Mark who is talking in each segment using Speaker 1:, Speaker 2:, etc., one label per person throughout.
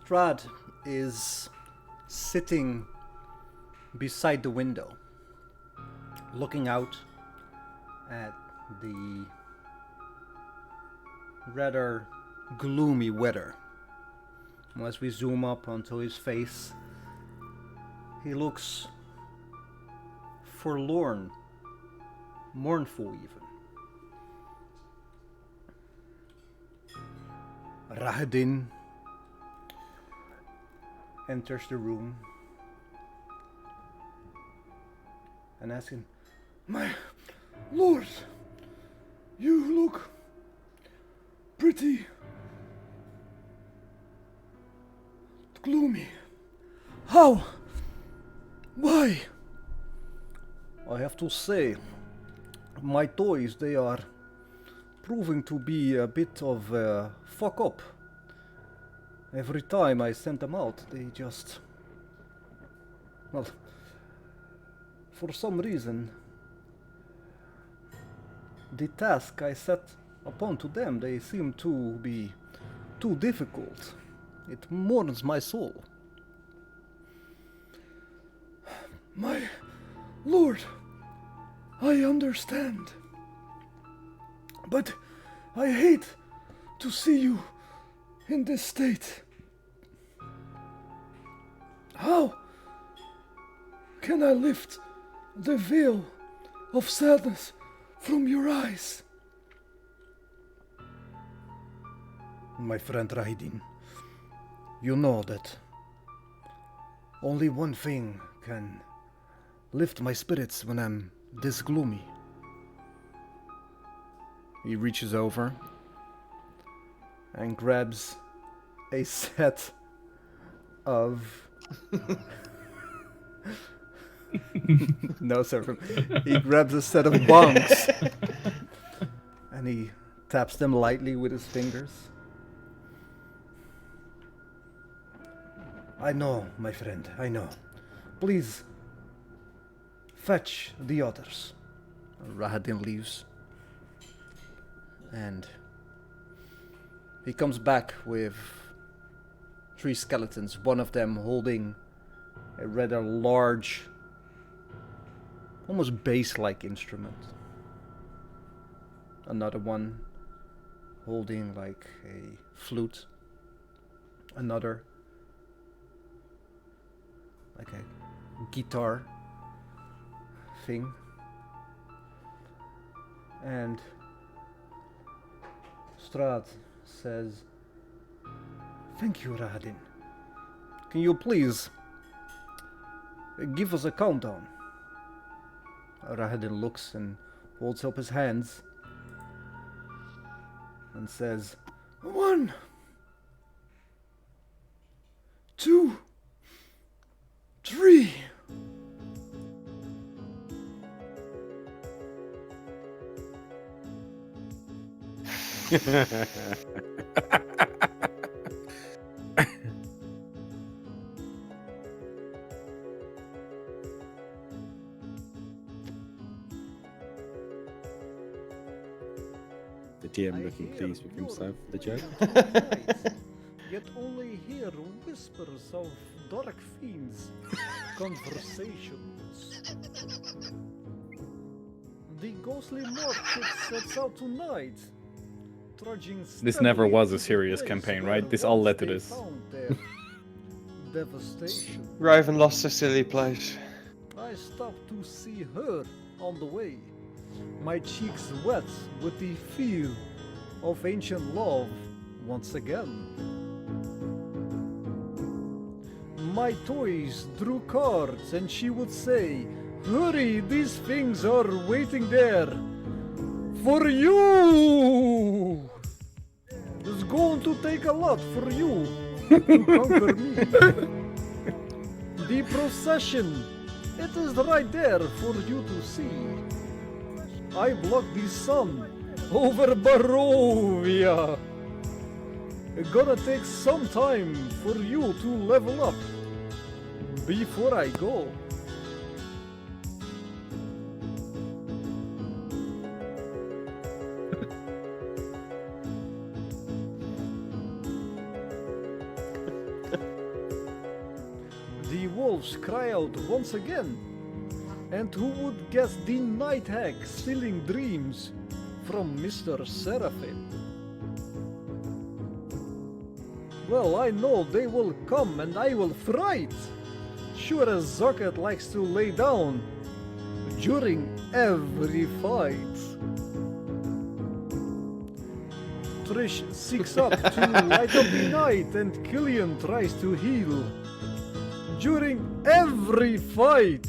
Speaker 1: Strahd is sitting beside the window, looking out at the rather gloomy weather. As we zoom up onto his face, he looks forlorn, mournful even. Rahadin enters the room and asks him,
Speaker 2: "My lord, you look pretty gloomy. How? Why?"
Speaker 1: I have to say, my toys, they are proving to be a bit of a fuck up. Every time I send them out, they just... Well, for some reason, the task I set upon to them, they seem to be too difficult. It mourns my soul.
Speaker 2: My lord, I understand. But I hate to see you in this state. How can I lift the veil of sadness from your eyes?
Speaker 1: My friend Rahidin, you know that only one thing can lift my spirits when I'm this gloomy. He reaches over and grabs a set of... No, sir. He grabs a set of bongs and he taps them lightly with his fingers. I know, my friend, I know. Please, fetch the others. Rahadin leaves. And he comes back with 3 skeletons, one of them holding a rather large, almost bass-like instrument. Another one holding like a flute. Another like a guitar thing. And Strahd says, "Thank you, Rahadin. Can you please give us a countdown?" Rahadin looks and holds up his hands and says,
Speaker 2: 1, 2, 3.
Speaker 3: The DM looking pleased with himself for the joke.
Speaker 1: Yet only hear whispers of dark fiends' conversations. The ghostly market sets out tonight, trudging
Speaker 4: This never was a
Speaker 1: steadily
Speaker 4: serious
Speaker 1: to the
Speaker 4: campaign,
Speaker 1: place
Speaker 4: right?
Speaker 1: where
Speaker 4: This all
Speaker 1: once
Speaker 4: led to
Speaker 1: they
Speaker 4: this.
Speaker 1: found their devastation.
Speaker 5: Ravenloft's a silly place.
Speaker 1: I stopped to see her on the way, my cheeks wet with the feel of ancient love once again. My toys drew cards and she would say, "Hurry, these things are waiting there for you! It's going to take a lot for you to conquer me." The procession, it is right there for you to see. I blocked the sun over Barovia. It's gonna take some time for you to level up before I go. wolves cry out once again? And who would guess the night hag stealing dreams from Mr. Seraphim? Well, I know they will come and I will fright. Sure as Zocket likes to lay down during every fight. Trish seeks up to light up the night and Killian tries to heal during every fight.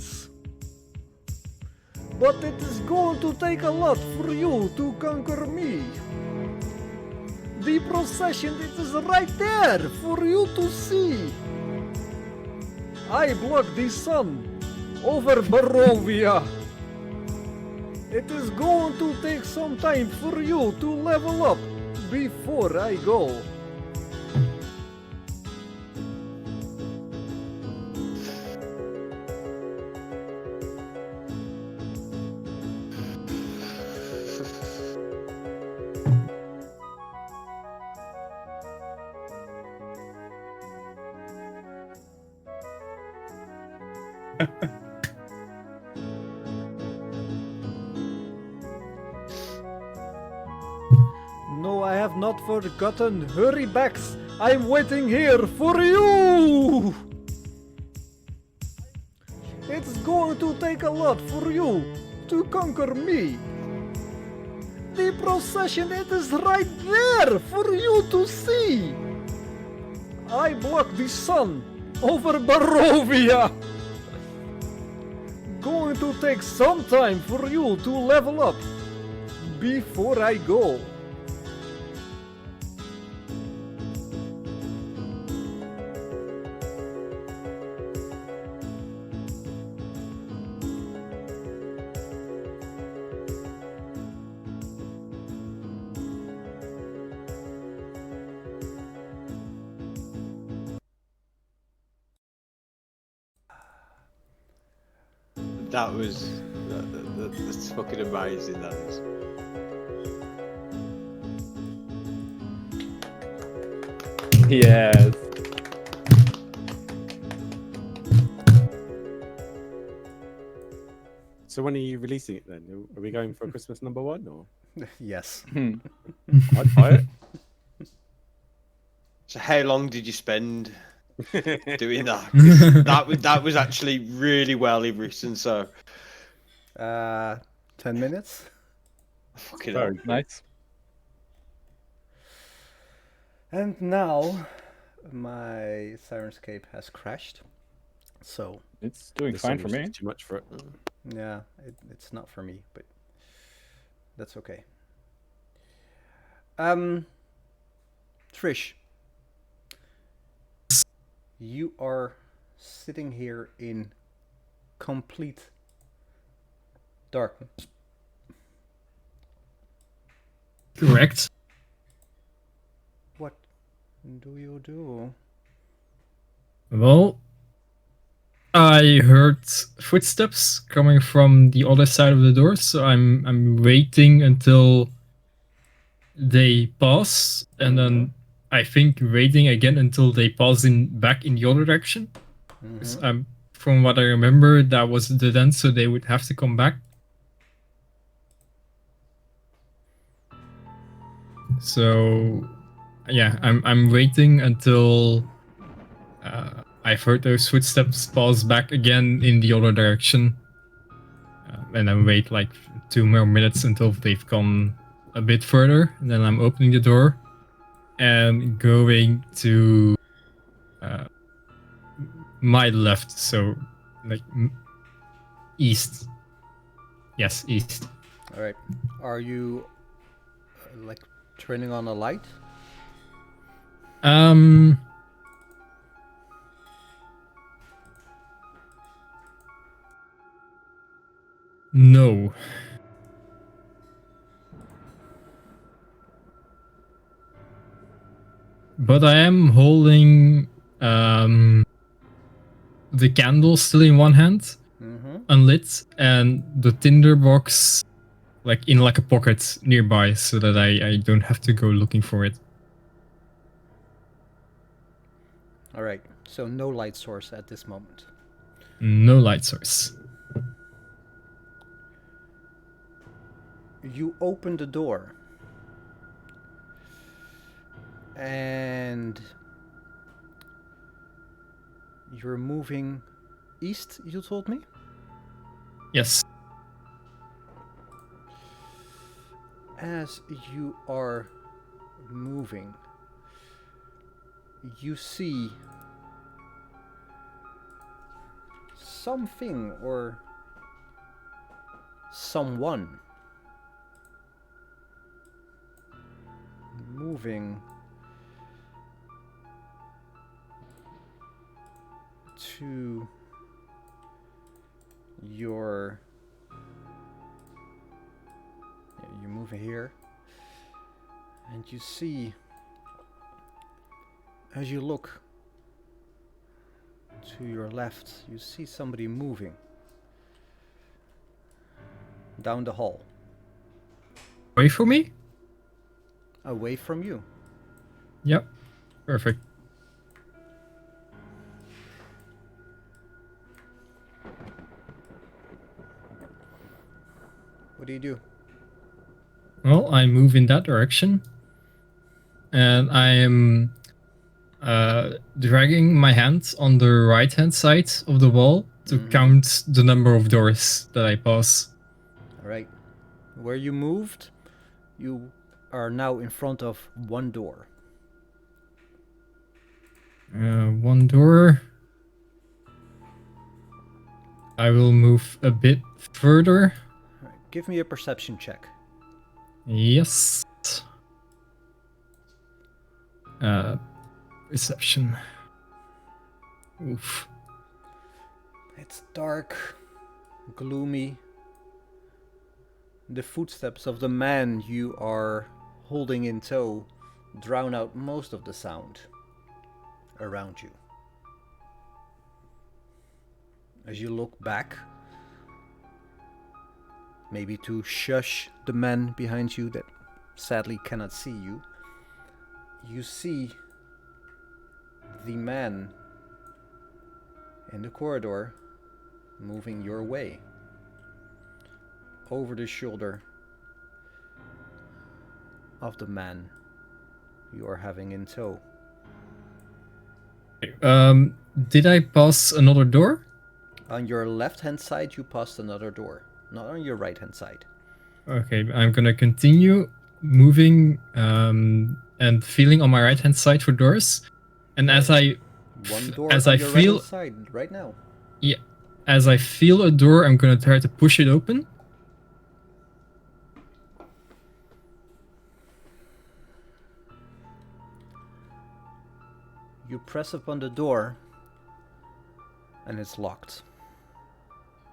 Speaker 1: But it is going to take a lot for you to conquer me. The procession, it is right there for you to see. I block the sun over Barovia. It is going to take some time for you to level up before I go. No, I have not forgotten. Hurry, Bax. I'm waiting here for you. It's going to take a lot for you to conquer me. The procession, it is right there for you to see. I block the sun over Barovia. Going to take some time for you to level up before I go.
Speaker 3: That was that's fucking amazing. That is.
Speaker 4: Yes.
Speaker 3: So when are you releasing it then? Are we going for Christmas #1 or?
Speaker 1: Yes.
Speaker 3: I'd buy it.
Speaker 5: So how long did you spend doing that? 'Cause that was actually really well written. So
Speaker 1: 10 minutes.
Speaker 5: fucking hell.
Speaker 3: Very
Speaker 4: Nice.
Speaker 1: And now my Sirenscape has crashed. So
Speaker 4: It's doing
Speaker 3: This
Speaker 4: fine
Speaker 3: song
Speaker 4: for
Speaker 3: was
Speaker 4: me.
Speaker 3: Too much for it.
Speaker 1: yeah, it's not for me, but that's okay. Trish, you are sitting here in complete darkness.
Speaker 6: Correct.
Speaker 1: What do you do?
Speaker 6: Well, I heard footsteps coming from the other side of the door, so I'm waiting until they pass, and then I think waiting again until they pass back in the other direction. 'Cause from what I remember, that was the end, so they would have to come back. So yeah, I'm waiting until I've heard those footsteps pass back again in the other direction, and then wait like 2 more minutes until they've gone a bit further. And then I'm opening the door and going to my left, so like east. Yes, east.
Speaker 1: All right. Are you like turning on a light?
Speaker 6: No. But I am holding the candle still in one hand, unlit, and the tinder box like in like a pocket nearby, so that I don't have to go looking for it.
Speaker 1: All right. So no light source at this moment.
Speaker 6: No light source.
Speaker 1: You open the door. And you're moving east, you told me?
Speaker 6: Yes.
Speaker 1: As you are moving, you see something or someone moving to your... You move here, and you see, as you look to your left, you see somebody moving down the hall.
Speaker 6: Wait for me?
Speaker 1: Away from you.
Speaker 6: Yep. Perfect.
Speaker 1: What do you do?
Speaker 6: Well, I move in that direction. And I am dragging my hand on the right-hand side of the wall to count the number of doors that I pass.
Speaker 1: Alright. Where you moved, you are now in front of one door.
Speaker 6: One door. I will move a bit further.
Speaker 1: Alright, give me a perception check.
Speaker 6: Yes. Perception. Oof.
Speaker 1: It's dark, gloomy. The footsteps of the man you are holding in tow drown out most of the sound around you. As you look back, maybe to shush the man behind you that sadly cannot see you, you see the man in the corridor moving your way. Over the shoulder of the man you are having in tow.
Speaker 6: Did I pass another door?
Speaker 1: On your left hand side you passed another door, not on your right hand side.
Speaker 6: Okay, I'm gonna continue moving and feeling on my right hand side for doors. And as I
Speaker 1: One door
Speaker 6: as
Speaker 1: on
Speaker 6: I
Speaker 1: your right
Speaker 6: feel
Speaker 1: hand side right now.
Speaker 6: yeah, as I feel a door, I'm gonna try to push it open.
Speaker 1: You press upon the door and it's locked.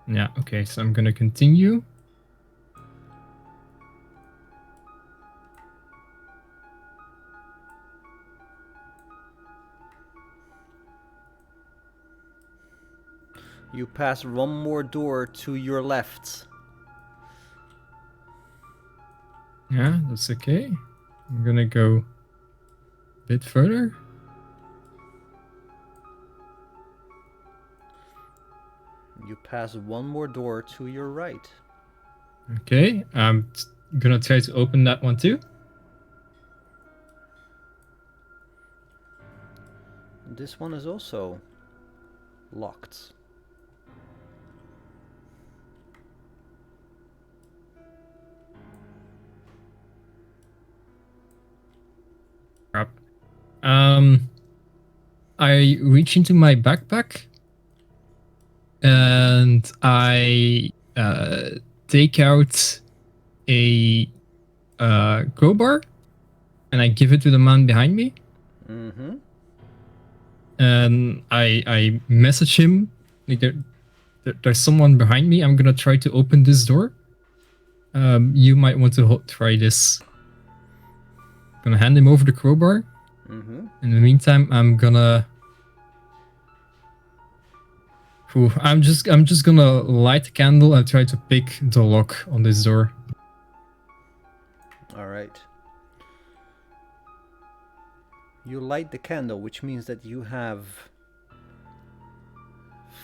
Speaker 6: Yeah, okay, so I'm gonna continue.
Speaker 1: You pass one more door to your left.
Speaker 6: Yeah, that's okay. I'm gonna go a bit further.
Speaker 1: You pass one more door to your right.
Speaker 6: Okay, I'm gonna try to open that one too.
Speaker 1: This one is also locked.
Speaker 6: Crap. I reach into my backpack and I take out a crowbar and I give it to the man behind me.
Speaker 1: Mm-hmm.
Speaker 6: And I message him like there's someone behind me. I'm gonna try to open this door. You might want to try this. Gonna hand him over the crowbar.
Speaker 1: Mm-hmm.
Speaker 6: In the meantime, I'm gonna. I'm just gonna light the candle and try to pick the lock on this door.
Speaker 1: All right. You light the candle, which means that you have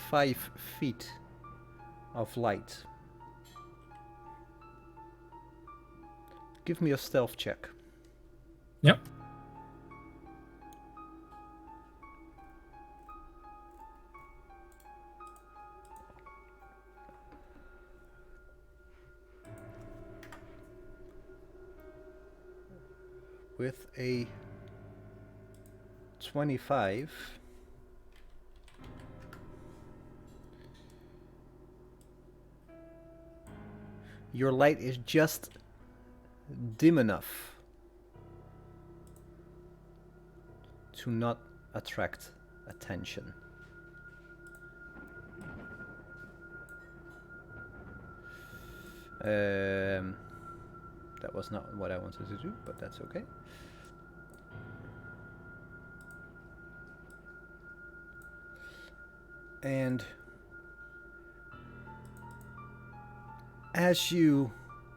Speaker 1: 5 feet of light. Give me a stealth check.
Speaker 6: Yep.
Speaker 1: With a 25. Your light is just dim enough to not attract attention. That was not what I wanted to do, but that's okay. And as you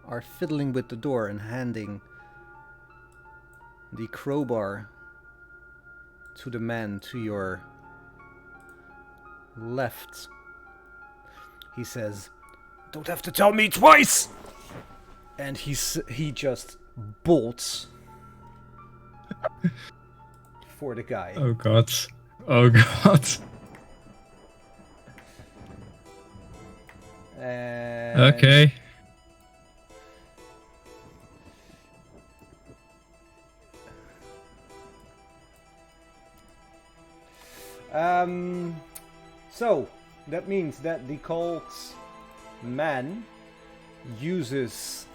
Speaker 1: are fiddling with the door and handing the crowbar to the man to your left, he says, "Don't have to tell me twice!" And he just bolts for the guy.
Speaker 6: Oh god. Oh god.
Speaker 1: And
Speaker 6: Okay.
Speaker 1: So that means that the cult's man uses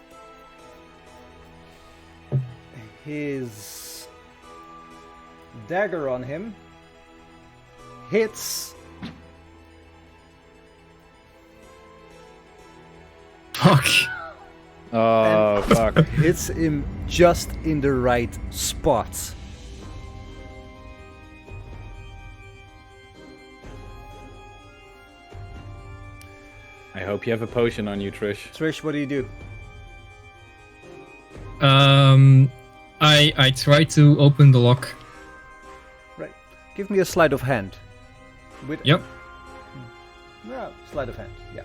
Speaker 1: his dagger on him, hits,
Speaker 6: Fuck.
Speaker 4: Oh, fuck.
Speaker 1: hits him just in the right spot.
Speaker 4: I hope you have a potion on you, Trish.
Speaker 1: Trish, what do you do?
Speaker 6: I try to open the lock.
Speaker 1: Right. Give me a sleight of hand. With
Speaker 6: Yep.
Speaker 1: No, sleight of hand. Yeah.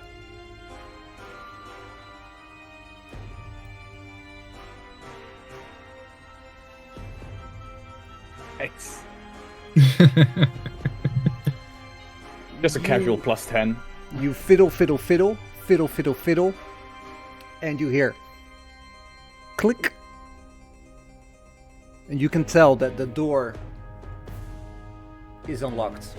Speaker 4: X. Just a casual +10.
Speaker 1: You fiddle, fiddle, fiddle, fiddle, fiddle, fiddle, and you hear click. And you can tell that the door is unlocked.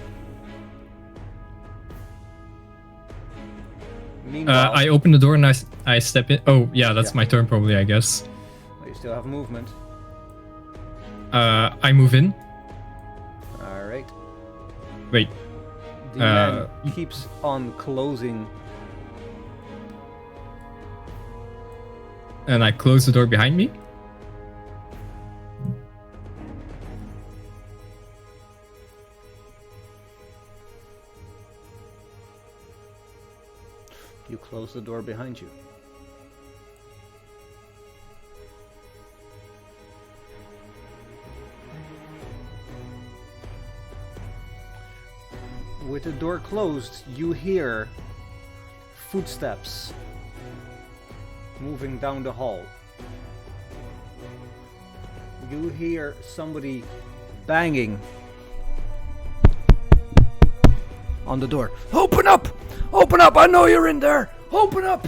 Speaker 1: Meanwhile,
Speaker 6: I open the door and I step in. Oh, yeah, that's
Speaker 1: Yeah.
Speaker 6: my turn probably, I guess.
Speaker 1: you still have movement.
Speaker 6: I move in.
Speaker 1: All right.
Speaker 6: Wait.
Speaker 1: The man keeps on closing.
Speaker 6: And I close the door behind me.
Speaker 1: You close the door behind you. With the door closed, you hear footsteps moving down the hall. You hear somebody banging on the door.
Speaker 2: Open up! Open up! I know you're in there! Open up!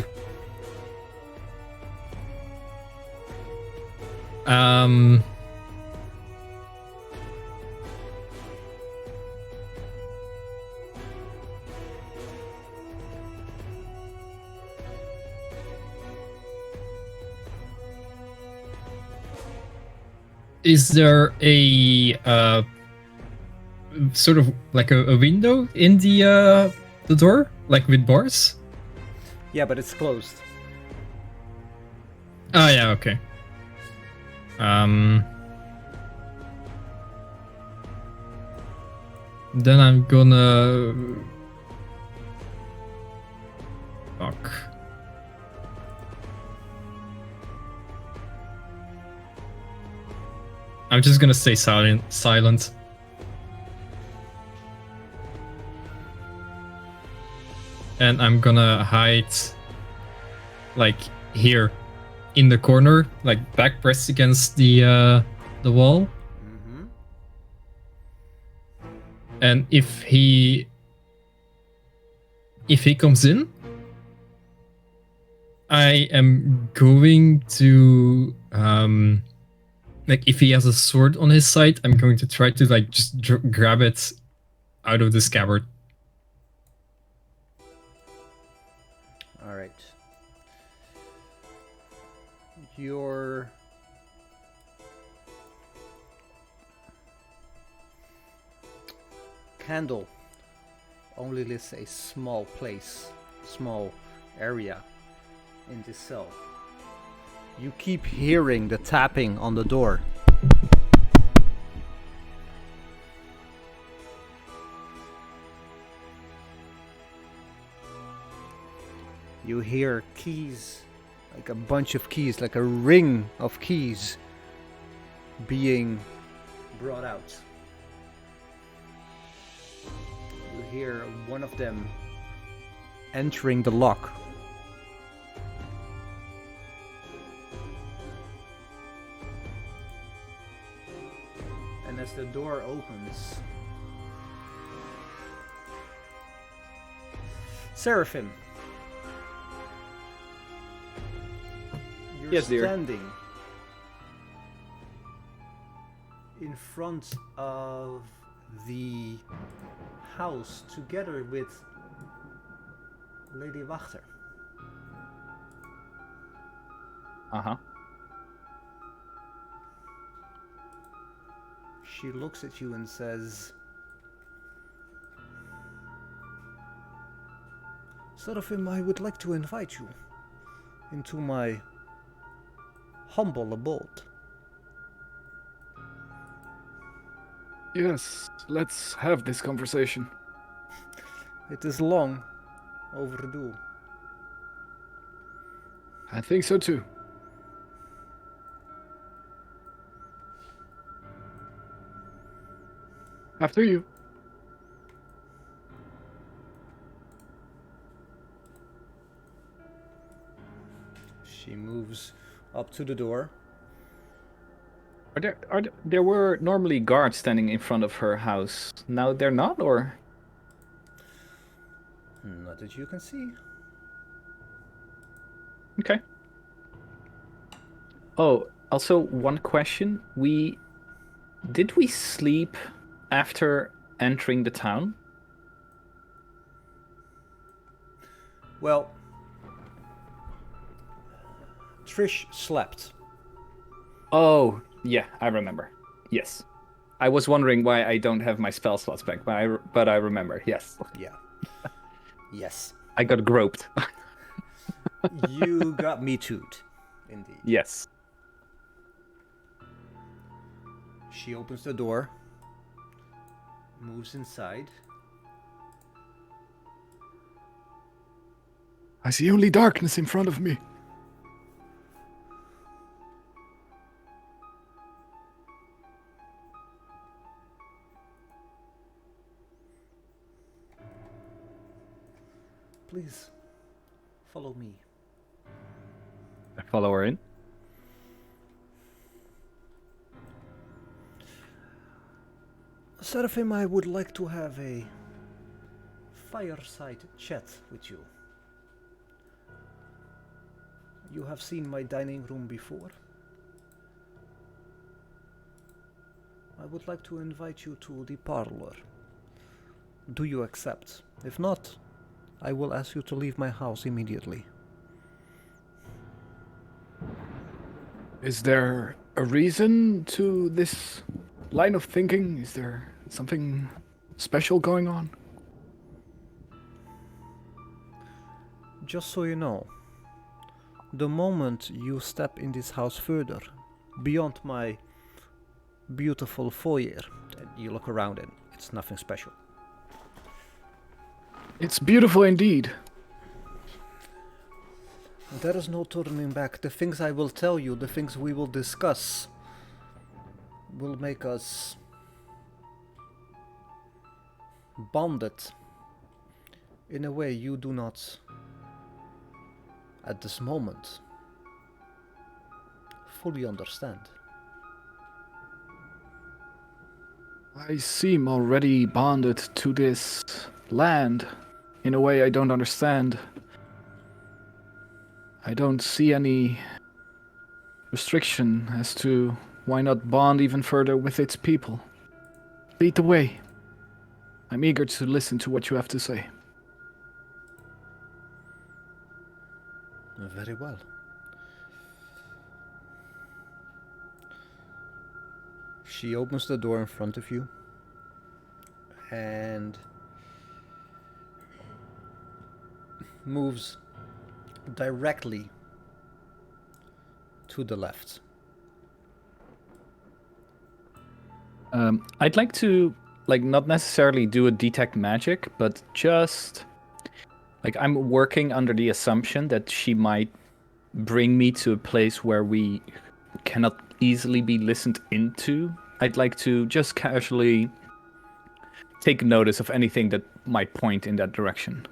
Speaker 6: Is there a sort of like a window in the door, like with bars?
Speaker 1: Yeah, but it's closed.
Speaker 6: Oh yeah, okay. Then I'm gonna fuck. I'm just gonna stay silent. and I'm gonna hide like here in the corner, like back pressed against the wall.
Speaker 1: Mm-hmm.
Speaker 6: And if he comes in, I am going to like if he has a sword on his side, I'm going to try to like just grab it out of the scabbard.
Speaker 1: All right. Your candle only lists a small area in this cell. You keep hearing the tapping on the door. You hear keys, like a bunch of keys, like a ring of keys being brought out. You hear one of them entering the lock. And as the door opens, Seraphim, you're
Speaker 3: Yes, dear.
Speaker 1: standing in front of the house together with Lady Wachter.
Speaker 4: Uh-huh.
Speaker 1: She looks at you and says, Seraphim, I would like to invite you into my humble abode.
Speaker 2: Yes, let's have this conversation.
Speaker 1: It is long overdue.
Speaker 2: I think so too. After you.
Speaker 1: She moves up to the door.
Speaker 4: There were normally guards standing in front of her house. Now they're not, or?
Speaker 1: Not that you can see.
Speaker 4: Okay. Oh, also one question. Did we sleep after entering the town?
Speaker 1: Well, Trish slept.
Speaker 4: Oh, yeah, I remember. Yes. I was wondering why I don't have my spell slots back, but I remember. Yes.
Speaker 1: Yeah. Yes.
Speaker 4: I got groped.
Speaker 1: You got me too'd. Indeed.
Speaker 4: Yes.
Speaker 1: She opens the door, moves inside.
Speaker 2: I see only darkness in front of me.
Speaker 1: Please, follow me.
Speaker 4: I follow her in.
Speaker 1: Seraphim, I would like to have a fireside chat with you. You have seen my dining room before. I would like to invite you to the parlor. Do you accept? If not, I will ask you to leave my house immediately.
Speaker 2: Is there a reason to this line of thinking? Is there something special going on?
Speaker 1: Just so you know, the moment you step in this house further, beyond my beautiful foyer, and you look around and it's nothing special.
Speaker 2: It's beautiful indeed.
Speaker 1: There is no turning back. The things I will tell you, the things we will discuss, will make us bonded In a way you do not, at this moment, fully understand.
Speaker 2: I seem already bonded to this land in a way I don't understand. I don't see any restriction as to why not bond even further with its people. Lead the way. I'm eager to listen to what you have to say.
Speaker 1: Very well. She opens the door in front of you and moves directly to the left.
Speaker 4: I'd like to, like, not necessarily do a detect magic, but just, like, I'm working under the assumption that she might bring me to a place where we cannot easily be listened into. I'd like to just casually take notice of anything that might point in that direction.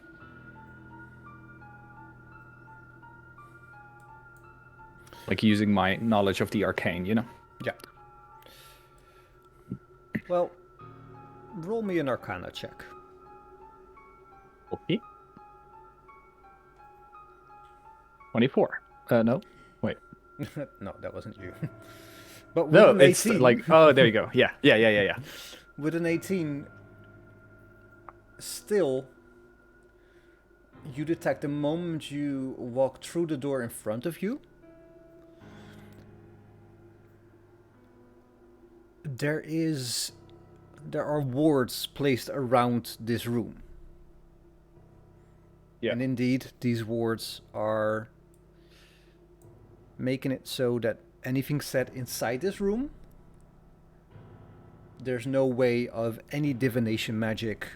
Speaker 4: Like using my knowledge of the arcane, you know?
Speaker 1: Yeah. Well, roll me an Arcana check.
Speaker 4: Okay. 24. No. Wait.
Speaker 1: No, that wasn't you. But with
Speaker 4: No,
Speaker 1: an
Speaker 4: it's
Speaker 1: 18,
Speaker 4: like, oh, there you go. Yeah.
Speaker 1: with an 18, still, you detect the moment you walk through the door in front of you, there are wards placed around this room.
Speaker 4: Yeah.
Speaker 1: And indeed, these wards are making it so that anything said inside this room, there's no way of any divination magic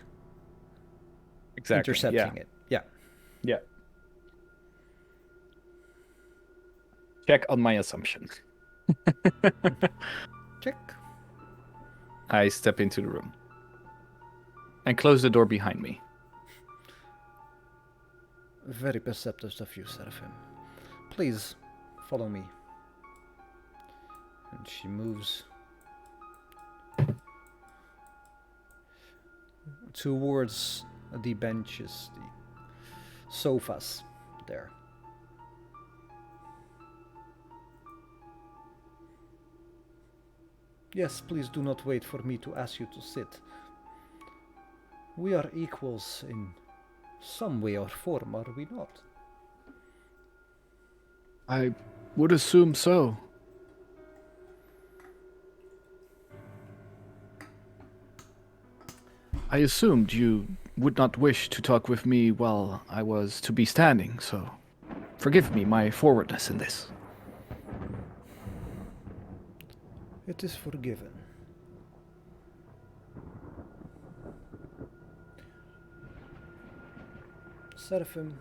Speaker 4: Exactly.
Speaker 1: intercepting it. Yeah.
Speaker 4: Yeah. Check on my assumption.
Speaker 1: Check.
Speaker 4: I step into the room and close the door behind me.
Speaker 1: Very perceptive of you, Seraphim. Please, follow me. And she moves towards the benches, the sofas there. Yes, please do not wait for me to ask you to sit. We are equals in some way or form, are we not?
Speaker 2: I would assume so. I assumed you would not wish to talk with me while I was to be standing, so forgive me my forwardness in this.
Speaker 1: It is forgiven. Seraphim.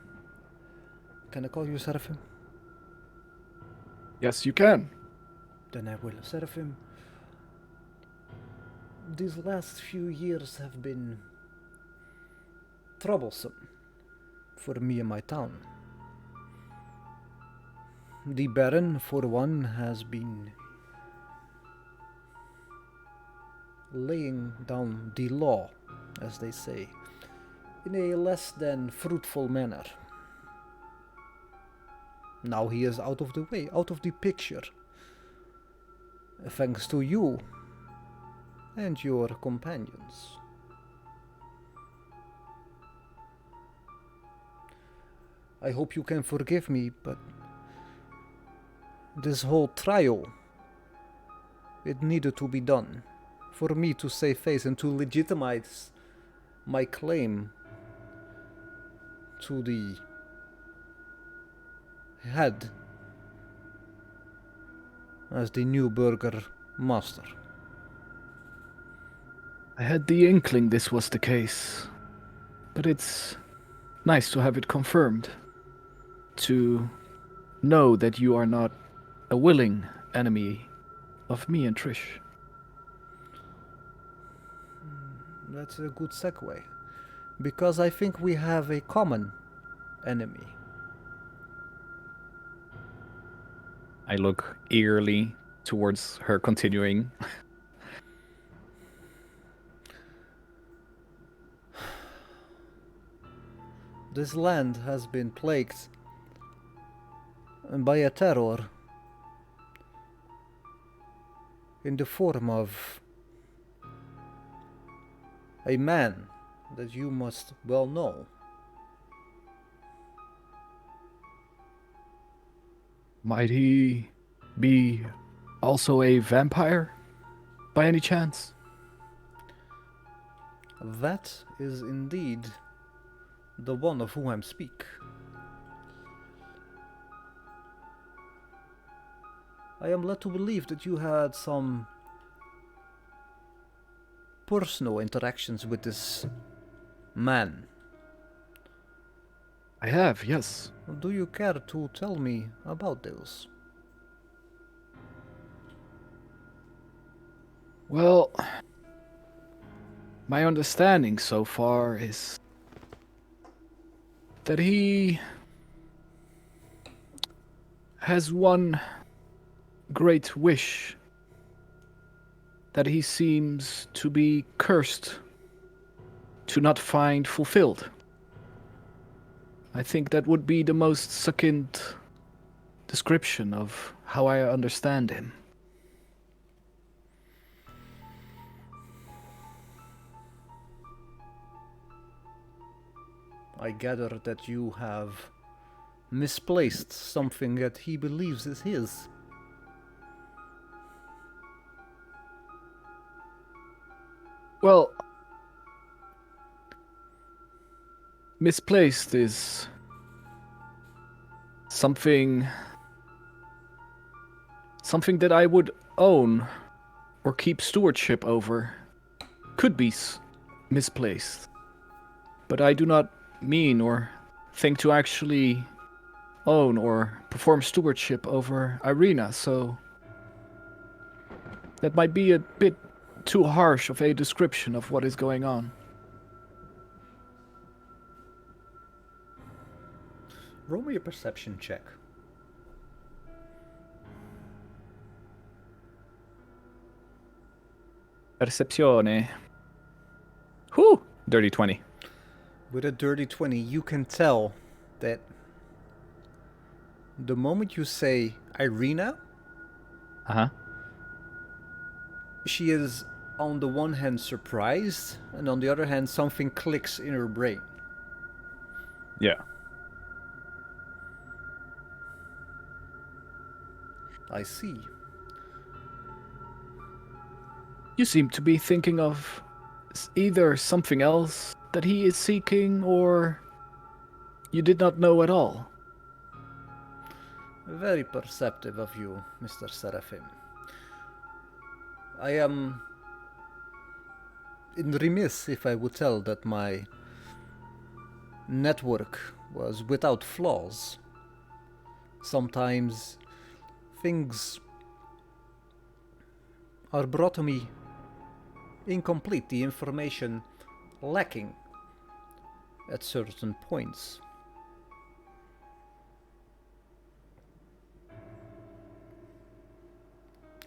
Speaker 1: Can I call you Seraphim?
Speaker 2: Yes, you can.
Speaker 1: Then I will. Seraphim, these last few years have been troublesome for me and my town. The Baron, for one, has been laying down the law, as they say, in a less than fruitful manner. Now he is out of the way, out of the picture, thanks to you and your companions. I hope you can forgive me, but this whole trial, it needed to be done for me to save face and to legitimize my claim to the head as the new burger master.
Speaker 2: I had the inkling this was the case, but it's nice to have it confirmed. To know that you are not a willing enemy of me and Trish.
Speaker 1: That's a good segue. Because I think we have a common enemy.
Speaker 4: I look eagerly towards her continuing.
Speaker 1: This land has been plagued by a terror in the form of a man that you must well know.
Speaker 2: Might he be also a vampire, by any chance?
Speaker 1: That is indeed the one of whom I speak. I am led to believe that you had some personal interactions with this man.
Speaker 2: I have, yes.
Speaker 1: Do you care to tell me about those?
Speaker 2: Well, my understanding so far is that he has one great wish that he seems to be cursed to not find fulfilled. I think that would be the most succinct description of how I understand him.
Speaker 1: I gather that you have misplaced something that he believes is his.
Speaker 2: Well, misplaced is something that I would own or keep stewardship over. Could be misplaced. But I do not mean or think to actually own or perform stewardship over Irina, so that might be a bit too harsh of a description of what is going on.
Speaker 1: Roll me a perception check.
Speaker 4: Percezione. Whew! Dirty 20.
Speaker 1: With a dirty 20, you can tell that the moment you say Irina,
Speaker 4: Uh-huh.
Speaker 1: she is on the one hand surprised, and on the other hand something clicks in her brain.
Speaker 4: Yeah.
Speaker 1: I see.
Speaker 2: You seem to be thinking of either something else that he is seeking, or you did not know at all.
Speaker 1: Very perceptive of you, Mr. Seraphim. I am remiss if I would tell that my network was without flaws. Sometimes things are brought to me incomplete, the information lacking at certain points.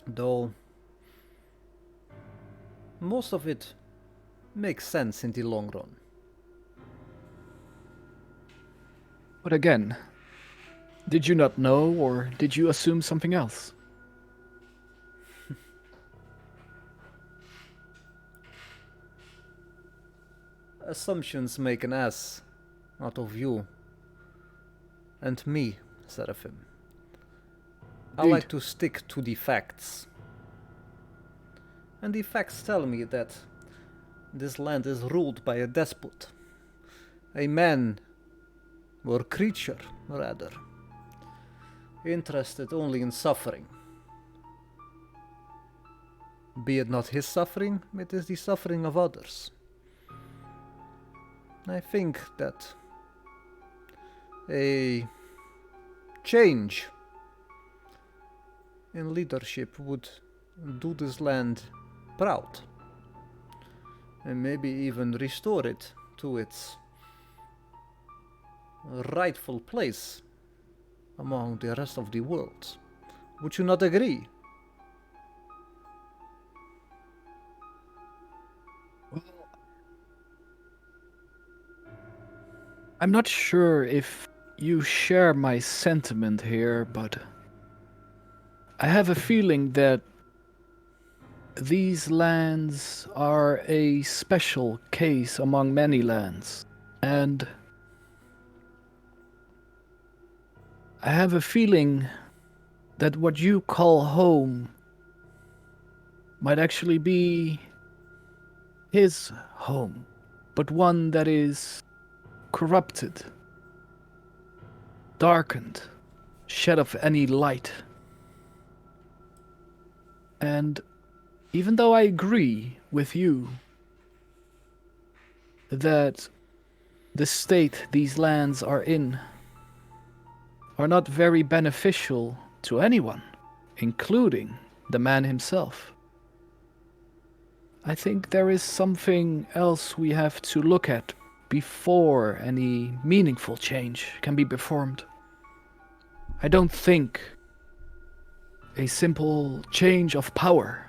Speaker 1: Though most of it makes sense in the long run.
Speaker 2: But again, did you not know, or did you assume something else?
Speaker 1: Assumptions make an ass out of you and me, Seraphim. I
Speaker 2: Indeed.
Speaker 1: like to stick to the facts. And the facts tell me that this land is ruled by a despot. A man, or creature, rather, interested only in suffering. Be it not his suffering, it is the suffering of others. I think that a change in leadership would do this land proud, and maybe even restore it to its rightful place among the rest of the world. Would you not agree?
Speaker 2: I'm not sure if you share my sentiment here, but I have a feeling that these lands are a special case among many lands, and I have a feeling that what you call home might actually be his home, but one that is corrupted, darkened, shed of any light. And even though I agree with you that the state these lands are in are not very beneficial to anyone, including the man himself, I think there is something else we have to look at before any meaningful change can be performed. I don't think a simple change of power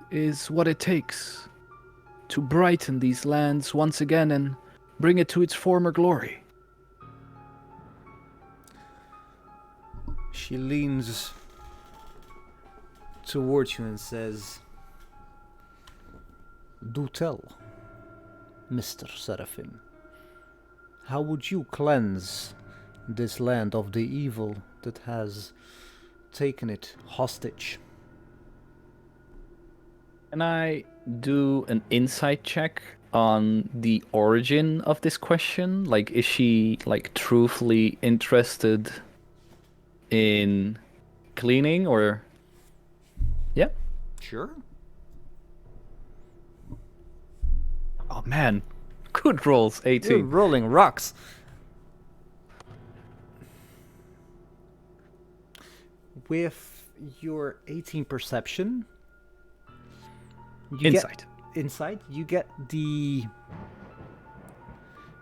Speaker 2: is what it takes to brighten these lands once again and bring it to its former glory.
Speaker 1: She leans towards you and says, "Do tell, Mr. Seraphim, how would you cleanse this land of the evil that has taken it hostage?"
Speaker 4: Can I do an insight check on the origin of this question? Like, is she like truthfully interested in cleaning, or? Yeah.
Speaker 1: Sure.
Speaker 4: Oh man, good rolls.
Speaker 1: You're
Speaker 4: 18.
Speaker 1: rolling rocks. With your 18 perception, you
Speaker 4: Insight.
Speaker 1: get insight. You get the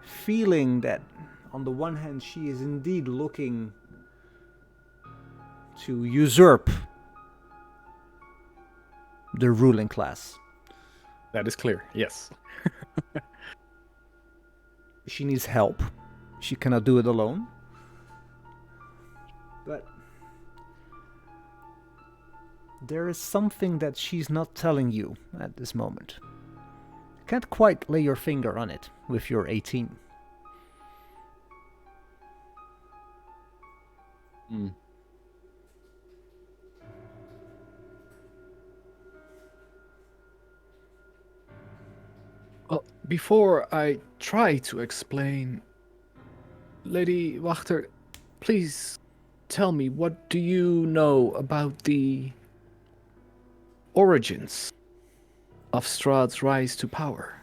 Speaker 1: feeling that, on the one hand, she is indeed looking to usurp the ruling class.
Speaker 4: That is clear. Yes.
Speaker 1: She needs help. She cannot do it alone. But there is something that she's not telling you at this moment. Can't quite lay your finger on it with your 18.
Speaker 4: Hmm.
Speaker 2: Well, before I try to explain, Lady Wachter, please tell me, what do you know about the origins of Strahd's rise to power?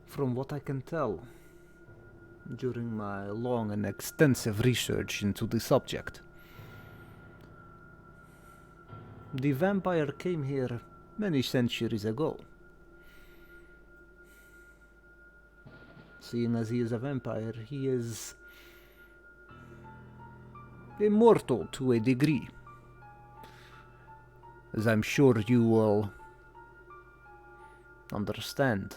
Speaker 1: From what I can tell, during my long and extensive research into the subject, the vampire came here many centuries ago. Seeing as he is a vampire, he is immortal to a degree. As I'm sure you will understand,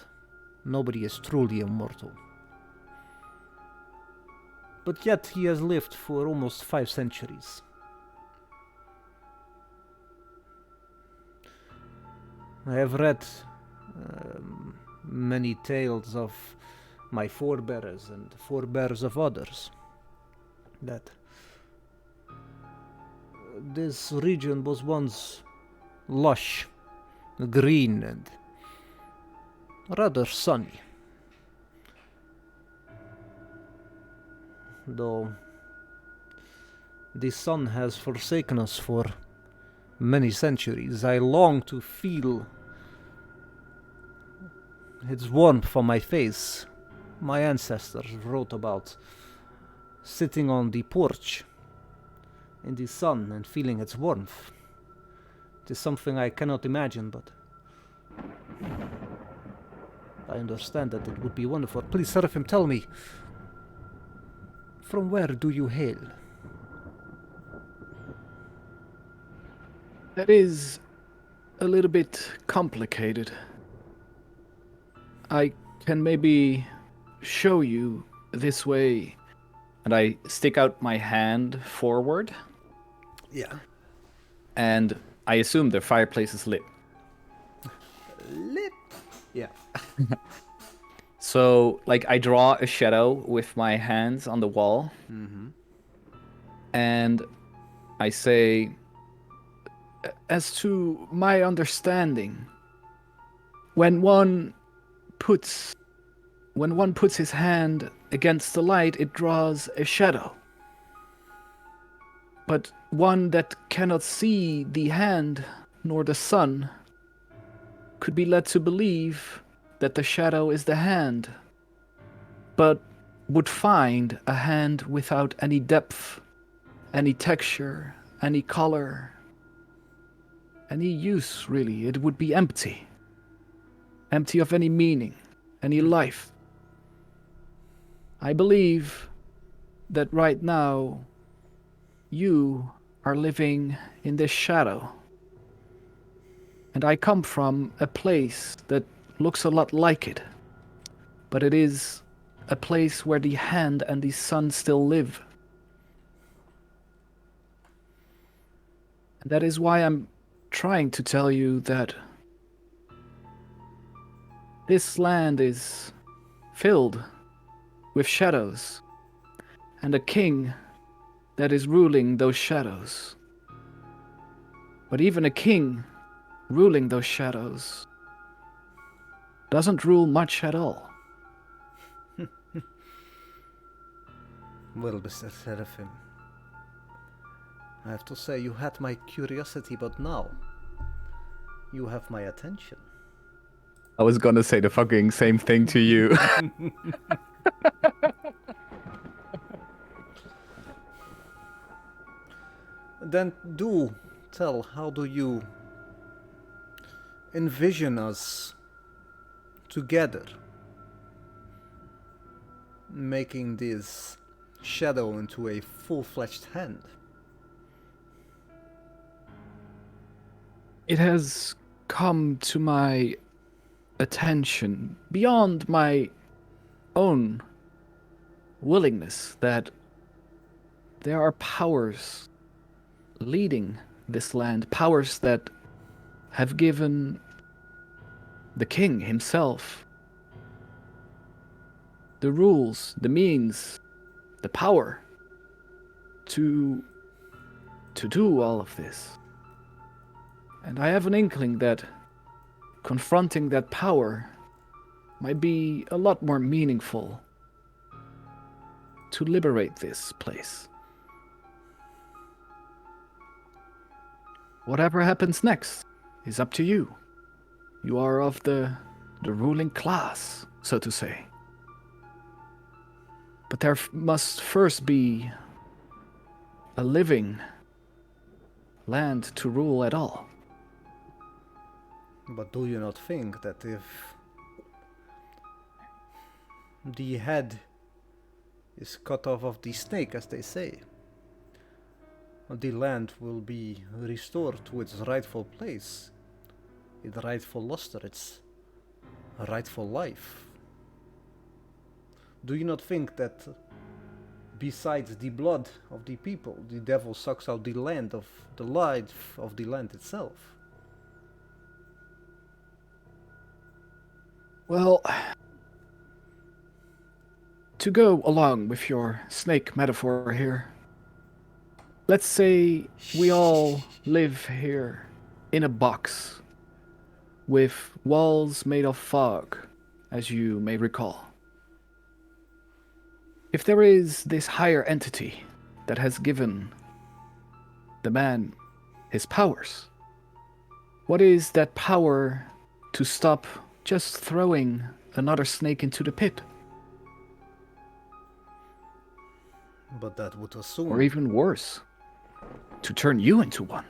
Speaker 1: nobody is truly immortal. But yet he has lived for almost 5 centuries. I have read many tales of my forebears and forebears of others, that this region was once lush, green, and rather sunny. Though the sun has forsaken us for many centuries, I long to feel its warmth on my face. My ancestors wrote about sitting on the porch in the sun and feeling its warmth. It It is something I cannot imagine, but I understand that it would be wonderful. Please, Seraphim, tell me, from where do you hail?
Speaker 2: That is a little bit complicated. I can maybe show you this way.
Speaker 4: And I stick out my hand forward,
Speaker 1: Yeah.
Speaker 4: and I assume the fireplace is lit.
Speaker 1: Lit. Yeah.
Speaker 4: So, like, I draw a shadow with my hands on the wall, and I say,
Speaker 2: As to my understanding, when one puts his hand against the light, it draws a shadow. But one that cannot see the hand nor the sun could be led to believe that the shadow is the hand, but would find a hand without any depth, any texture, any color, any use, really. It would be empty. Empty of any meaning, any life. I believe that right now you are living in this shadow. And I come from a place that looks a lot like it. But it is a place where the hand and the sun still live. And that is why I'm trying to tell you that this land is filled with shadows, and a king that is ruling those shadows. But even a king ruling those shadows doesn't rule much at all.
Speaker 1: Well, Mr. Seraphim, I have to say you had my curiosity, but now you have my attention.
Speaker 4: I was gonna say the fucking same thing to you.
Speaker 1: Then do tell, how do you envision us together making this shadow into a full-fledged hand?
Speaker 2: It has come to my attention beyond my own willingness that there are powers leading this land, powers that have given the king himself the rules, the means, the power to do all of this. And I have an inkling that confronting that power might be a lot more meaningful to liberate this place. Whatever happens next is up to you. You are of the ruling class, so to say. But there must first be a living land to rule at all.
Speaker 1: But do you not think that if the head is cut off of the snake, as they say, the land will be restored to its rightful place, its rightful luster, its rightful life? Do you not think that besides the blood of the people, the devil sucks out the land of the life of the land itself?
Speaker 2: Well, to go along with your snake metaphor here, let's say we all live here in a box with walls made of fog, as you may recall. If there is this higher entity that has given the man his powers, what is that power to stop just throwing another snake into the pit?
Speaker 1: But that would assume...
Speaker 2: Or even worse, to turn you into one.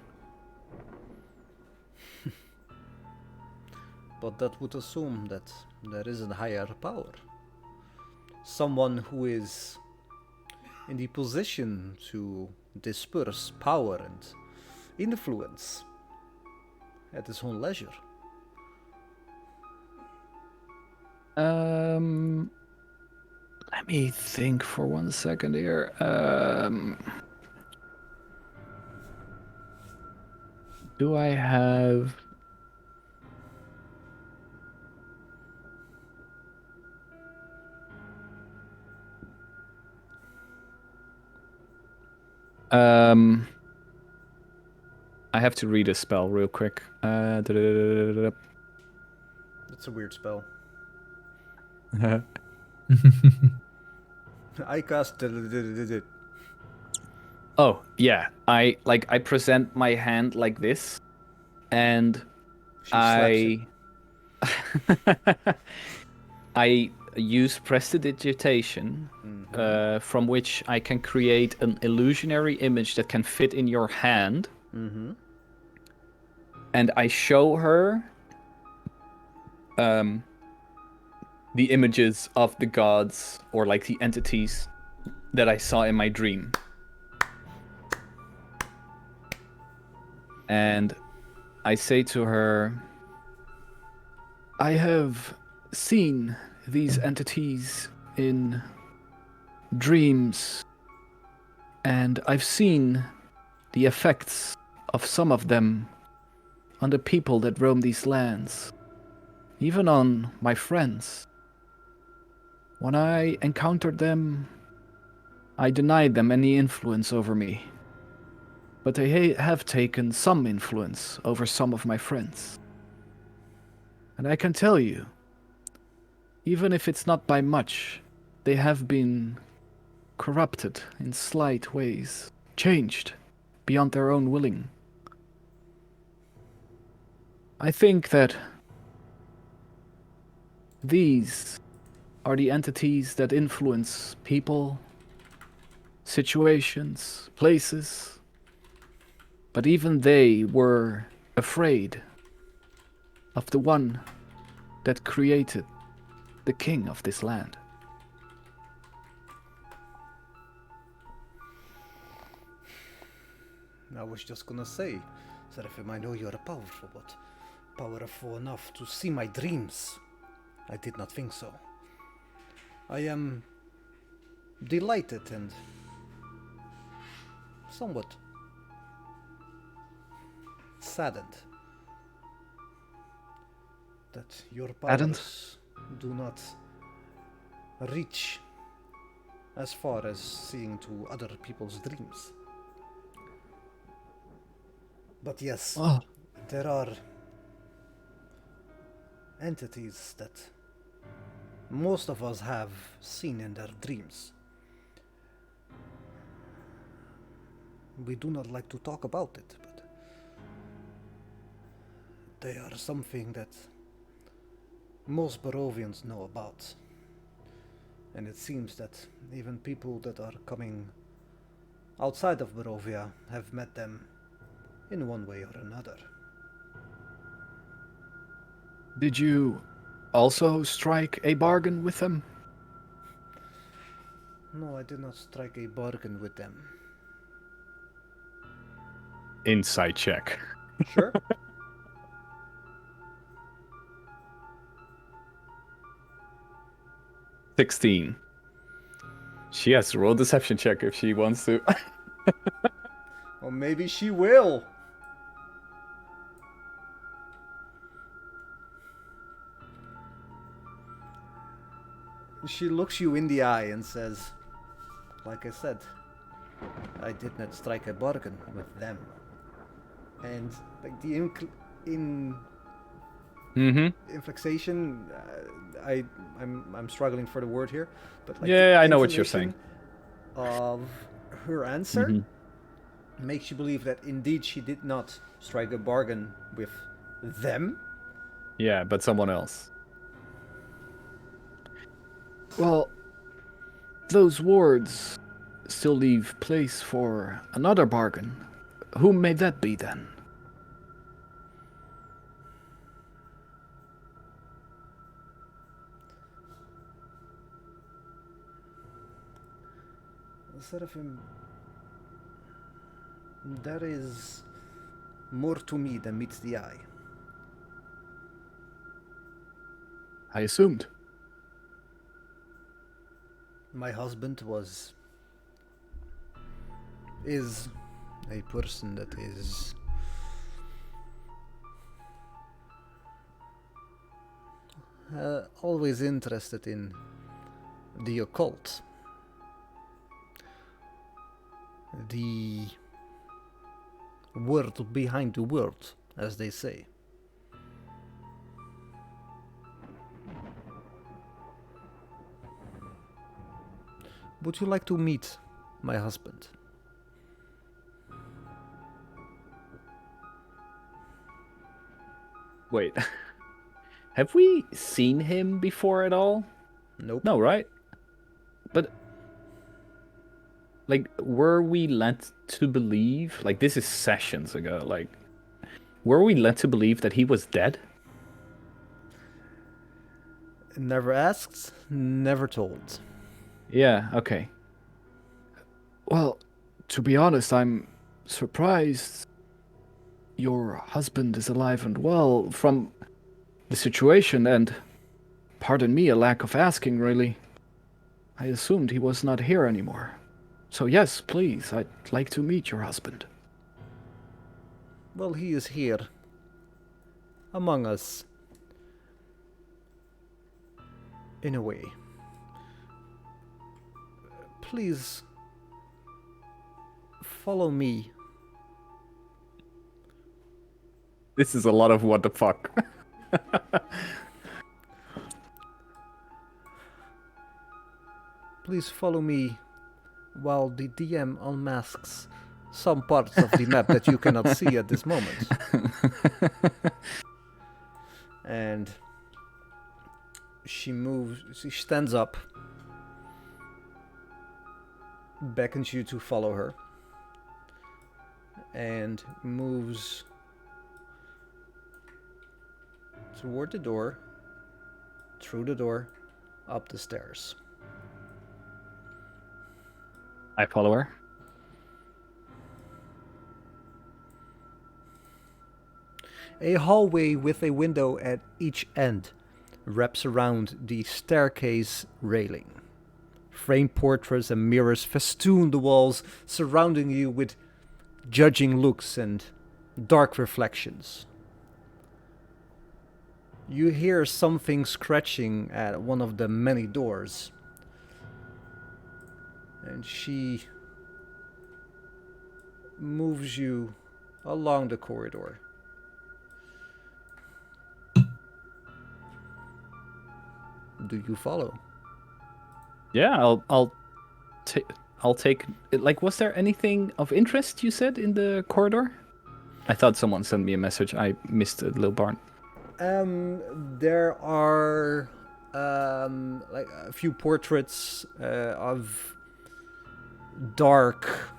Speaker 1: But that would assume that there is a higher power. Someone who is in the position to disperse power and influence at his own leisure.
Speaker 2: Let me think for 1 second here. Do I have...
Speaker 4: I have to read a spell real quick.
Speaker 1: That's a weird spell. I cast.
Speaker 4: Oh, yeah. I present my hand like this, and
Speaker 1: She slaps it.
Speaker 4: I use prestidigitation, from which I can create an illusionary image that can fit in your hand.
Speaker 1: Mm-hmm.
Speaker 4: And I show her the images of the gods, or like the entities that I saw in my dream. And I say to her,
Speaker 2: I have seen these entities in dreams, and I've seen the effects of some of them on the people that roam these lands, even on my friends. When I encountered them, I denied them any influence over me, but they have taken some influence over some of my friends. And I can tell you, even if it's not by much, they have been corrupted in slight ways, changed beyond their own willing. I think that these are the entities that influence people, situations, places, but even they were afraid of the one that created the king of this land.
Speaker 1: I was just gonna say, Seraphim, I know you're powerful, but powerful enough to see my dreams? I did not think so. I am delighted and somewhat saddened that your
Speaker 2: Saddened?
Speaker 1: powers do not reach as far as seeing to other people's dreams. But yes,
Speaker 2: Oh,
Speaker 1: there are entities that most of us have seen in their dreams. We do not like to talk about it, but they are something that most Barovians know about. And it seems that even people that are coming outside of Barovia have met them in one way or another.
Speaker 2: did you also strike a bargain with them?
Speaker 1: No, I did not strike a bargain with them.
Speaker 4: insight check.
Speaker 1: Sure.
Speaker 4: 16. She has to roll a deception check if she wants to.
Speaker 1: Or maybe she will. She looks you in the eye and says, like I said, I did not strike a bargain with them. And like the inflexation, I'm struggling for the word here, but like
Speaker 4: Yeah,
Speaker 1: the
Speaker 4: I know what you're saying.
Speaker 1: of her answer makes you believe that indeed she did not strike a bargain with them.
Speaker 4: Yeah, but someone else.
Speaker 2: Well, those wards still leave place for another bargain. Who may that be then?
Speaker 1: Seraphim, there is more to me than meets the eye.
Speaker 2: I assumed.
Speaker 1: My husband is a person that is always interested in the occult, the world behind the world, as they say. Would you like to meet my husband?
Speaker 4: Wait. Have we seen him before at all?
Speaker 1: Nope.
Speaker 4: No, right? But like, were we led to believe, like, this is sessions ago, like, were we led to believe that he was dead?
Speaker 1: Never asked, never told.
Speaker 4: Yeah, okay.
Speaker 2: Well, to be honest, I'm surprised your husband is alive and well from the situation, and pardon me, a lack of asking, really. I assumed he was not here anymore. So yes, please, I'd like to meet your husband.
Speaker 1: Well, he is here, among us, in a way. Please, follow me.
Speaker 4: This is a lot of what the fuck.
Speaker 1: Please follow me while the DM unmasks some parts of the map that you cannot see at this moment. And she stands up, beckons you to follow her, and moves toward the door, through the door, up the stairs.
Speaker 4: I follow her.
Speaker 1: A hallway with a window at each end wraps around the staircase railing. Framed portraits and mirrors festoon the walls, surrounding you with judging looks and dark reflections. You hear something scratching at one of the many doors, and she moves you along the corridor. Do you follow?
Speaker 4: Yeah, I'll take. Like, was there anything of interest you said in the corridor? I thought someone sent me a message. I missed a little part.
Speaker 1: There are like a few portraits of dark.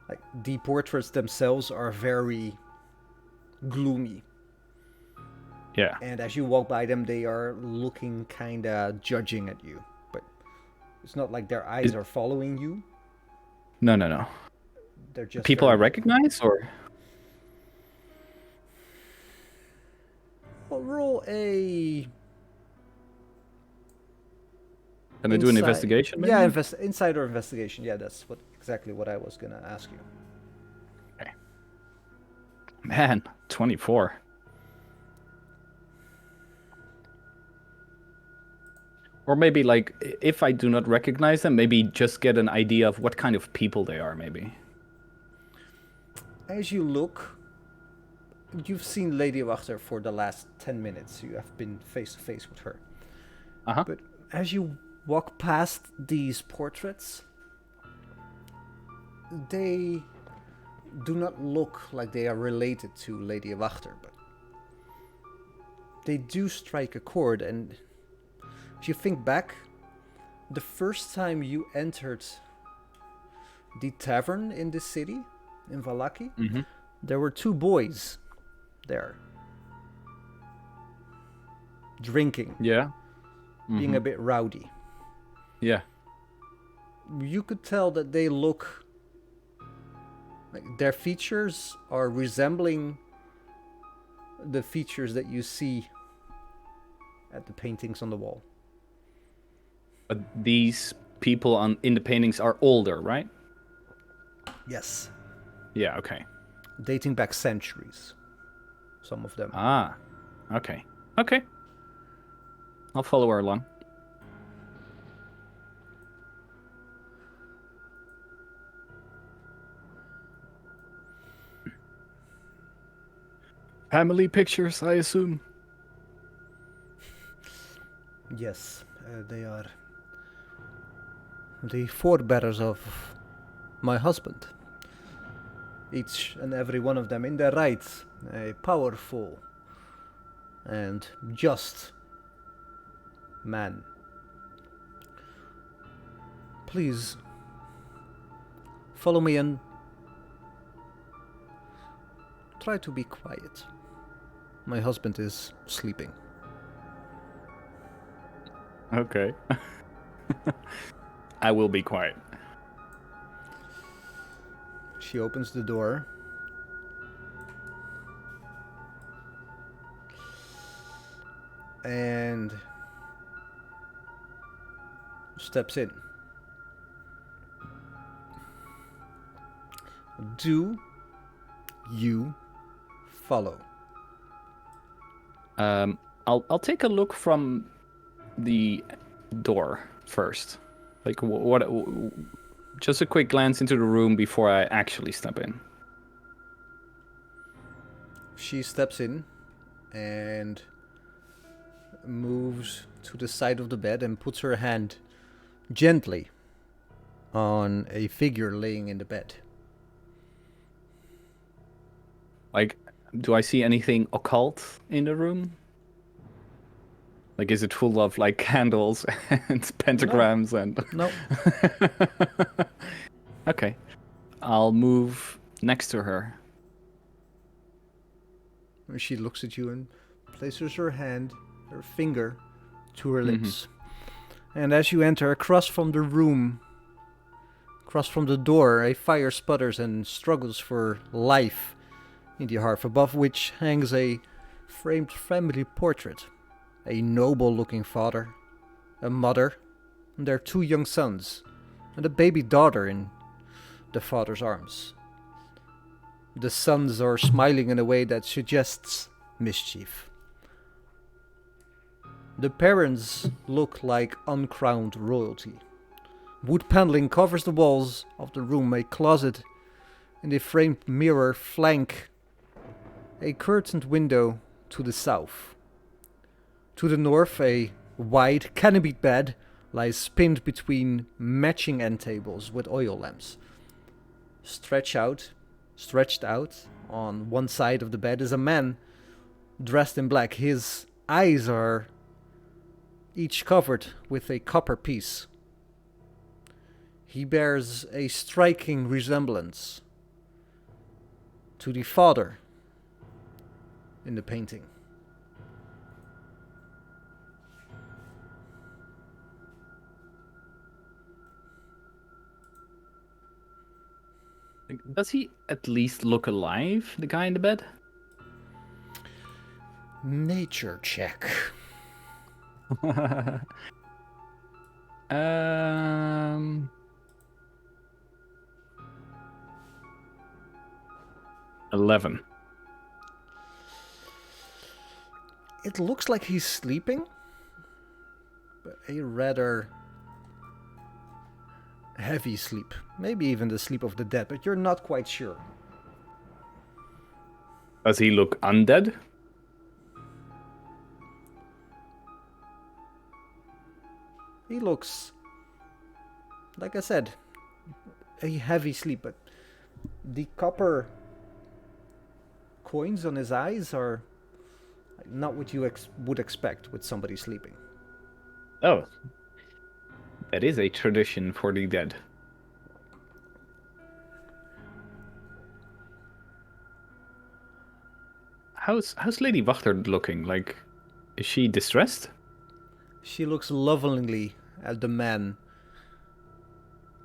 Speaker 1: Like the portraits themselves are very gloomy.
Speaker 4: Yeah.
Speaker 1: And as you walk by them, they are looking kind of judging at you. But it's not like their eyes are following you.
Speaker 4: No.
Speaker 1: They're just
Speaker 4: People I
Speaker 1: very-
Speaker 4: recognize, or
Speaker 1: Well, roll a.
Speaker 4: can I do an
Speaker 1: inside-
Speaker 4: investigation? Maybe?
Speaker 1: Yeah, insider investigation. Yeah, that's exactly what I was gonna ask you.
Speaker 4: Man, 24. Or maybe, like, if I do not recognize them, maybe just get an idea of what kind of people they are, maybe.
Speaker 1: As you look, you've seen Lady Wachter for the last 10 minutes. You have been face to face with her.
Speaker 4: Uh-huh.
Speaker 1: But as you walk past these portraits, they do not look like they are related to Lady Wachter, but they do strike a chord. And if you think back, the first time you entered the tavern in this city, in Vallaki,
Speaker 4: Mm-hmm.
Speaker 1: there were two boys there drinking,
Speaker 4: Yeah.
Speaker 1: being a bit rowdy.
Speaker 4: Yeah.
Speaker 1: You could tell that they look like their features are resembling the features that you see at the paintings on the wall.
Speaker 4: But these people in the paintings are older, right?
Speaker 1: Yes.
Speaker 4: Yeah, okay.
Speaker 1: Dating back centuries. Some of them.
Speaker 4: Ah, okay. Okay. I'll follow her along. Family pictures, I assume.
Speaker 1: Yes, they are the forebearers of my husband. Each and every one of them in their right, a powerful and just man. Please, follow me and try to be quiet. My husband is sleeping.
Speaker 4: Okay. I will be quiet.
Speaker 1: She opens the door. And steps in. Do you follow?
Speaker 4: I'll take a look from the door first. Like what just a quick glance into the room before I actually step in.
Speaker 1: She steps in and moves to the side of the bed and puts her hand gently on a figure laying in the bed.
Speaker 4: Like, do I see anything occult in the room? Like, is it full of like candles and pentagrams and?
Speaker 1: No.
Speaker 4: Okay, I'll move next to her.
Speaker 1: She looks at you and places her hand, her finger, to her lips. And as you enter, across from the room, across from the door, a fire sputters and struggles for life in the hearth, above which hangs a framed family portrait. A noble-looking father, a mother, and their 2 young sons, and a baby daughter in the father's arms. The sons are smiling in a way that suggests mischief. The parents look like uncrowned royalty. Wood paneling covers the walls of the room. A closet and a framed mirror flank a curtained window to the south. To the north, a wide canopied bed lies pinned between matching end tables with oil lamps. Stretched out on one side of the bed is a man dressed in black. His eyes are each covered with a copper piece. He bears a striking resemblance to the father in the painting.
Speaker 4: Does he at least look alive, the guy in the bed?
Speaker 1: Nature check.
Speaker 4: um 11.
Speaker 1: It looks like he's sleeping, but a rather heavy sleep. Maybe even the sleep of the dead, but you're not quite sure.
Speaker 4: Does he look undead?
Speaker 1: He looks, like I said, a heavy sleep, but the copper coins on his eyes are not what you would expect with somebody sleeping.
Speaker 4: Oh. That is a tradition for the dead. How's Lady Wachter looking? Like, is she distressed?
Speaker 1: She looks lovingly at the man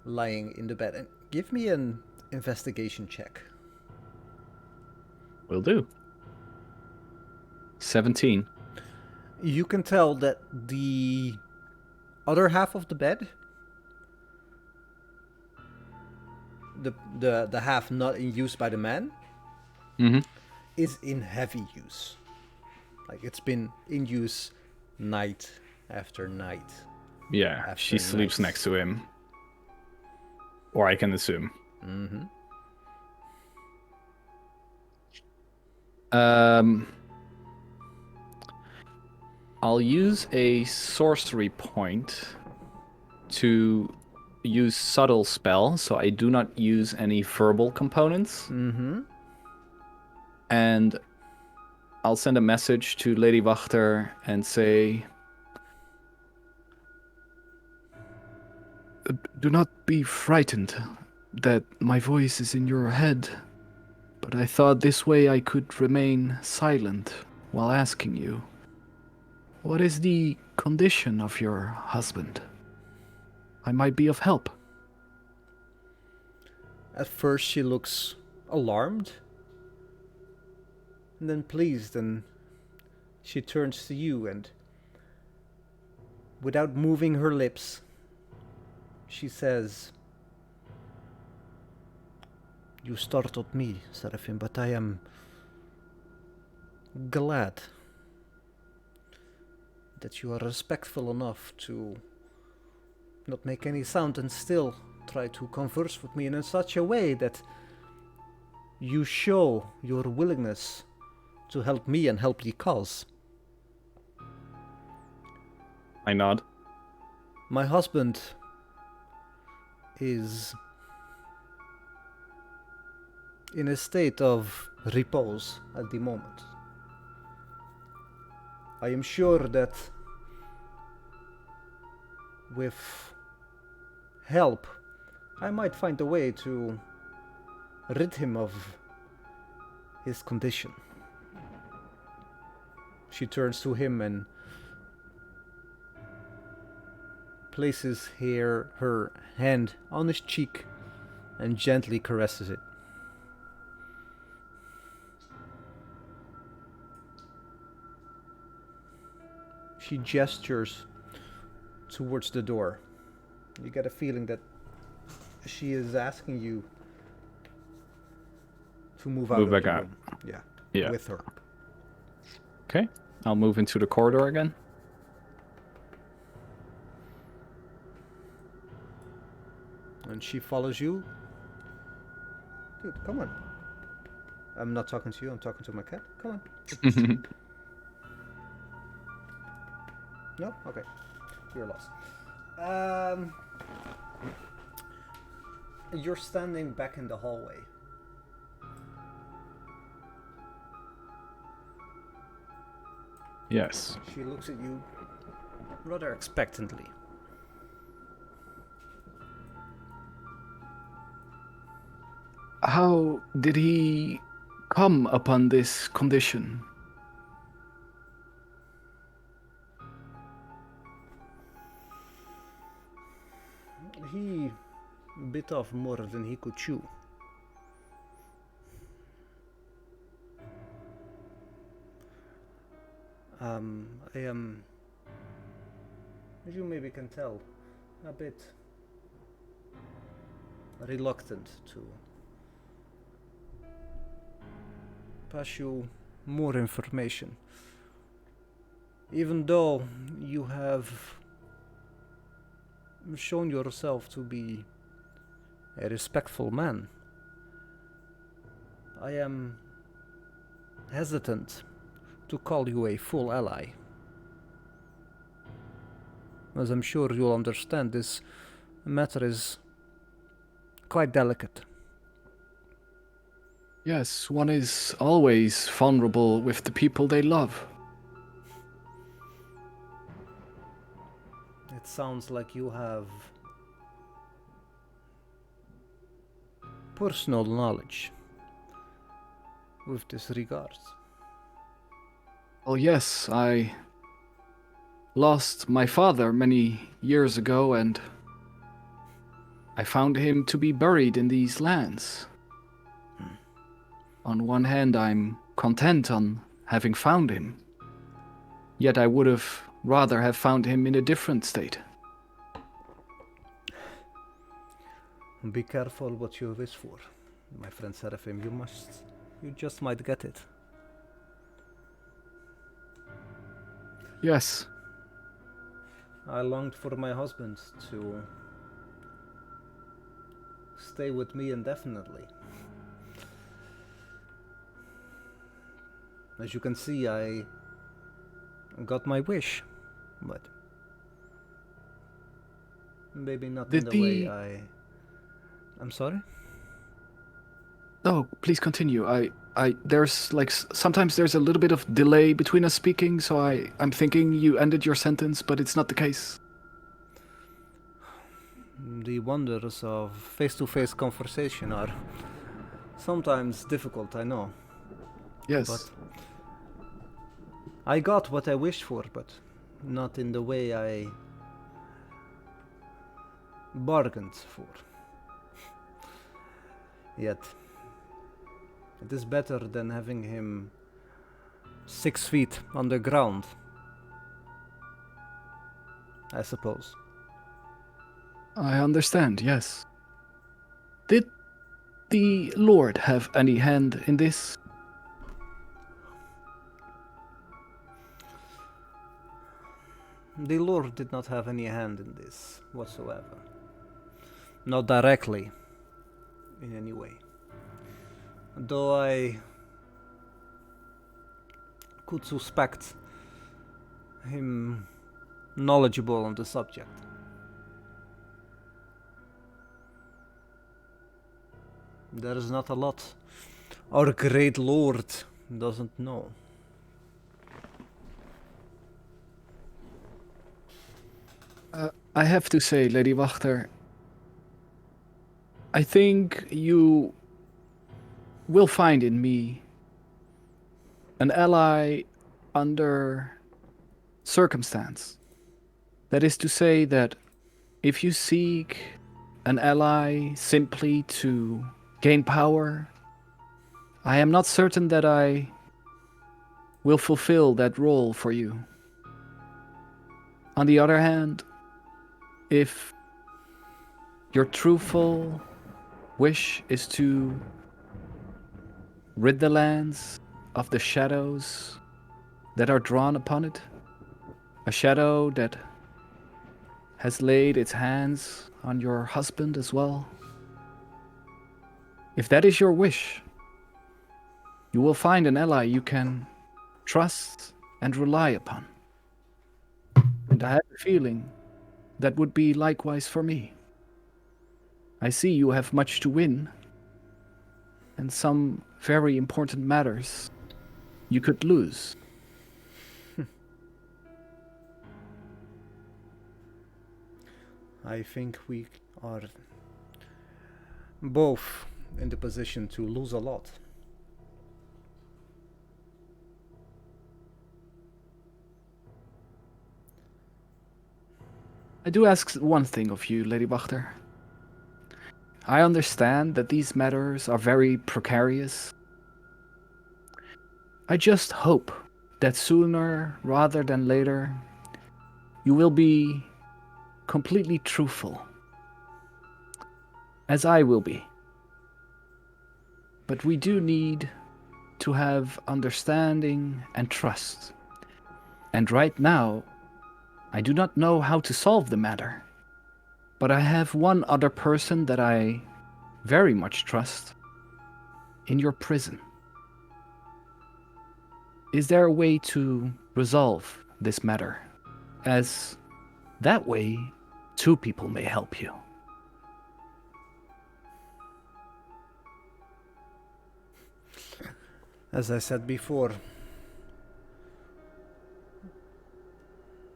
Speaker 1: lying in the bed. And give me an investigation check.
Speaker 4: Will do. 17.
Speaker 1: You can tell that the other half of the bed, the half not in use by the man,
Speaker 4: Mm-hmm.
Speaker 1: is in heavy use. Like it's been in use night after night.
Speaker 4: Yeah,
Speaker 1: After
Speaker 4: she sleeps
Speaker 1: night.
Speaker 4: next to him. Or I can assume.
Speaker 1: Mm-hmm.
Speaker 4: I'll use a sorcery point to use subtle spell, so I do not use any verbal components.
Speaker 1: Mm-hmm.
Speaker 4: And I'll send a message to Lady Wachter and say,
Speaker 2: Do not be frightened that my voice is in your head, but I thought this way I could remain silent while asking you. What is the condition of your husband? I might be of help.
Speaker 1: At first she looks alarmed, and then pleased, and she turns to you and, without moving her lips, she says, "You startled me, Seraphim, but I am glad that you are respectful enough to not make any sound and still try to converse with me in such a way that you show your willingness to help me and help the cause.
Speaker 4: I nod.
Speaker 1: My husband is in a state of repose at the moment. I am sure that with help, I might find a way to rid him of his condition." She turns to him and places her hand on his cheek and gently caresses it. She gestures towards the door. You get a feeling that she is asking you to move out
Speaker 4: Move
Speaker 1: of
Speaker 4: back
Speaker 1: the
Speaker 4: out.
Speaker 1: room. Yeah,
Speaker 4: Yeah.
Speaker 1: with her.
Speaker 4: Okay. I'll move into the corridor again.
Speaker 1: And she follows you. Dude, come on. I'm not talking to you, I'm talking to my cat. Come on. No? Okay. You're lost. You're standing back in the hallway.
Speaker 4: Yes.
Speaker 1: She looks at you rather expectantly.
Speaker 2: How did he come upon this condition?
Speaker 1: He bit off more than he could chew. I am, as you maybe can tell, a bit reluctant to pass you more information. Even though you have shown yourself to be a respectful man, I am hesitant to call you a full ally. As I'm sure you'll understand, this matter is quite delicate.
Speaker 2: Yes, one is always vulnerable with the people they love.
Speaker 1: It sounds like you have personal knowledge with this regards.
Speaker 2: Oh yes, I lost my father many years ago, and I found him to be buried in these lands. On one hand, I'm content on having found him. Yet I would have rather have found him in a different state.
Speaker 1: Be careful what you wish for, my friend Seraphim. You just might get it.
Speaker 2: Yes,
Speaker 1: I longed for my husband to stay with me indefinitely. As you can see, I got my wish, but maybe not in
Speaker 2: Did
Speaker 1: the way
Speaker 2: the-
Speaker 1: I'm sorry?
Speaker 2: Oh, please continue. There's like sometimes there's a little bit of delay between us speaking, so I'm thinking you ended your sentence, but it's not the case.
Speaker 1: The wonders of face-to-face conversation are sometimes difficult, I know.
Speaker 2: Yes.
Speaker 1: But I got what I wished for, but not in the way I bargained for. Yet, it is better than having him 6 feet underground, I suppose.
Speaker 2: I understand, yes. Did the Lord have any hand in this?
Speaker 1: The Lord did not have any hand in this whatsoever. Not directly, in any way. Though I could suspect him knowledgeable on the subject. There is not a lot our great Lord doesn't know.
Speaker 2: I have to say, Lady Wachter, I think you will find in me an ally under circumstance. That is to say that if you seek an ally simply to gain power, I am not certain that I will fulfill that role for you. On the other hand, if your truthful wish is to rid the lands of the shadows that are drawn upon it, a shadow that has laid its hands on your husband as well, if that is your wish, you will find an ally you can trust and rely upon. And I have a feeling that would be likewise for me. I see you have much to win, and some very important matters you could lose.
Speaker 1: I think we are both in the position to lose a lot.
Speaker 2: I do ask one thing of you, Lady Wachter. I understand that these matters are very precarious. I just hope that sooner rather than later you will be completely truthful, as I will be. But we do need to have understanding and trust. And right now, I do not know how to solve the matter. But I have one other person that I very much trust in your prison. Is there a way to resolve this matter? As that way, two people may help you.
Speaker 1: As I said before,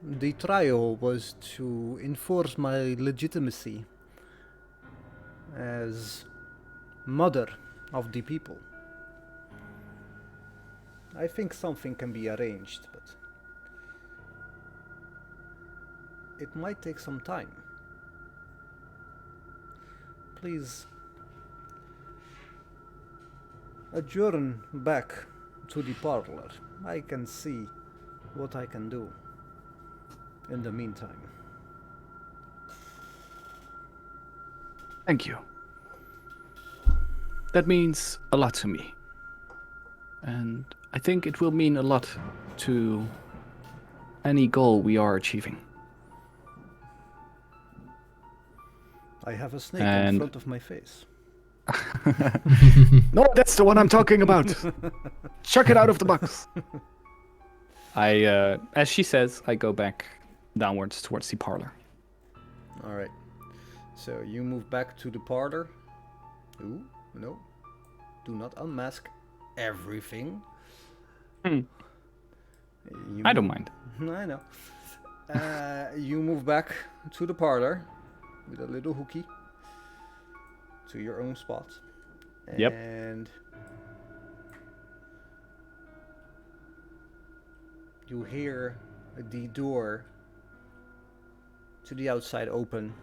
Speaker 1: the trial was to enforce my legitimacy as mother of the people. I think something can be arranged, but it might take some time. please adjourn back to the parlor. I can see what I can do in the meantime.
Speaker 2: Thank you. That means a lot to me. And I think it will mean a lot to any goal we are achieving.
Speaker 1: I have a snake in
Speaker 4: And-
Speaker 1: front of my face.
Speaker 2: No, that's the one I'm talking about. Chuck it out of the box.
Speaker 4: As she says, I go back downwards towards the parlor.
Speaker 1: All right. So you move back to the parlor. Ooh, no. Do not unmask everything.
Speaker 4: Hmm.
Speaker 1: You
Speaker 4: I don't
Speaker 1: move-
Speaker 4: mind.
Speaker 1: I know. You move back to the parlor with a little hooky to your own spot.
Speaker 4: Yep.
Speaker 1: And you hear the door to the outside open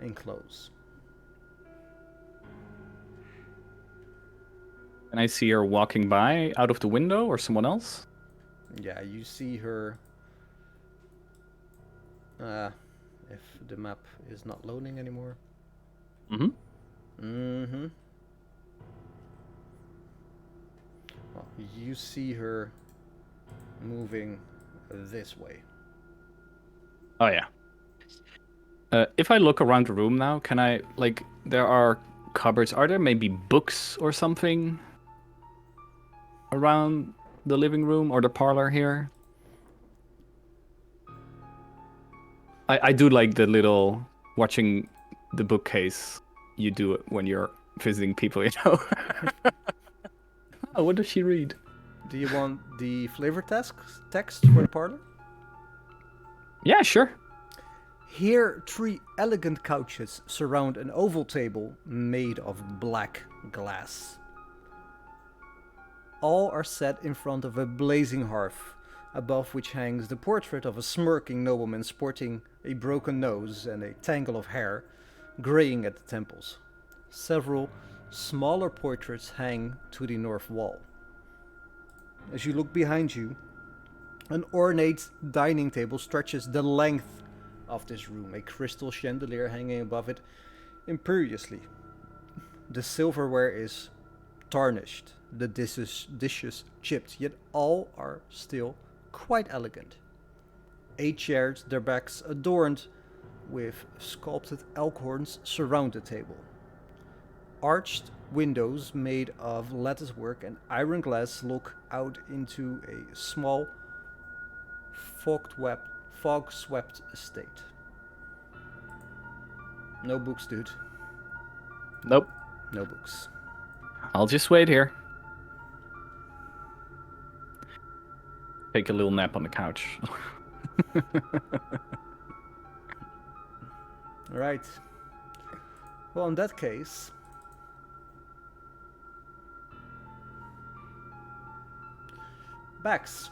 Speaker 1: and close.
Speaker 4: And I see her walking by out of the window or someone else.
Speaker 1: Yeah, you see her. If the map is not loading anymore.
Speaker 4: Mm-hmm.
Speaker 1: Mm-hmm. Well, you see her moving this way.
Speaker 4: Oh yeah. If I look around the room now, can I like there are cupboards? Are there maybe books or something around the living room or the parlor here? I do like the little watching the bookcase you do it when you're visiting people, you know. Oh, what does she read?
Speaker 1: Do you want the flavor text for the parlor?
Speaker 4: Yeah, sure.
Speaker 1: Here, 3 elegant couches surround an oval table made of black glass. All are set in front of a blazing hearth, above which hangs the portrait of a smirking nobleman sporting a broken nose and a tangle of hair, graying at the temples. Several smaller portraits hang to the north wall. As you look behind you, an ornate dining table stretches the length of this room, a crystal chandelier hanging above it imperiously. The silverware is tarnished, the dishes chipped, yet all are still quite elegant. 8 chairs, their backs adorned with sculpted elk horns, surround the table. Arched windows made of latticework and iron glass look out into a small, fog-swept estate. No books, dude.
Speaker 4: Nope.
Speaker 1: No books.
Speaker 4: I'll just wait here. Take a little nap on the couch.
Speaker 1: Right. Well, in that case, Bax,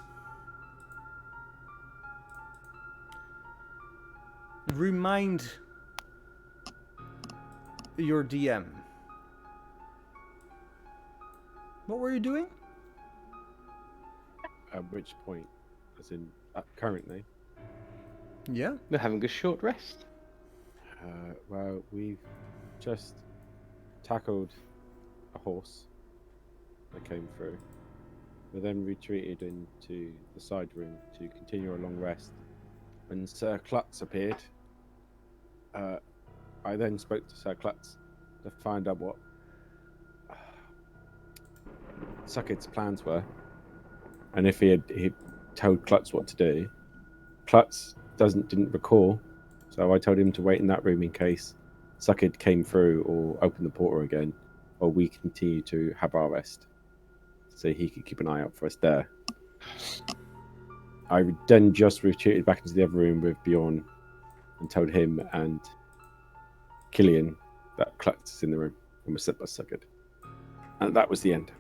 Speaker 1: remind your DM. What were you doing?
Speaker 7: At which point, as in currently,
Speaker 1: Yeah.
Speaker 5: We're having a short rest.
Speaker 7: well, we've just tackled a horse that came through. We then retreated into the side room to continue our long rest. When Sir Klutz appeared, I then spoke to Sir Klutz to find out what Suckett's plans were, and if he told Klutz what to do. Klutz didn't recall, so I told him to wait in that room in case Suckett came through or opened the portal again, or we continue to have our rest, so he could keep an eye out for us there. I then just retreated back into the other room with Bjorn and told him and Killian that Klutz is in the room and was sent by Suckett. And that was the end.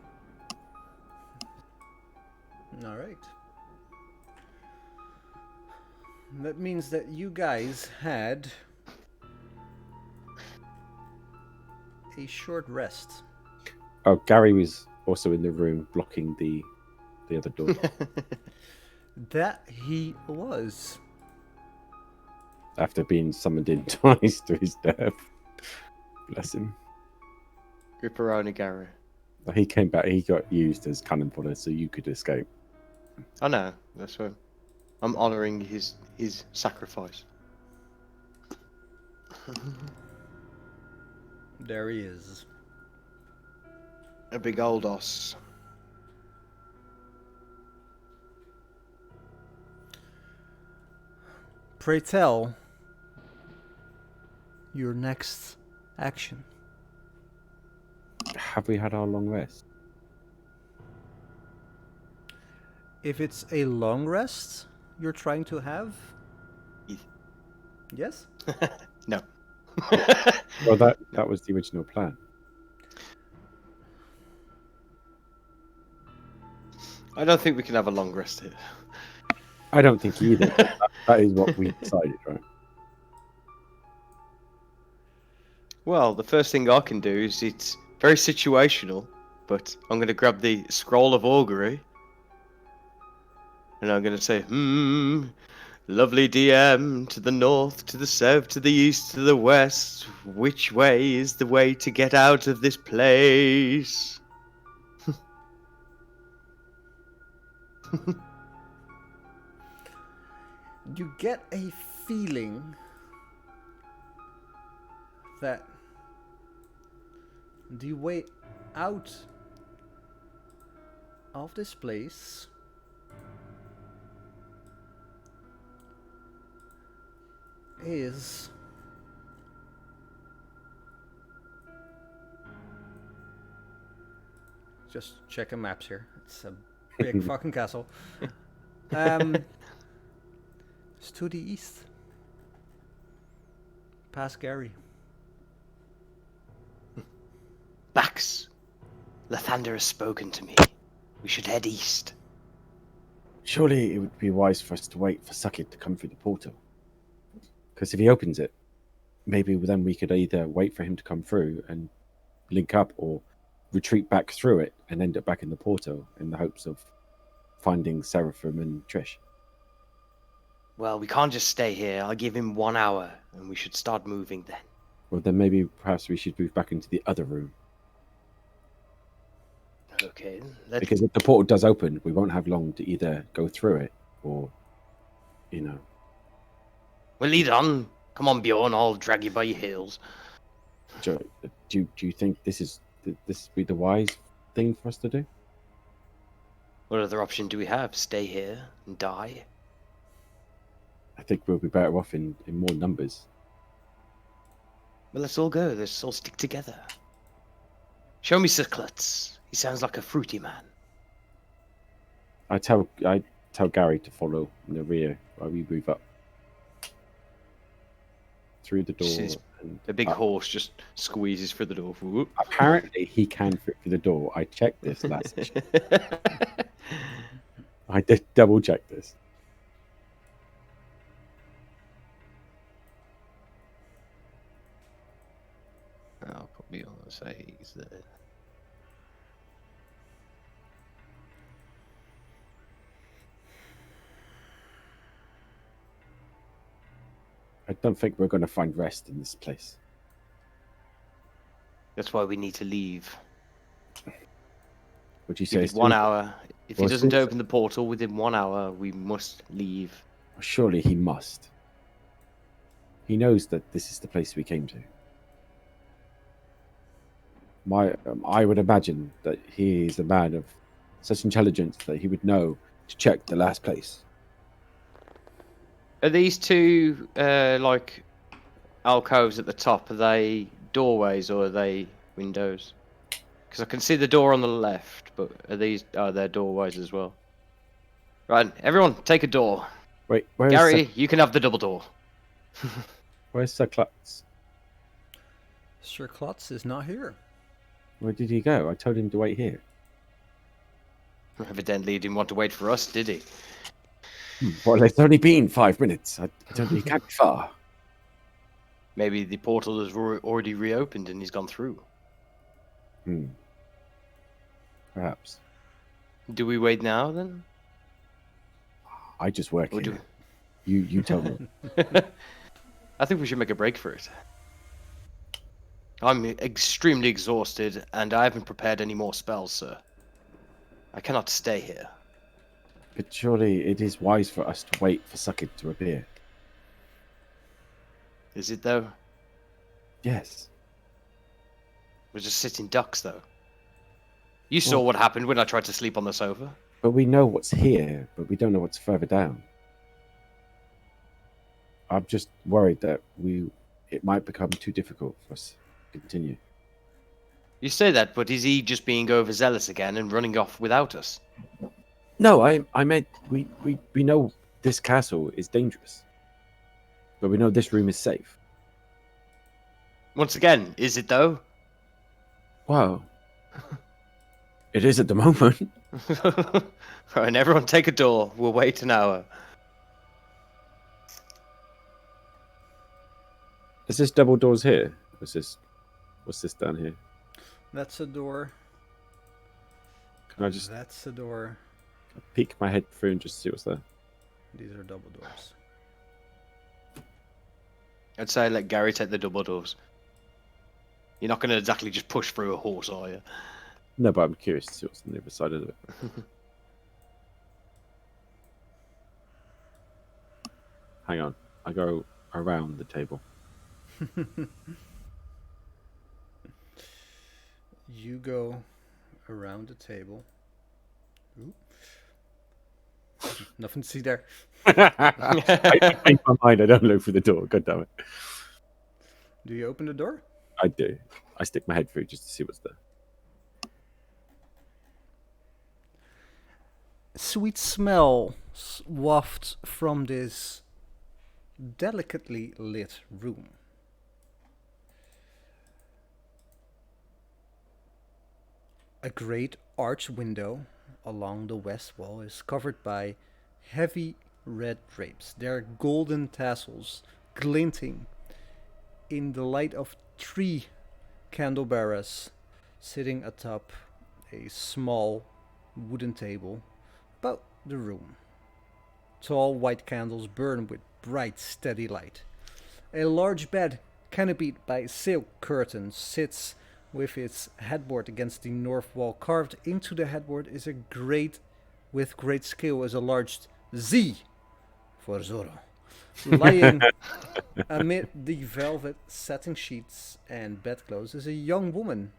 Speaker 1: All right. That means that you guys had a short rest.
Speaker 7: Oh, Gary was also in the room blocking the other door.
Speaker 1: That he was.
Speaker 7: After being summoned in twice to his death. Bless him.
Speaker 5: Ripperoni Gary.
Speaker 7: He came back, he got used as cannon fodder so you could escape.
Speaker 5: I know, that's why I'm honouring his sacrifice.
Speaker 1: There he is.
Speaker 5: A big old os.
Speaker 1: Pray tell your next action.
Speaker 7: Have we had our long rest?
Speaker 1: If it's a long rest you're trying to have, yes?
Speaker 5: No.
Speaker 7: Well, that was the original plan.
Speaker 5: I don't think we can have a long rest here.
Speaker 7: I don't think either. That is what we decided, right?
Speaker 5: Well, the first thing I can do is, it's very situational, but I'm going to grab the Scroll of Augury. And I'm going to say, lovely DM, to the north, to the south, to the east, to the west. Which way is the way to get out of this place?
Speaker 1: You get a feeling that the way out of this place is just checking maps here. It's a big fucking castle. It's to the east. Past Gary.
Speaker 5: Max, Lathander has spoken to me. We should head east.
Speaker 7: Surely it would be wise for us to wait for Suckit to come through the portal. Because if he opens it, maybe then we could either wait for him to come through and link up, or retreat back through it and end up back in the portal in the hopes of finding Seraphim and Trish.
Speaker 5: Well, we can't just stay here. I'll give him 1 hour, and we should start moving then.
Speaker 7: Well, then maybe perhaps we should move back into the other room.
Speaker 5: Okay, let's...
Speaker 7: Because if the portal does open, we won't have long to either go through it or, you know.
Speaker 5: Well, lead on. Come on, Bjorn, I'll drag you by your heels.
Speaker 7: Do you think this would be the wise thing for us to do?
Speaker 5: What other option do we have? Stay here and die?
Speaker 7: I think we'll be better off in more numbers.
Speaker 5: Well, let's all go. Let's all stick together. Show me Sir Klutz. He sounds like a fruity man.
Speaker 7: I tell Gary to follow in the rear while we move up through the door. And
Speaker 5: the big horse just squeezes through the door. Whoop.
Speaker 7: Apparently, he can fit through the door. I checked this last session. I did double check this.
Speaker 5: I'll put me on the say he's there.
Speaker 7: I don't think we're going to find rest in this place.
Speaker 5: That's why we need to leave.
Speaker 7: Would you say
Speaker 5: Give it 1 hour. If he
Speaker 7: Well,
Speaker 5: doesn't
Speaker 7: since-
Speaker 5: open the portal within 1 hour, we must leave.
Speaker 7: Surely he must. He knows that this is the place we came to. I would imagine that he is a man of such intelligence that he would know to check the last place.
Speaker 5: Are these two like alcoves at the top? Are they doorways or are they windows? Because I can see the door on the left, but are they doorways as well? Right, everyone, take a door.
Speaker 7: Wait, where's
Speaker 5: Gary, you can have the double door.
Speaker 7: where's Sir Klutz?
Speaker 1: Sir Klutz is not here.
Speaker 7: Where did he go? I told him to wait here.
Speaker 5: Evidently, he didn't want to wait for us, did he?
Speaker 7: Well, it's only been 5 minutes. I don't. He can't be far.
Speaker 5: Maybe the portal has already reopened and he's gone through.
Speaker 7: Perhaps.
Speaker 5: Do we wait now then?
Speaker 7: I just work
Speaker 5: Or
Speaker 7: here.
Speaker 5: do
Speaker 7: You tell me.
Speaker 5: I think we should make a break for it. I'm extremely exhausted, and I haven't prepared any more spells, sir. I cannot stay here.
Speaker 7: But surely it is wise for us to wait for Suckit to appear.
Speaker 5: Is it though?
Speaker 7: Yes.
Speaker 5: We're just sitting ducks, though. You saw what happened when I tried to sleep on the sofa.
Speaker 7: But we know what's here, but we don't know what's further down. I'm just worried that it might become too difficult for us to continue.
Speaker 5: You say that, but is he just being overzealous again and running off without us?
Speaker 7: No, I meant we know this castle is dangerous. But we know this room is safe.
Speaker 5: Once again, is it though?
Speaker 7: Well, it is at the moment.
Speaker 5: Right, everyone take a door. We'll wait an hour.
Speaker 7: Is this double doors here? What's this down here?
Speaker 1: That's a door.
Speaker 7: Can I just
Speaker 1: That's a door.
Speaker 7: peek my head through and just see what's there?
Speaker 1: These are double doors.
Speaker 5: I'd say let Gary take the double doors. You're not going to exactly just push through a horse, are you?
Speaker 7: No, but I'm curious to see what's on the other side of it. Hang on. I go around the table.
Speaker 1: You go around the table. Ooh. Nothing to see there.
Speaker 7: I change my mind. I don't look for the door. God damn it.
Speaker 1: Do you open the door?
Speaker 7: I do. I stick my head through just to see what's there.
Speaker 1: Sweet smell wafts from this delicately lit room. A great arch window along the west wall is covered by heavy red drapes. Their golden tassels glinting in the light of 3 candelabras sitting atop a small wooden table about the room. Tall white candles burn with bright, steady light. A large bed, canopied by silk curtains, sits with its headboard against the north wall. Carved into the headboard is with great skill, is a large Z for Zorro. Lying amid the velvet satin sheets and bedclothes is a young woman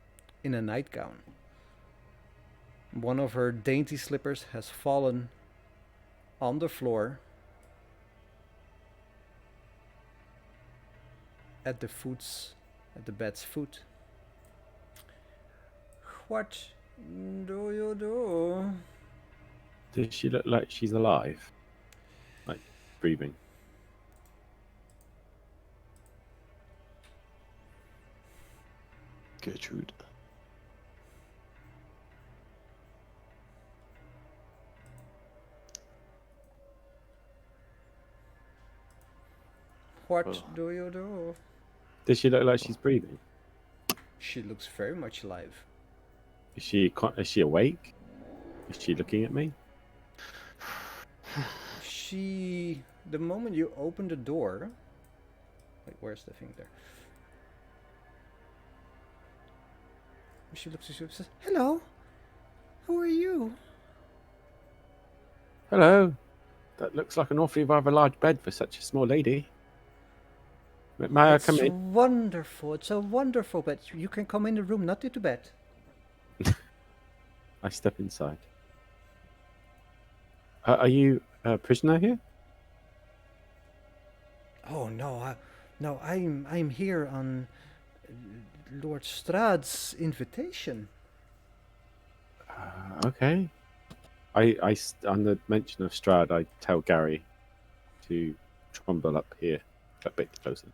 Speaker 1: in a nightgown. One of her dainty slippers has fallen on the floor at the bed's foot. What do you do?
Speaker 7: Does she look like she's alive? Like, breathing?
Speaker 5: Gertrude.
Speaker 1: What do you do?
Speaker 7: Does she look like she's breathing?
Speaker 1: She looks very much alive.
Speaker 7: Is she awake? Is she looking at me?
Speaker 1: The moment you open the door... Wait, where's the thing there? She looks at you and says, "Hello, who are you?"
Speaker 7: Hello. That looks like an awfully rather large bed for such a small lady. May I come in?
Speaker 1: It's wonderful. It's a wonderful bed. You can come in the room, not into bed.
Speaker 7: I step inside. Are you a prisoner here?
Speaker 1: Oh no, no, I'm here on Lord Strahd's invitation.
Speaker 7: Okay. On the mention of Strahd, I tell Gary to trundle up here a bit closer.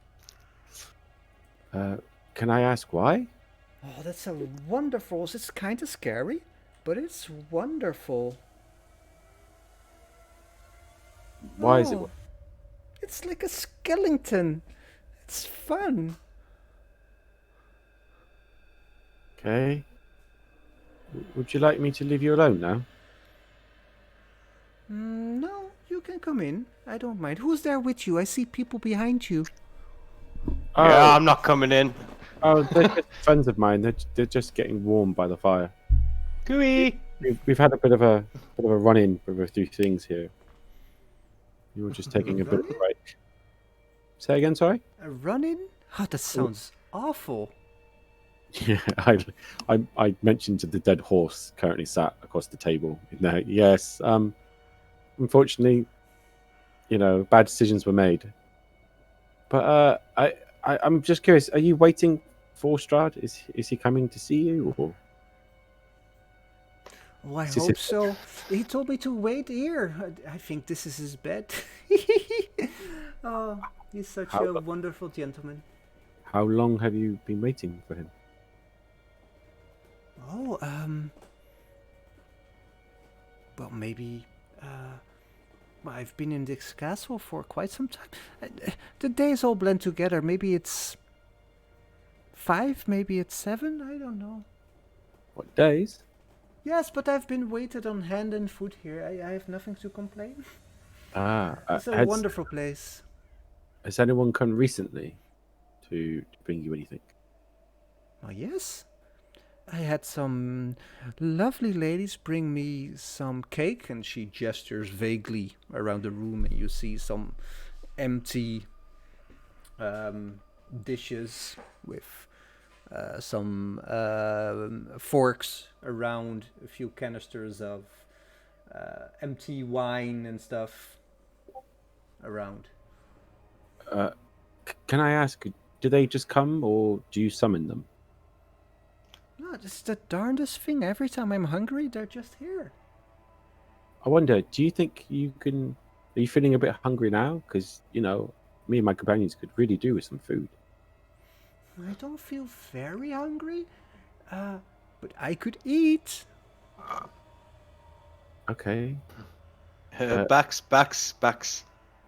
Speaker 7: Can I ask why?
Speaker 1: Oh, that's a wonderful. It's kind of scary, but it's wonderful.
Speaker 7: Why is it?
Speaker 1: Oh, it's like a skeleton. It's fun.
Speaker 7: Okay. Would you like me to leave you alone now?
Speaker 1: No, you can come in. I don't mind. Who's there with you? I see people behind you.
Speaker 5: Yeah, I'm not coming in.
Speaker 7: Oh, they're just friends of mine. They're just getting warm by the fire.
Speaker 5: Gooey.
Speaker 7: We've had a bit of a run-in with a few things here. You were just taking a bit of a
Speaker 1: Run-in?
Speaker 7: break. Say again, sorry?
Speaker 1: A run-in? Oh, that sounds awful.
Speaker 7: Yeah, I mentioned the dead horse currently sat across the table. No, yes. Unfortunately, bad decisions were made. But I'm just curious. Are you waiting for Strahd? Is he coming to see you? Or
Speaker 1: Oh, I
Speaker 7: is this
Speaker 1: hope so. He told me to wait here. I think this is his bed. Oh, he's such
Speaker 7: How
Speaker 1: a
Speaker 7: lo-
Speaker 1: wonderful gentleman.
Speaker 7: How long have you been waiting for him?
Speaker 1: Oh, well, maybe, well, I've been in this castle for quite some time. The days all blend together. Maybe it's 5, maybe it's 7, I don't know.
Speaker 7: What days?
Speaker 1: Yes, but I've been waited on hand and foot here. I have nothing to complain. It's a wonderful place.
Speaker 7: Has anyone come recently to bring you anything?
Speaker 1: Oh, yes. I had some lovely ladies bring me some cake, and she gestures vaguely around the room, and you see some empty dishes with some forks around, a few canisters of empty wine and stuff around.
Speaker 7: Can I ask, do they just come or do you summon them?
Speaker 1: No, this is the darndest thing. Every time I'm hungry, they're just here.
Speaker 7: I wonder, do you think you can... Are you feeling a bit hungry now? Because, me and my companions could really do with some food.
Speaker 1: I don't feel very hungry, but I could eat.
Speaker 7: Okay.
Speaker 5: Bax.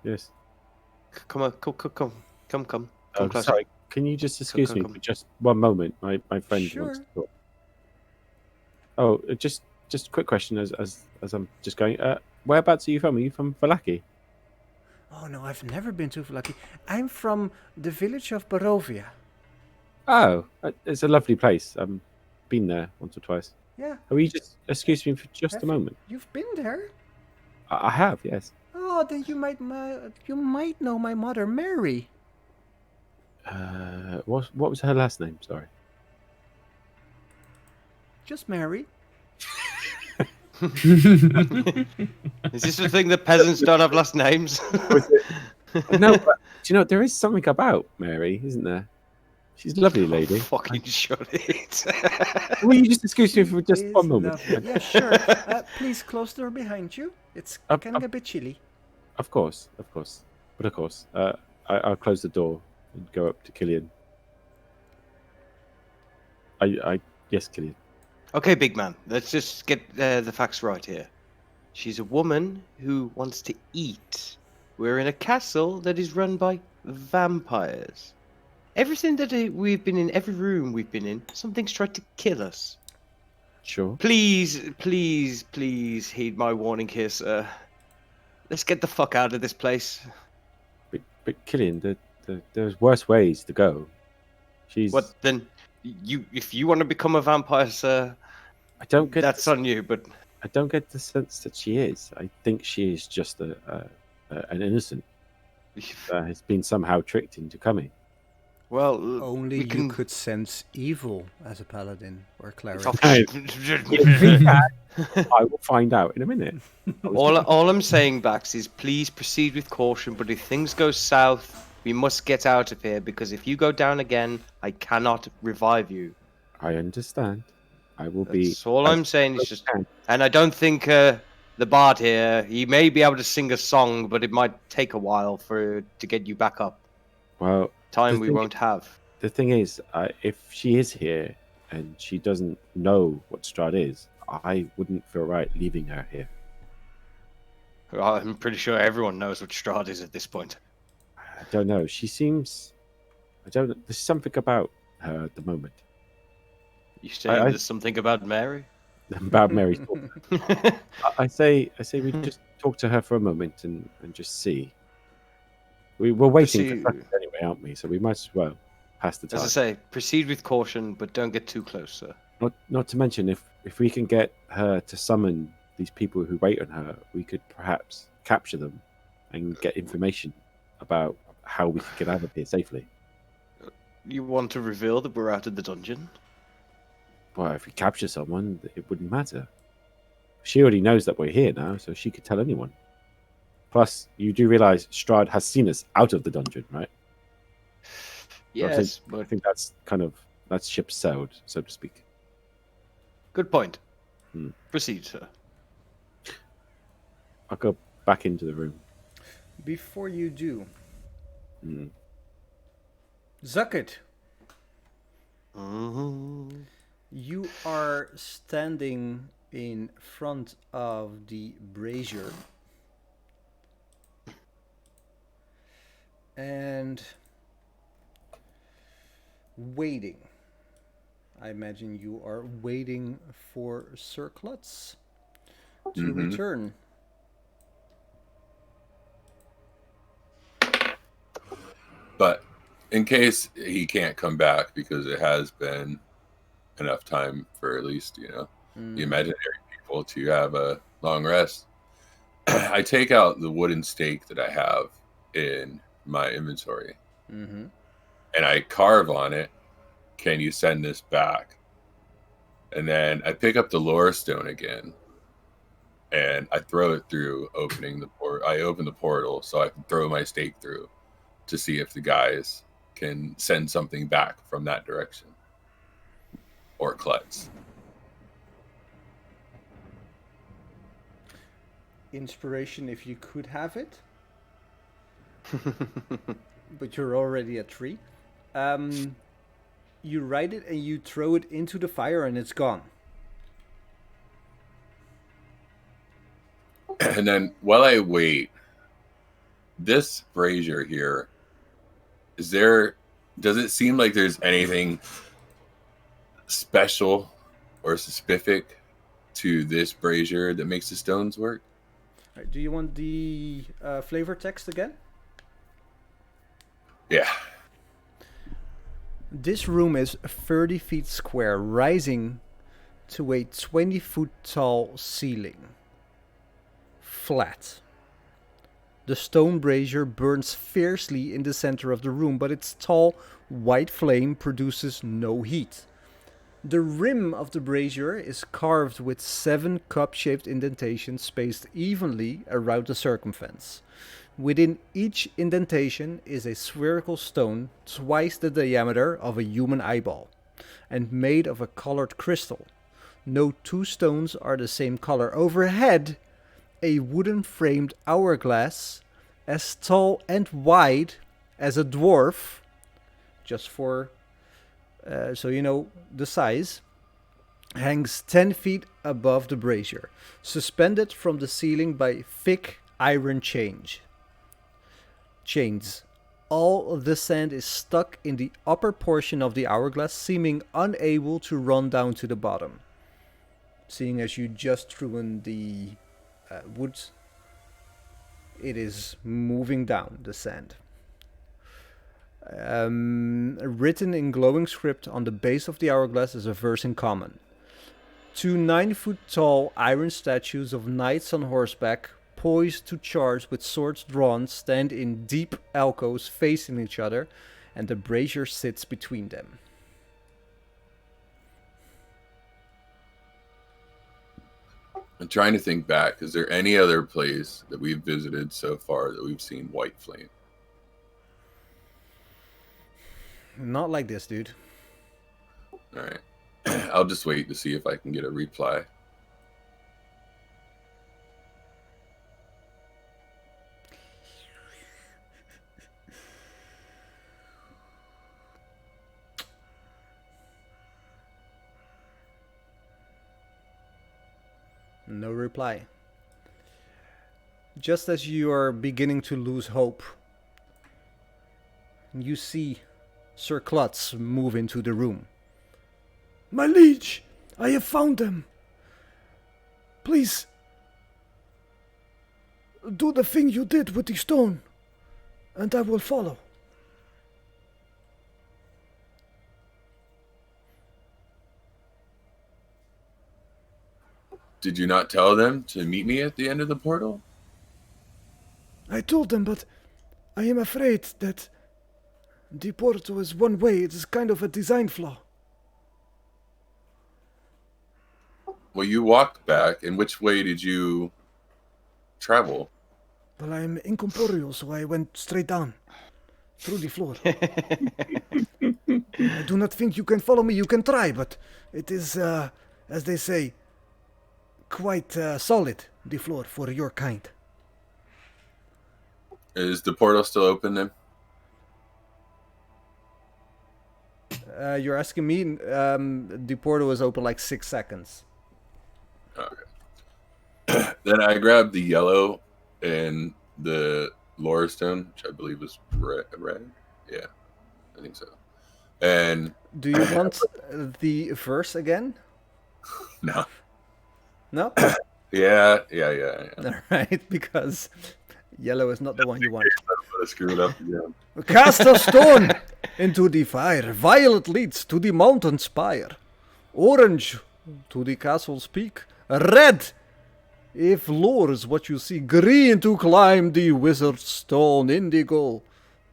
Speaker 7: Yes.
Speaker 5: Come on, come
Speaker 7: Oh,
Speaker 5: closer.
Speaker 7: sorry. Can you just excuse me
Speaker 5: come.
Speaker 7: for just one moment? My friend wants
Speaker 1: Sure.
Speaker 7: to talk. Oh, just a quick question as I'm just going. Whereabouts are you from? Are you from Valaki?
Speaker 1: Oh no, I've never been to Vlaki. I'm from the village of Barovia.
Speaker 7: Oh, it's a lovely place. Been there once or twice.
Speaker 1: Yeah.
Speaker 7: Will you just excuse me for just
Speaker 1: Have
Speaker 7: a moment?
Speaker 1: You've been there?
Speaker 7: I have, yes.
Speaker 1: Oh, then you might know my mother, Mary.
Speaker 7: What was her last name? Sorry.
Speaker 1: Just Mary.
Speaker 5: Is this the thing that peasants don't have last names?
Speaker 7: No, but do you know there is something about Mary, isn't there? She's a lovely lady.
Speaker 5: Fucking shut it.
Speaker 7: Will you just excuse me for just
Speaker 1: Is
Speaker 7: one moment?
Speaker 1: lovely. Yeah, sure. Please close the door behind you. It's getting a bit chilly.
Speaker 7: Of course. But of course, I'll close the door and go up to Killian. Yes, Killian.
Speaker 5: Okay, big man. Let's just get the facts right here. She's a woman who wants to eat. We're in a castle that is run by vampires. Everything that we've been in, every room we've been in, something's tried to kill us.
Speaker 7: Sure.
Speaker 5: Please heed my warning here, sir. Let's get the fuck out of this place.
Speaker 7: But Killian, there's worse ways to go. She's.
Speaker 5: What then? If you want to become a vampire, sir,
Speaker 7: I don't get.
Speaker 5: that's on you. But
Speaker 7: I don't get the sense that she is. I think she is just an innocent that has been somehow tricked into coming.
Speaker 5: well,
Speaker 1: Only
Speaker 5: we
Speaker 1: you
Speaker 5: can...
Speaker 1: could sense evil as a paladin or cleric.
Speaker 7: I will find out in a minute.
Speaker 5: all I'm saying, Bax, is please proceed with caution. But if things go south, we must get out of here, because if you go down again, I cannot revive you.
Speaker 7: I understand. I will be.
Speaker 5: That's all I'm saying is just... And I don't think the bard here, he may be able to sing a song, but it might take a while to get you back up.
Speaker 7: Well,
Speaker 5: Time we won't have.
Speaker 7: The thing is, if she is here and she doesn't know what Strahd is, I wouldn't feel right leaving her here.
Speaker 5: I'm pretty sure everyone knows what Strahd is at this point.
Speaker 7: I don't know. She seems... I don't know. There's something about her at the moment.
Speaker 5: You saying there's something about Mary?
Speaker 7: about Mary's daughter. I say we just talk to her for a moment and just see. We're waiting for
Speaker 5: Proceed.
Speaker 7: Suckett anyway, aren't we? So we might as well pass the time.
Speaker 5: As I say, proceed with caution, but don't get too close, sir.
Speaker 7: Not to mention, if we can get her to summon these people who wait on her, we could perhaps capture them and get information about how we can get out of here safely.
Speaker 5: You want to reveal that we're out of the dungeon?
Speaker 7: Well, if we capture someone, it wouldn't matter. She already knows that we're here now, so she could tell anyone. Plus, you do realize Strahd has seen us out of the dungeon, right?
Speaker 5: Yes,
Speaker 7: I
Speaker 5: but
Speaker 7: think that's ship sailed, so to speak.
Speaker 5: good point.
Speaker 7: Hmm.
Speaker 5: Proceed, sir.
Speaker 7: I'll go back into the room.
Speaker 1: Before you do,
Speaker 7: Hmm.
Speaker 1: Zucket,
Speaker 5: Mhm.
Speaker 1: you are standing in front of the brazier. And waiting. I imagine you are waiting for Sir Klutz to return.
Speaker 8: But in case he can't come back, because it has been enough time for at least, the imaginary people to have a long rest, I take out the wooden stake that I have in my inventory and I carve on it, "Can you send this back?" And then I pick up the lore stone again and I throw it through opening the port. I open the portal so I can throw my stake through to see if the guys can send something back from that direction. Or Klutz.
Speaker 1: Inspiration if you could have it. But you're already at 3. You write it and you throw it into the fire and it's gone.
Speaker 8: And then while I wait, this brazier here, does it seem like there's anything special or specific to this brazier that makes the stones work?
Speaker 1: All right, do you want the flavor text again?
Speaker 8: Yeah.
Speaker 1: This room is 30 feet square, rising to a 20-foot tall ceiling. Flat. The stone brazier burns fiercely in the center of the room, but its tall, white flame produces no heat. The rim of the brazier is carved with 7 cup-shaped indentations spaced evenly around the circumference. Within each indentation is a spherical stone twice the diameter of a human eyeball, and made of a colored crystal. No 2 stones are the same color. Overhead, a wooden framed hourglass as tall and wide as a dwarf, just for so you know the size, hangs 10 feet above the brazier, suspended from the ceiling by thick iron chains. All of the sand is stuck in the upper portion of the hourglass, seeming unable to run down to the bottom. Seeing as you just threw in the wood, it is moving down the sand. Written in glowing script on the base of the hourglass is a verse in common. 2 9-foot tall iron statues of knights on horseback, poised to charge with swords drawn, stand in deep alcoves facing each other, and the brazier sits between them.
Speaker 8: I'm trying to think back. Is there any other place that we've visited so far that we've seen white flame?
Speaker 1: Not like this, dude.
Speaker 8: All right. I'll just wait to see if I can get a reply.
Speaker 1: No reply. Just as you are beginning to lose hope, you see Sir Klutz move into the room. My liege, I have found them. Please. Do the thing you did with the stone, and I will follow.
Speaker 8: Did you not tell them to meet me at the end of the portal?
Speaker 1: I told them, but I am afraid that the portal is one way. It is kind of a design flaw.
Speaker 8: Well, you walked back, and which way did you travel?
Speaker 1: Well, I am incorporeal, so I went straight down through the floor. I do not think you can follow me. You can try, but it is, as they say, quite solid, the floor, for your kind.
Speaker 8: Is the portal still open then?
Speaker 1: You're asking me? The portal is open like 6 seconds.
Speaker 8: Okay. Then I grabbed the yellow and the Lore Stone, which I believe was red. Yeah, I think so. And
Speaker 1: do you want the verse again?
Speaker 8: No.
Speaker 1: No?
Speaker 8: Yeah.
Speaker 1: All right, because yellow is not the one you want.
Speaker 8: I screwed up again.
Speaker 1: Cast a stone into the fire. Violet leads to the mountain spire. Orange to the castle's peak. Red, if lore is what you see. Green to climb the wizard's stone. Indigo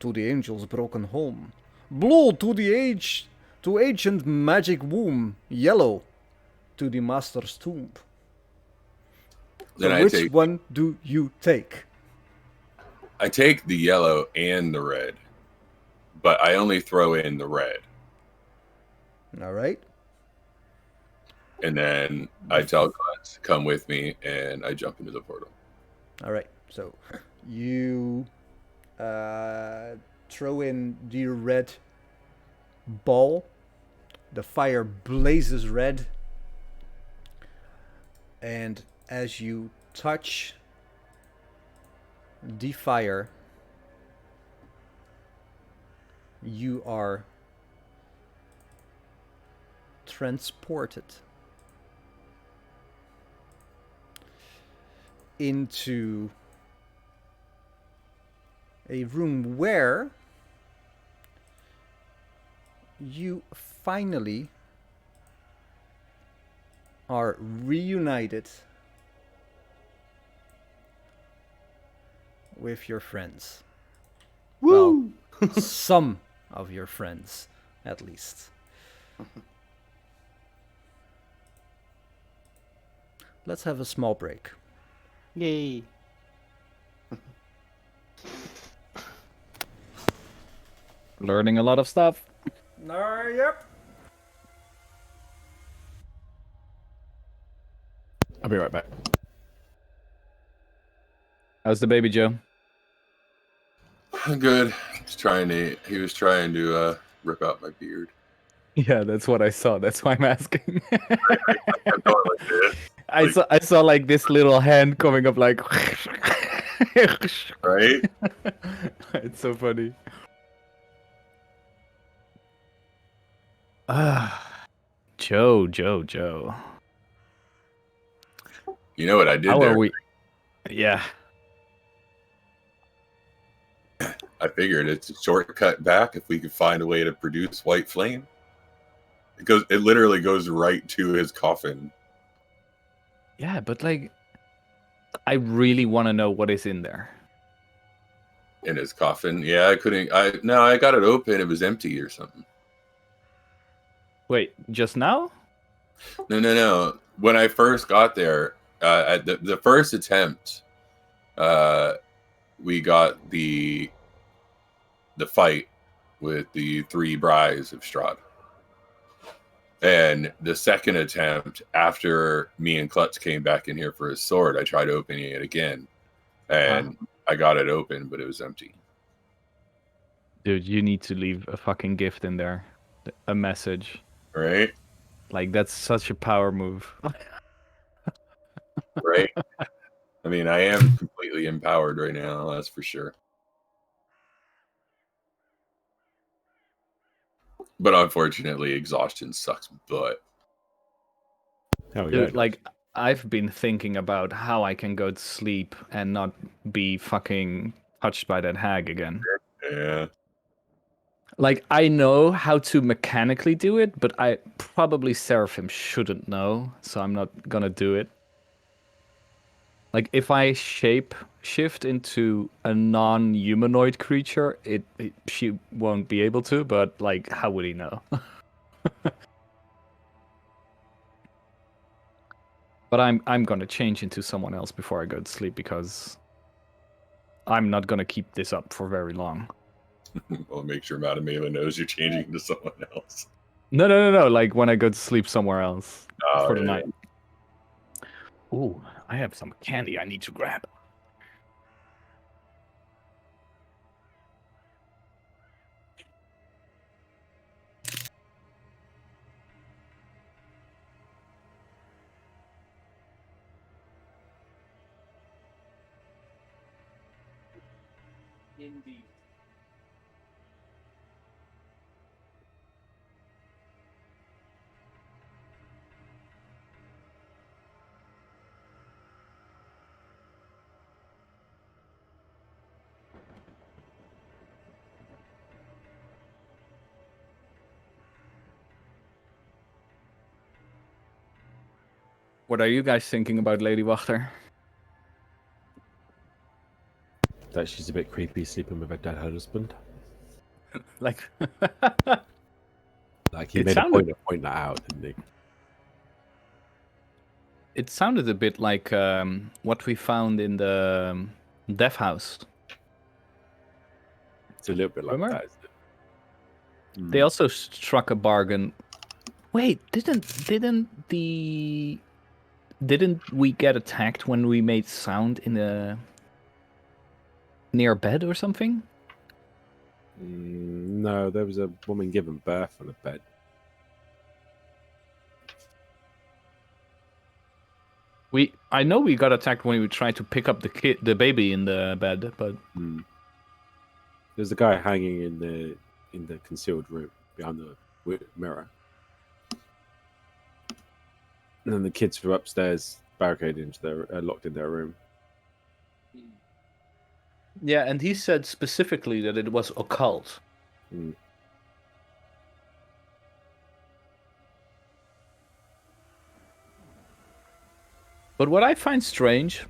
Speaker 1: to the angel's broken home. Blue to the ancient magic womb. Yellow to the master's tomb.
Speaker 8: Then
Speaker 1: So which one do you take?
Speaker 8: I take the yellow and the red, but I only throw in the red.
Speaker 1: All right.
Speaker 8: And then I tell Clutch, come with me, and I jump into the portal.
Speaker 1: All right. So you throw in the red ball. The fire blazes red. And as you touch the fire, you are transported into a room where you finally are reunited with your friends. Woo! Well, some of your friends, at least. Let's have a small break.
Speaker 5: Yay.
Speaker 4: Learning a lot of stuff.
Speaker 1: Yep.
Speaker 7: I'll be right back.
Speaker 4: How's the baby, Joe?
Speaker 8: Good. He was trying to rip out my beard.
Speaker 4: Yeah, that's what I saw. That's why I'm asking.
Speaker 8: I'm going like this,
Speaker 4: I saw like this little hand coming up like
Speaker 8: right?
Speaker 4: It's so funny. Joe.
Speaker 8: You know what I did
Speaker 4: How
Speaker 8: there?
Speaker 4: are we? Yeah.
Speaker 8: I figured it's a shortcut back if we could find a way to produce white flame. It literally goes right to his coffin.
Speaker 4: Yeah, but like, I really want to know what is in there.
Speaker 8: In his coffin. Yeah, I got it open, it was empty or something.
Speaker 4: Wait, just now?
Speaker 8: No. When I first got there, at the first attempt, we got the fight with the 3 brides of Strahd. And the second attempt, after me and Klutz came back in here for his sword, I tried opening it again. And I got it open, but it was empty.
Speaker 4: Dude, you need to leave a fucking gift in there. A message.
Speaker 8: Right?
Speaker 4: Like, that's such a power move.
Speaker 8: Right? I mean, I am completely empowered right now, that's for sure. But unfortunately, exhaustion sucks butt.
Speaker 7: Oh,
Speaker 4: Dude,
Speaker 7: yeah.
Speaker 4: like, I've been thinking about how I can go to sleep and not be fucking touched by that hag again.
Speaker 8: Yeah.
Speaker 4: Like, I know how to mechanically do it, but I probably Seraphim shouldn't know, so I'm not gonna do it. Like, if I shape shift into a non-humanoid creature, she won't be able to, but, like, how would he know? But I'm gonna change into someone else before I go to sleep, because I'm not gonna keep this up for very long.
Speaker 8: Well, make sure Madame Ava knows you're changing into someone else.
Speaker 4: No. Like, when I go to sleep somewhere else
Speaker 8: Oh,
Speaker 4: for the
Speaker 8: yeah,
Speaker 4: night. Ooh, I have some candy I need to grab. Indeed. What are you guys thinking about Lady Wachter?
Speaker 7: That she's a bit creepy sleeping with her dead husband.
Speaker 4: Like,
Speaker 7: Like he
Speaker 4: It
Speaker 7: made
Speaker 4: sounded-
Speaker 7: a point of pointing that out, didn't he?
Speaker 4: it sounded a bit like what we found in the Death House.
Speaker 7: It's a little bit like
Speaker 4: Remember?
Speaker 7: that, isn't it? Mm.
Speaker 4: They also struck a bargain. Wait, didn't we get attacked when we made sound in a near bed or something?
Speaker 7: No, there was a woman giving birth on a bed.
Speaker 4: I know we got attacked when we tried to pick up the baby in the bed, but
Speaker 7: There's a guy hanging in the concealed room behind the mirror, and then the kids were upstairs, barricaded into their locked in their room.
Speaker 4: yeah, and he said specifically that it was occult.
Speaker 7: Mm.
Speaker 4: But what I find strange,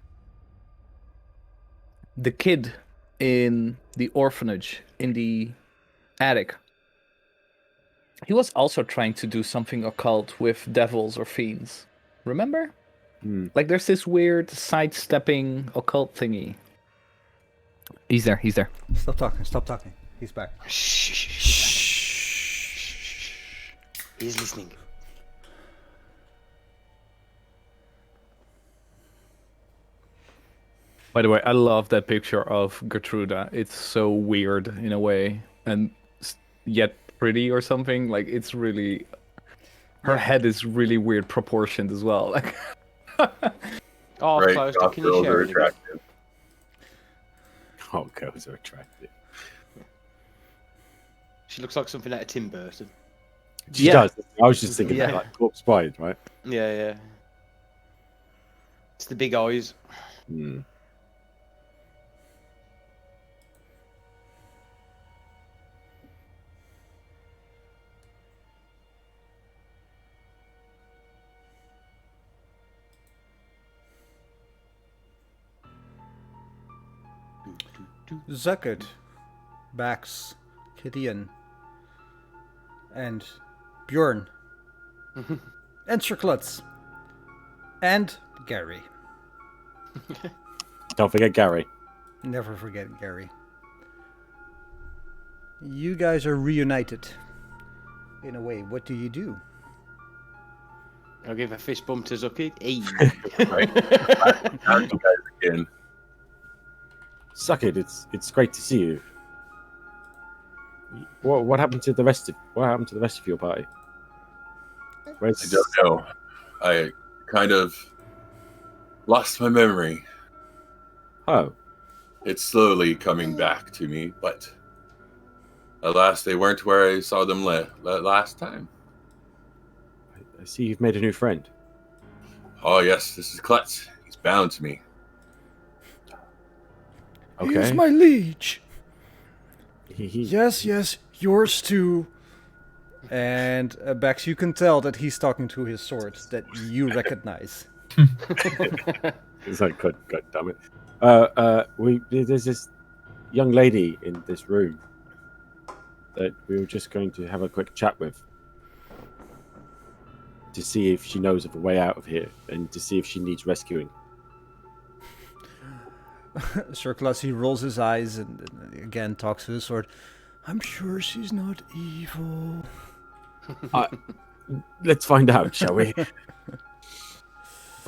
Speaker 4: the kid in the orphanage in the attic, he was also trying to do something occult with devils or fiends. Remember? Like, there's this weird sidestepping occult thingy. He's there.
Speaker 1: Stop talking. He's back.
Speaker 5: Shh. He's listening.
Speaker 4: By the way, I love that picture of Gertruda. It's so weird in a way, and yet pretty or something. Like, it's really... Her head is really weird proportioned as well. Like,
Speaker 5: Oh,
Speaker 8: Right,
Speaker 5: close.
Speaker 8: goth
Speaker 5: Can you
Speaker 8: girls
Speaker 5: share
Speaker 8: are
Speaker 5: it again?
Speaker 8: attractive.
Speaker 7: Oh, girls are attractive.
Speaker 5: She looks like something out of Tim Burton.
Speaker 7: She
Speaker 4: Yeah.
Speaker 7: does. I was just thinking
Speaker 5: Yeah.
Speaker 7: like Corpse Bride, right?
Speaker 5: Yeah. It's the big eyes.
Speaker 1: Zucket, Bax, Gideon, and Bjorn, and Circlutz, and Gary.
Speaker 7: Don't forget Gary.
Speaker 1: Never forget Gary. You guys are reunited. In a way, what do you do?
Speaker 5: I'll give a fist bump to Zucky. Hey.
Speaker 8: How's you guys again?
Speaker 7: Suck it. It's great to see you. What happened to the rest of your party? Where's
Speaker 8: I don't know. I kind of lost my memory.
Speaker 7: Oh,
Speaker 8: It's slowly coming back to me, but alas, they weren't where I saw them last time.
Speaker 7: I see you've made a new friend.
Speaker 8: Oh yes, this is Klutz. He's bound to me.
Speaker 1: He is
Speaker 7: Okay.
Speaker 1: my liege.
Speaker 7: He-
Speaker 1: Yes, yours too. And Bax, you can tell that he's talking to his sword that you recognize.
Speaker 7: It's like, God damn it. There's this young lady in this room that we were just going to have a quick chat with to see if she knows of a way out of here and to see if she needs rescuing.
Speaker 1: Sir Classy rolls his eyes and again talks to his sword. I'm sure she's not evil.
Speaker 7: Let's find out, shall we?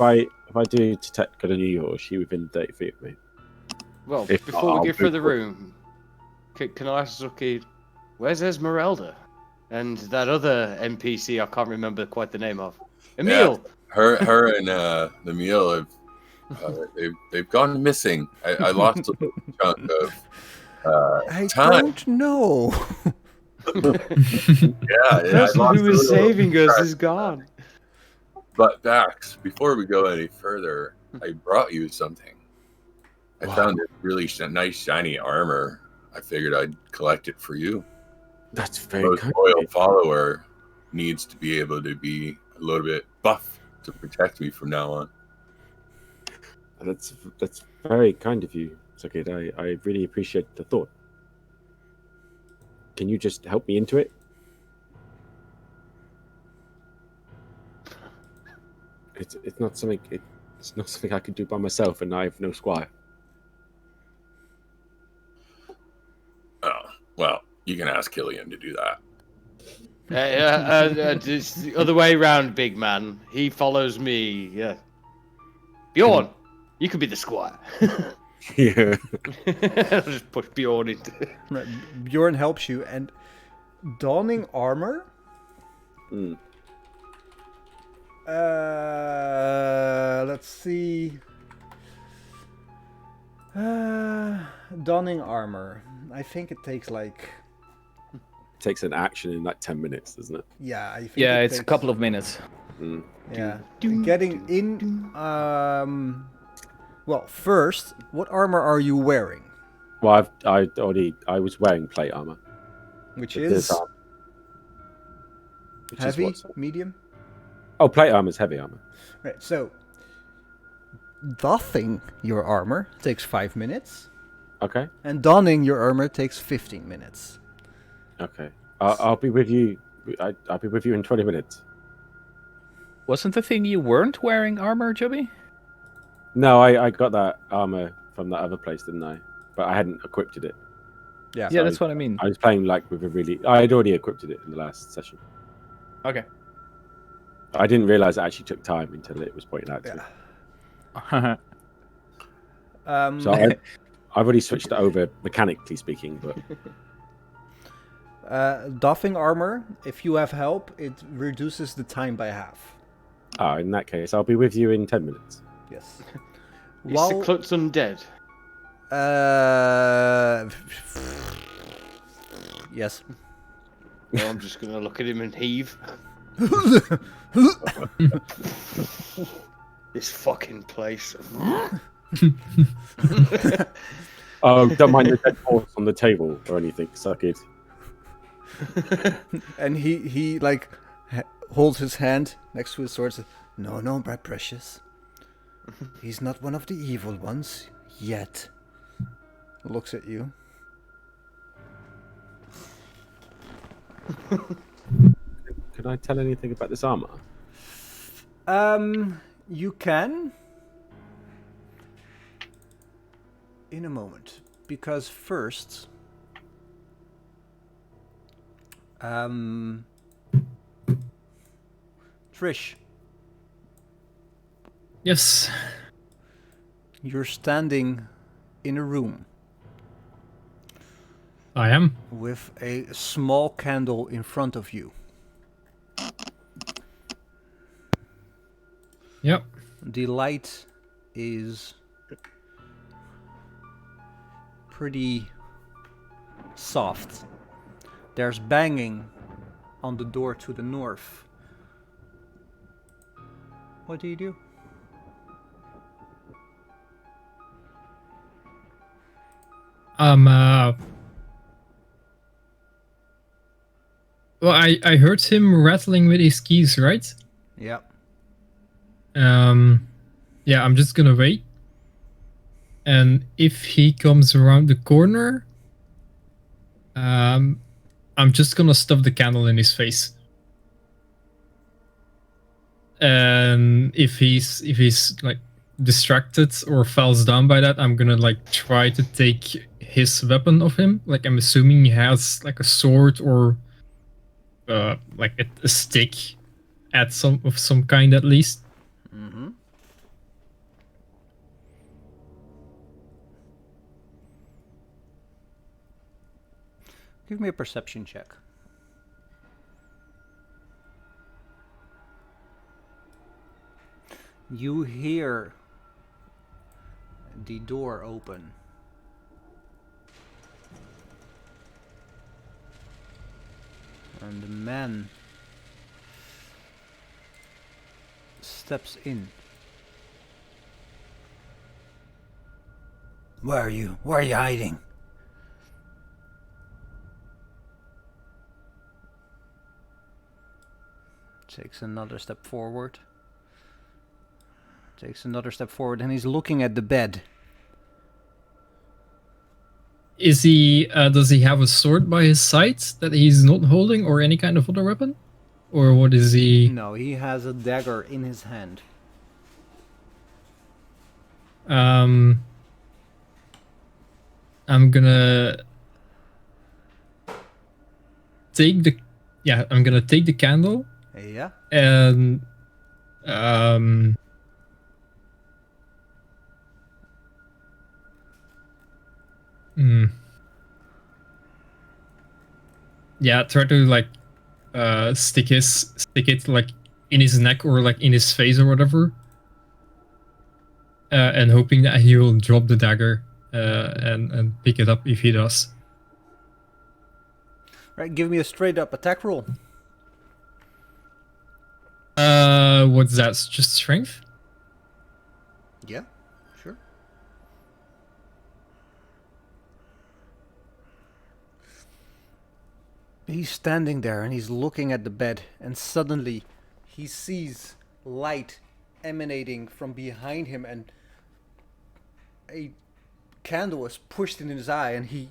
Speaker 7: If I do detect good on you, or is she within 30 feet of me?
Speaker 5: Well,
Speaker 7: If
Speaker 5: before
Speaker 7: I'll
Speaker 5: we get through the
Speaker 7: move
Speaker 5: room, can I ask Zuki, where's Esmeralda? And that other NPC I can't remember quite the name of. Emil!
Speaker 8: Her and the meal have they've gone missing. I lost a little chunk of
Speaker 1: I
Speaker 8: time.
Speaker 1: don't know.
Speaker 8: Yeah,
Speaker 5: The person
Speaker 8: I lost
Speaker 5: who
Speaker 8: a
Speaker 5: was
Speaker 8: little
Speaker 5: saving us
Speaker 8: track.
Speaker 5: is gone.
Speaker 8: But Dax, before we go any further, I brought you something. I found this really nice shiny armor. I figured I'd collect it for you.
Speaker 7: That's very
Speaker 8: Most
Speaker 7: kind.
Speaker 8: loyal follower needs to be able to be a little bit buff to protect me from now on.
Speaker 7: That's very kind of you, Sakit. I really appreciate the thought. Can you just help me into it? It's not something I could do by myself, and I have no squire.
Speaker 8: Oh, well, you can ask Killian to do that.
Speaker 5: It's the other way around, big man. He follows me. Yeah. Bjorn, you could be the squire.
Speaker 7: Yeah.
Speaker 5: I'll just push Bjorn into.
Speaker 1: Right, Bjorn helps you, and donning armor.
Speaker 7: Mm.
Speaker 1: Let's see. Donning armor. I think it takes like.
Speaker 7: Takes an action in like 10 minutes, doesn't it?
Speaker 1: Yeah, I think.
Speaker 4: Yeah,
Speaker 1: it
Speaker 4: it's a
Speaker 1: takes-
Speaker 4: couple of minutes.
Speaker 7: Mm.
Speaker 1: Yeah, getting in. Well, first, what armor are you wearing?
Speaker 7: Well, I was wearing plate armor.
Speaker 1: Which
Speaker 7: But
Speaker 1: is
Speaker 7: this armor- which is
Speaker 1: heavy,
Speaker 7: what, sorry?
Speaker 1: medium.
Speaker 7: Oh, plate armor is heavy armor.
Speaker 1: Right. So, doffing your armor takes 5 minutes,
Speaker 7: Okay.
Speaker 1: and donning your armor takes 15 minutes.
Speaker 7: Okay. I'll be with you. I'll be with you in 20 minutes.
Speaker 4: Wasn't the thing you weren't wearing armor, Jubby?
Speaker 7: No, I got that armor from that other place, didn't I? But I hadn't equipped it.
Speaker 1: Yeah.
Speaker 4: Yeah, that's what I mean.
Speaker 7: I was playing like with a really. I had already equipped it in the last session.
Speaker 4: Okay.
Speaker 7: I didn't realize it actually took time until it was pointed out to me. So I've already switched it over mechanically speaking, but
Speaker 1: Doffing armor, if you have help, it reduces the time by half.
Speaker 7: in that case, I'll be with you in 10 minutes.
Speaker 1: Yes.
Speaker 5: Is the Klutz undead?
Speaker 1: Yes.
Speaker 5: Well, I'm just gonna look at him and heave. This fucking place.
Speaker 7: Oh, don't mind the dead horse on the table or anything. Suck it.
Speaker 1: And he like holds his hand next to his sword. Says, "No, my precious. He's not one of the evil ones yet." Looks at you.
Speaker 7: Can I tell anything about this armor?
Speaker 1: You can. In a moment, because first, Trish,
Speaker 6: Yes.
Speaker 1: you're standing in a room
Speaker 6: I am.
Speaker 1: with a small candle in front of you.
Speaker 6: Yep.
Speaker 1: The light is pretty soft. There's banging on the door to the north. What do you do?
Speaker 6: Well, I heard him rattling with his keys, right?
Speaker 1: Yeah.
Speaker 6: Yeah, I'm just gonna wait. And if he comes around the corner, I'm just gonna stuff the candle in his face. And if he's like distracted or falls down by that, I'm gonna like try to take his weapon of him. Like I'm assuming he has like a sword or like a stick at some kind at least.
Speaker 1: Mm-hmm. Give me a perception check. You hear the door open. And the man steps in. Where are you? Where are you hiding? Takes another step forward. Takes another step forward, and he's looking at the bed.
Speaker 6: Is he? Does he have a sword by his side that he's not holding, or any kind of other weapon, or what is he?
Speaker 1: No, he has a dagger in his hand.
Speaker 6: I'm gonna take the. Yeah, I'm gonna take the candle.
Speaker 1: Yeah.
Speaker 6: And yeah, try to like stick it like in his neck or like in his face or whatever, and hoping that he will drop the dagger and pick it up if he does.
Speaker 1: Right, give me a straight up attack roll.
Speaker 6: What's that? Just strength?
Speaker 1: Yeah, sure. He's standing there and he's looking at the bed, and suddenly he sees light emanating from behind him, and a candle is pushed in his eye, and he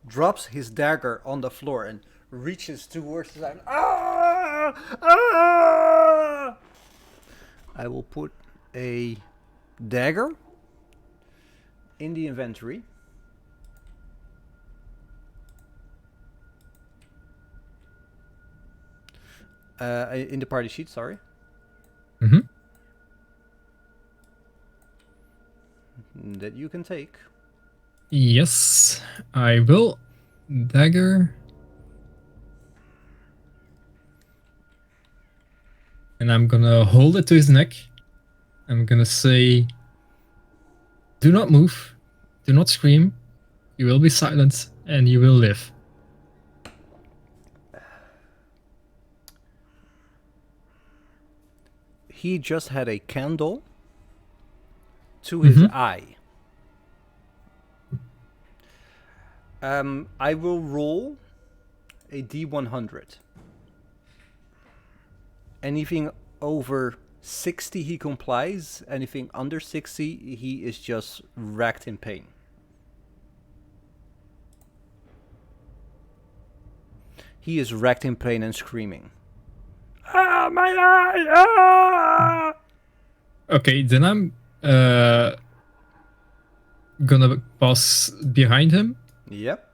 Speaker 1: drops his dagger on the floor and reaches towards his eye. Ah! Ah! I will put a dagger in the inventory. In the party sheet, sorry.
Speaker 6: Mm-hmm.
Speaker 1: That you can take.
Speaker 6: Yes, I will. Dagger. And I'm gonna hold it to his neck. I'm gonna say, do not move. Do not scream. You will be silent and you will live.
Speaker 1: He just had a candle to his eye. I will roll a D100. Anything over 60 he complies, anything under 60 he is just racked in pain. He is racked in pain and screaming. Ah, my eye! Ah!
Speaker 6: Okay, then I'm gonna pass behind him.
Speaker 1: Yep.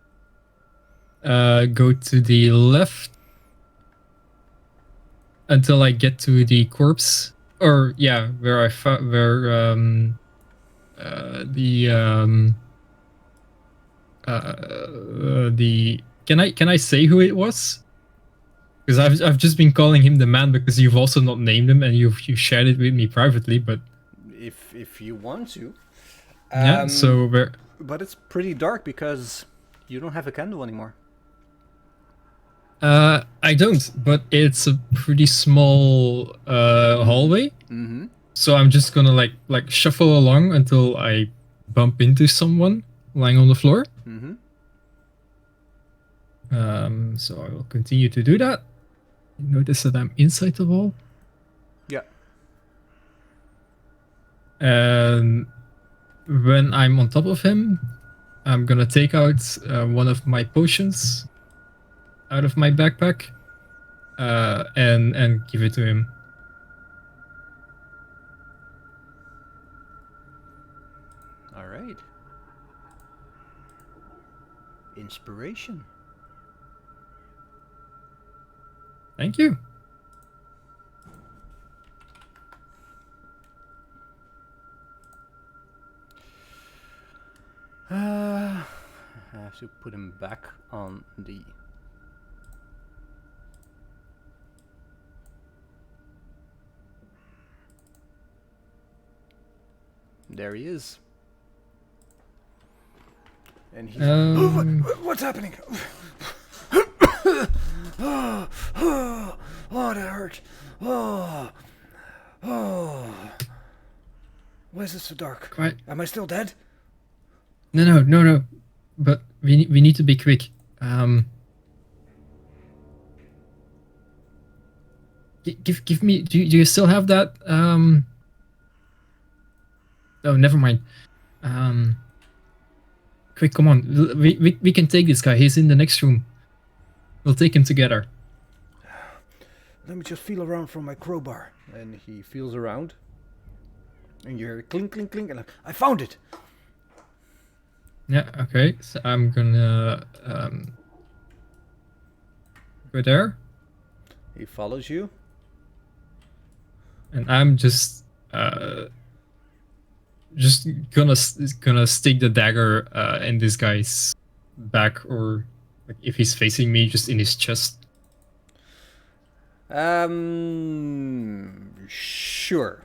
Speaker 6: Go to the left until I get to the corpse, or yeah, where I the can I say who it was? Because I've just been calling him the man because you've also not named him and you shared it with me privately, but
Speaker 1: if you want to.
Speaker 6: Yeah, so where?
Speaker 1: But it's pretty dark because you don't have a candle anymore.
Speaker 6: I don't, but it's a pretty small hallway.
Speaker 1: Mm-hmm.
Speaker 6: So I'm just gonna like shuffle along until I bump into someone lying on the floor. So I will continue to do that. Notice that I'm inside the wall.
Speaker 1: Yeah.
Speaker 6: And when I'm on top of him, I'm gonna take out one of my potions out of my backpack and give it to him.
Speaker 1: All right. Inspiration.
Speaker 6: Thank you.
Speaker 1: I have to put him back on the... There he is. And he's... What's happening? Oh, that hurt. Oh. Why is it so dark?
Speaker 6: Quite.
Speaker 1: Am I still dead?
Speaker 6: No. But we need to be quick. Give me. Do you still have that? Oh, never mind. Quick, come on. We can take this guy. He's in the next room. We'll take him together.
Speaker 1: Let me just feel around for my crowbar. And he feels around. And you hear clink, clink, clink. And I found it.
Speaker 6: Yeah, okay. So I'm gonna go there.
Speaker 1: He follows you.
Speaker 6: And I'm just gonna stick the dagger in this guy's back, or like if he's facing me, just in his chest.
Speaker 1: Sure.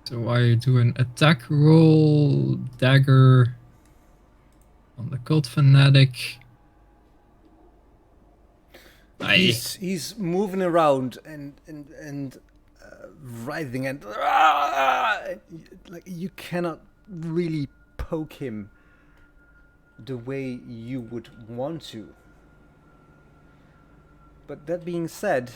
Speaker 6: So I do an attack roll, dagger on the cult fanatic.
Speaker 1: He's moving around and writhing and like you cannot really poke him the way you would want to. But that being said,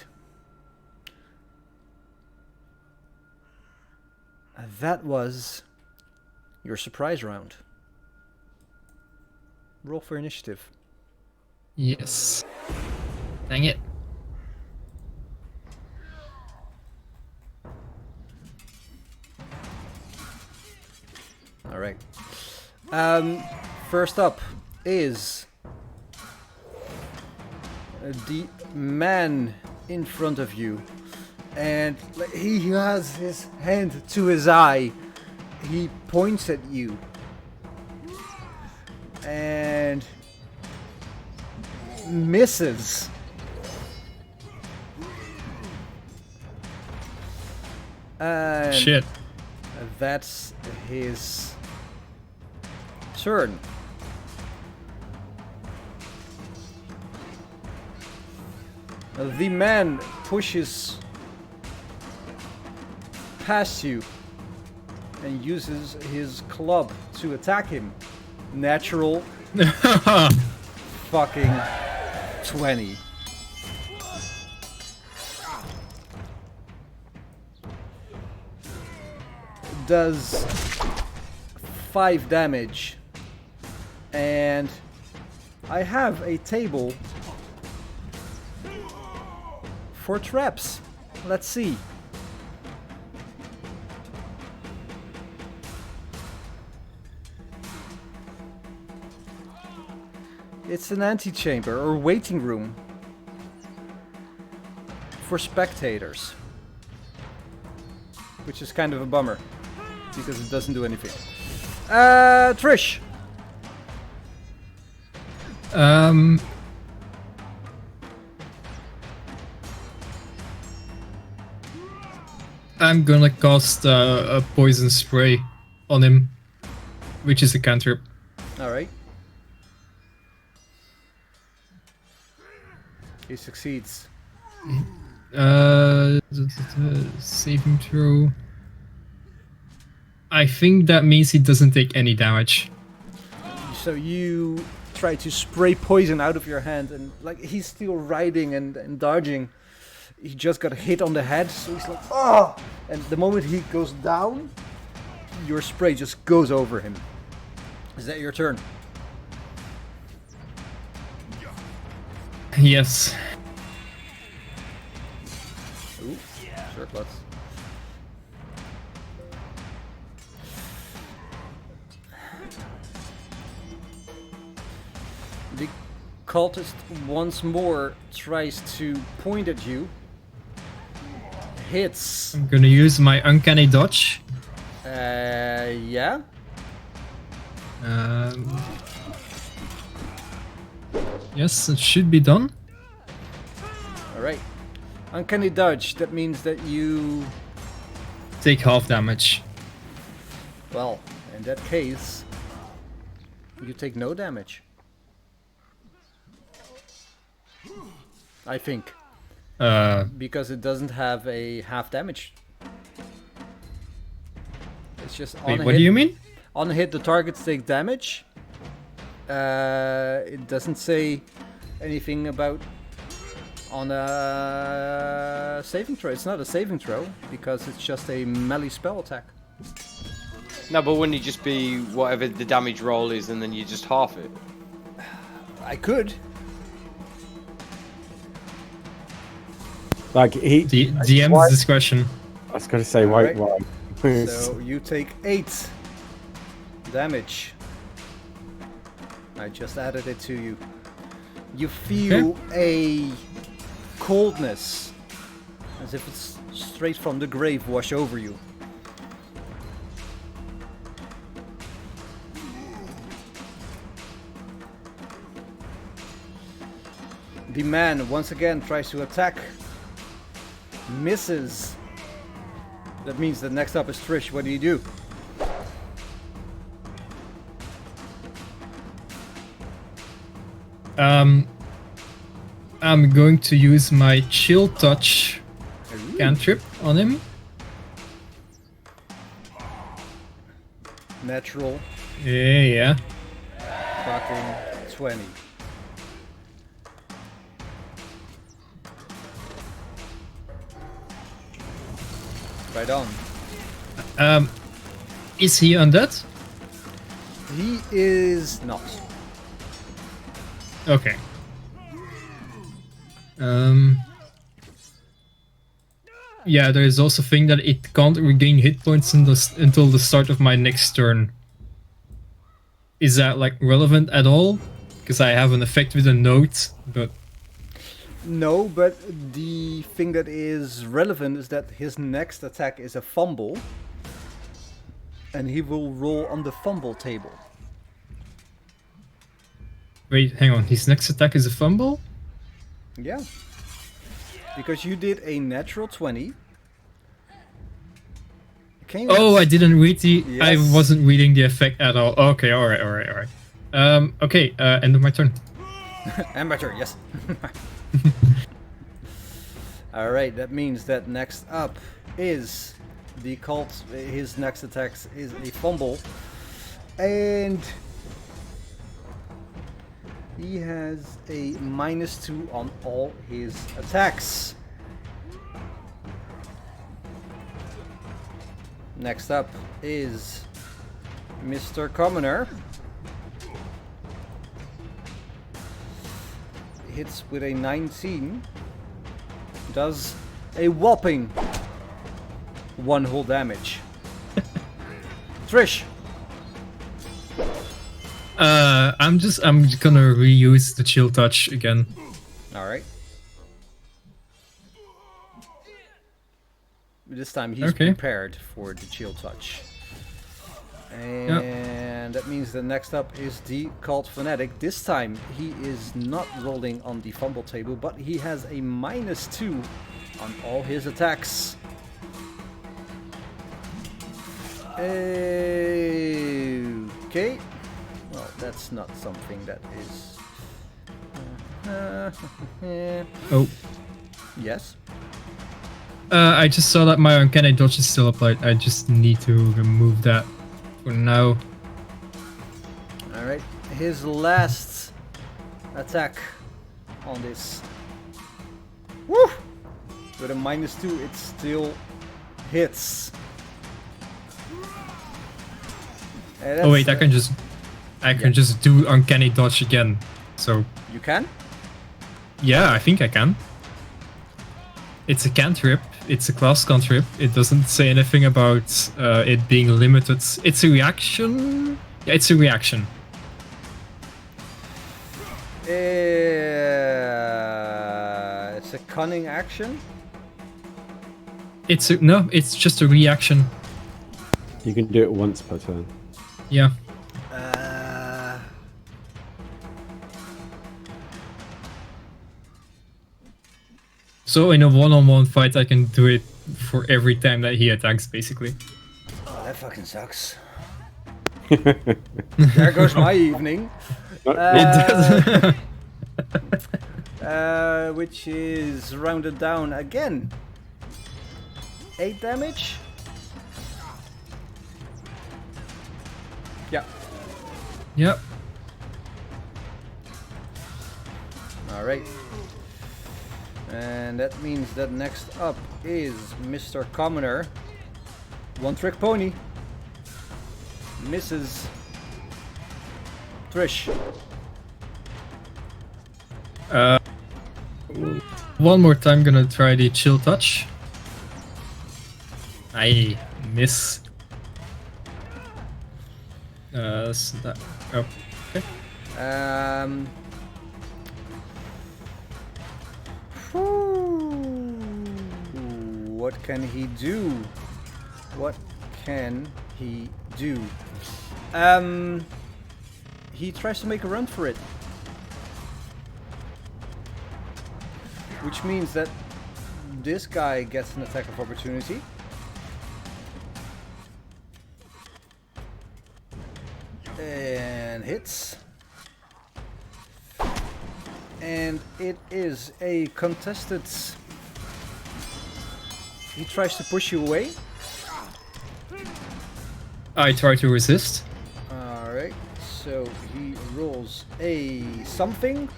Speaker 1: that was your surprise round. Roll for initiative.
Speaker 6: Yes. Dang it.
Speaker 1: All right. First up is the man in front of you, and he has his hand to his eye. He points at you, and misses. And
Speaker 6: Shit.
Speaker 1: that's his turn. The man pushes past you and uses his club to attack him. Natural fucking 20. Does 5 damage. And I have a table for traps. Let's see. It's an antechamber or waiting room for spectators, which is kind of a bummer because it doesn't do anything. Trish.
Speaker 6: I'm gonna cast a poison spray on him, which is a cantrip.
Speaker 1: All right. He succeeds.
Speaker 6: Saving throw. I think that means he doesn't take any damage.
Speaker 1: So you try to spray poison out of your hand, and like he's still riding and dodging. He just got hit on the head, so he's like, oh! And the moment he goes down, your spray just goes over him. Is that your turn?
Speaker 6: Yes.
Speaker 1: Ooh, surplus. The cultist once more tries to point at you. Hits.
Speaker 6: I'm gonna use my uncanny dodge.
Speaker 1: Yeah.
Speaker 6: Yes, it should be done.
Speaker 1: Alright. Uncanny dodge, that means that you...
Speaker 6: Take half damage.
Speaker 1: Well, in that case, you take no damage. I think. Because it doesn't have a half damage. It's just on
Speaker 6: Wait,
Speaker 1: a
Speaker 6: what
Speaker 1: hit.
Speaker 6: do you mean?
Speaker 1: On a hit, the targets take damage. It doesn't say anything about on a saving throw. It's not a saving throw because it's just a melee spell attack.
Speaker 5: No, but wouldn't it just be whatever the damage roll is and then you just half it?
Speaker 1: I could.
Speaker 7: Like he.
Speaker 6: DM's
Speaker 7: why-
Speaker 6: discretion.
Speaker 7: I was going to say why.
Speaker 1: Alright.
Speaker 7: Why?
Speaker 1: So you take 8 damage. I just added it to you. You feel a coldness, as if it's straight from the grave, wash over you. The man once again tries to attack. Misses. That means that next up is Trish. What do you do?
Speaker 6: I'm going to use my chill touch cantrip on him.
Speaker 1: Natural
Speaker 6: Yeah.
Speaker 1: fucking 20. Right on.
Speaker 6: Is he undead?
Speaker 1: He is not.
Speaker 6: Okay. Yeah, there is also a thing that it can't regain hit points until the start of my next turn. Is that like relevant at all? Because I have an effect with a note, but
Speaker 1: No, but the thing that is relevant is that his next attack is a fumble. And he will roll on the fumble table.
Speaker 6: wait, hang on. His next attack is a fumble?
Speaker 1: Yeah. Because you did a natural 20. Can you
Speaker 6: Oh, I didn't read the. I
Speaker 1: Yes.
Speaker 6: wasn't reading the effect at all. Okay, all right. Okay, end of my turn.
Speaker 1: Amateur, yes. Alright, that means that next up is the cult. His next attack is a fumble. And he has a -2 on all his attacks. Next up is Mr. Commoner. Hits with a 19. Does a whopping 1 whole damage. Trish.
Speaker 6: I'm just gonna reuse the chill touch again.
Speaker 1: Alright. This time he's
Speaker 6: Okay.
Speaker 1: prepared for the chill touch. And that means the next up is the Cult Fanatic. This time he is not rolling on the fumble table, but he has a -2 on all his attacks. Okay. Well, that's not something that is...
Speaker 6: Oh,
Speaker 1: Yes.
Speaker 6: I just saw that my uncanny dodge is still applied. I just need to remove that for now.
Speaker 1: Alright, his last attack on this. Woo! With a -2, it still hits. And
Speaker 6: Oh wait,
Speaker 1: that's,
Speaker 6: I can just do uncanny dodge again. So
Speaker 1: you can?
Speaker 6: yeah, I think I can. It's a cantrip. It's a class cantrip. It doesn't say anything about it being limited. It's a reaction. Yeah, it's a reaction.
Speaker 1: It's a cunning action.
Speaker 6: It's just a reaction.
Speaker 7: You can do it once per turn.
Speaker 6: Yeah. So in a one-on-one fight, I can do it for every time that he attacks, basically.
Speaker 1: Oh, that fucking sucks. There goes my evening. Which is rounded down again. 8 damage. Yeah.
Speaker 6: Yep.
Speaker 1: Alright. And that means that next up is Mr. Commoner. One Trick Pony. Misses. Trish.
Speaker 6: One more time, gonna try the chill touch. I miss. So that. Oh, okay.
Speaker 1: What can he do? What can he do? He tries to make a run for it. Which means that this guy gets an attack of opportunity. And hits. And it is a contested. He tries to push you away.
Speaker 6: I try to resist.
Speaker 1: Alright, so he rolls a something.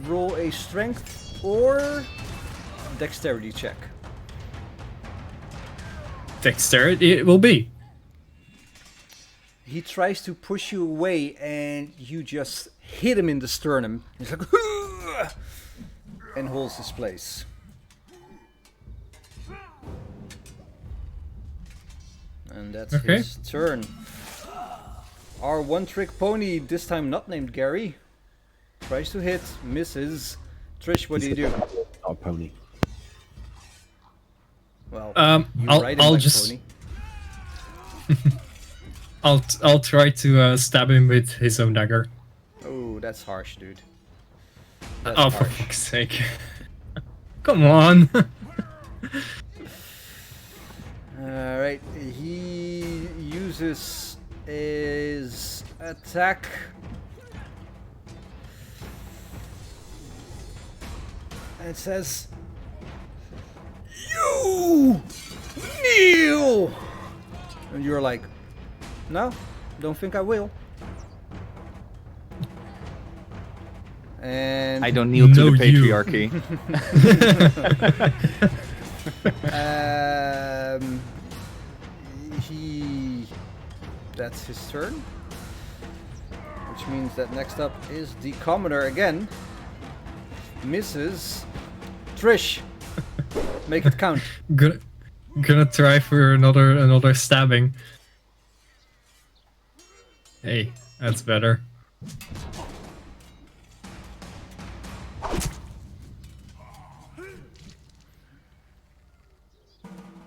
Speaker 1: Roll a strength or dexterity check.
Speaker 6: Dexterity it will be.
Speaker 1: He tries to push you away and you just hit him in the sternum. He's like, and holds his place. And that's
Speaker 6: Okay.
Speaker 1: his turn. Our one-trick pony, this time not named Gary, tries to hit, misses. Trish, what do you do?
Speaker 7: Not a pony.
Speaker 1: Well, you
Speaker 6: I'll
Speaker 1: ride him like
Speaker 6: just
Speaker 1: a pony.
Speaker 6: I'll try to stab him with his own dagger.
Speaker 1: Oh, that's harsh, dude. That's
Speaker 6: Oh, for
Speaker 1: harsh.
Speaker 6: fuck's sake! Come on.
Speaker 1: Alright, he uses his attack. And it says, "You kneel!" And you're like, "No, don't think I will." And
Speaker 4: I don't kneel to
Speaker 6: No,
Speaker 4: the
Speaker 6: you.
Speaker 4: patriarchy.
Speaker 1: That's his turn. Which means that next up is the commoner again. Misses. Trish, make it count.
Speaker 6: Gonna try for another stabbing. Hey, that's better.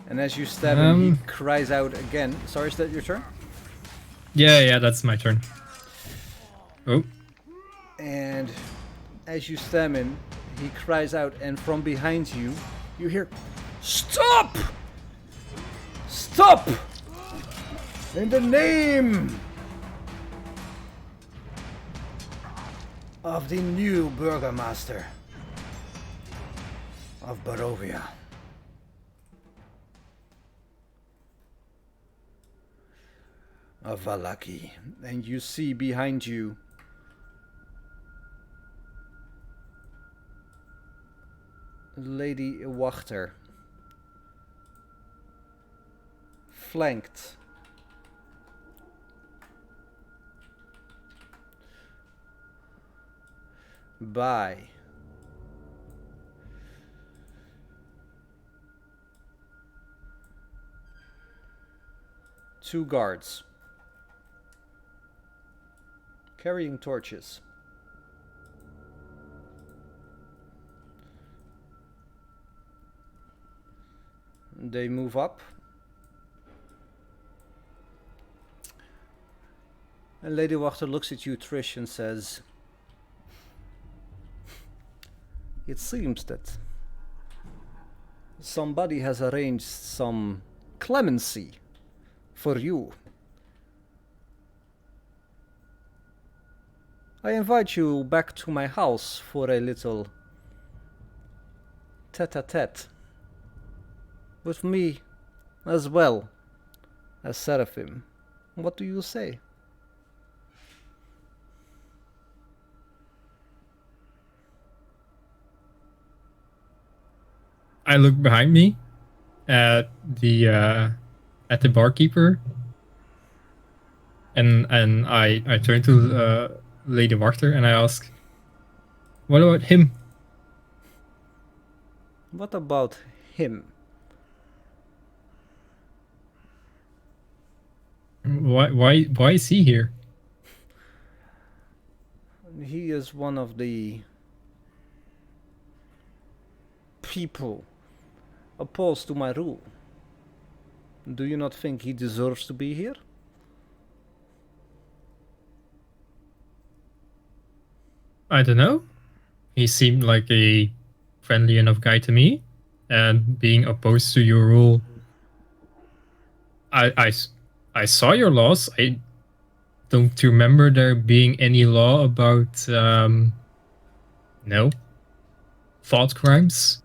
Speaker 1: And as you stab him, he cries out again. Sorry, is that your turn?
Speaker 6: Yeah, that's my turn. Oh.
Speaker 1: And as you stab him, he cries out, and from behind you, you hear, "Stop! Stop! In the name of the new Burgomaster." of Barovia. Of Valaki. And you see behind you Lady Wachter, flanked by two guards carrying torches. They move up. And Lady Wachter looks at you, Trish, and says, "It seems that somebody has arranged some clemency for you. I invite you back to my house for a little tete-a-tete with me as well as Seraphim. What do you say?"
Speaker 6: I look behind me at the barkeeper, and I turn to Lady Wachter and I ask, "What about him?"
Speaker 1: What about him?
Speaker 6: Why is he here?
Speaker 1: He is one of the people opposed to my rule. Do you not think he deserves to be here?
Speaker 6: I don't know. He seemed like a friendly enough guy to me, and being opposed to your rule, I saw your laws. I don't remember there being any law about thought crimes.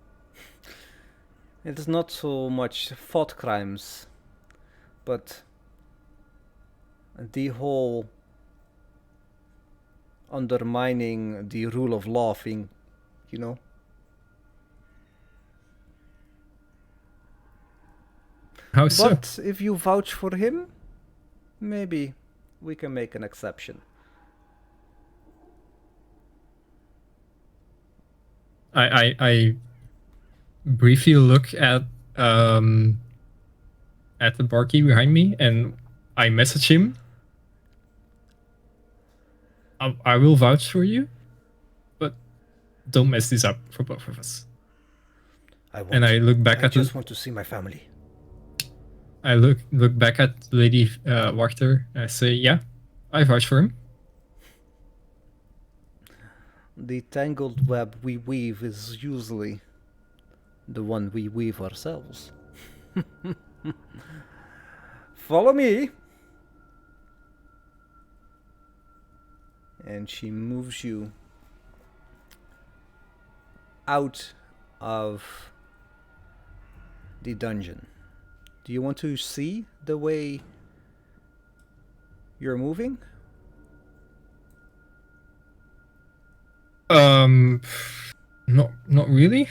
Speaker 1: It is not so much thought crimes, but the whole undermining the rule of law thing, you know?
Speaker 6: How so?
Speaker 1: But if you vouch for him, maybe we can make an exception.
Speaker 6: I briefly look at the barkeep behind me and I message him. I will vouch for you, but don't mess this up for both of us.
Speaker 1: I
Speaker 6: look back
Speaker 1: I just want to see my family.
Speaker 6: I look back at Lady Wachter. I say, "Yeah, I vouch for him."
Speaker 1: The tangled web we weave is usually the one we weave ourselves. Follow me. And she moves you out of the dungeon. Do you want to see the way you're moving?
Speaker 6: Not really.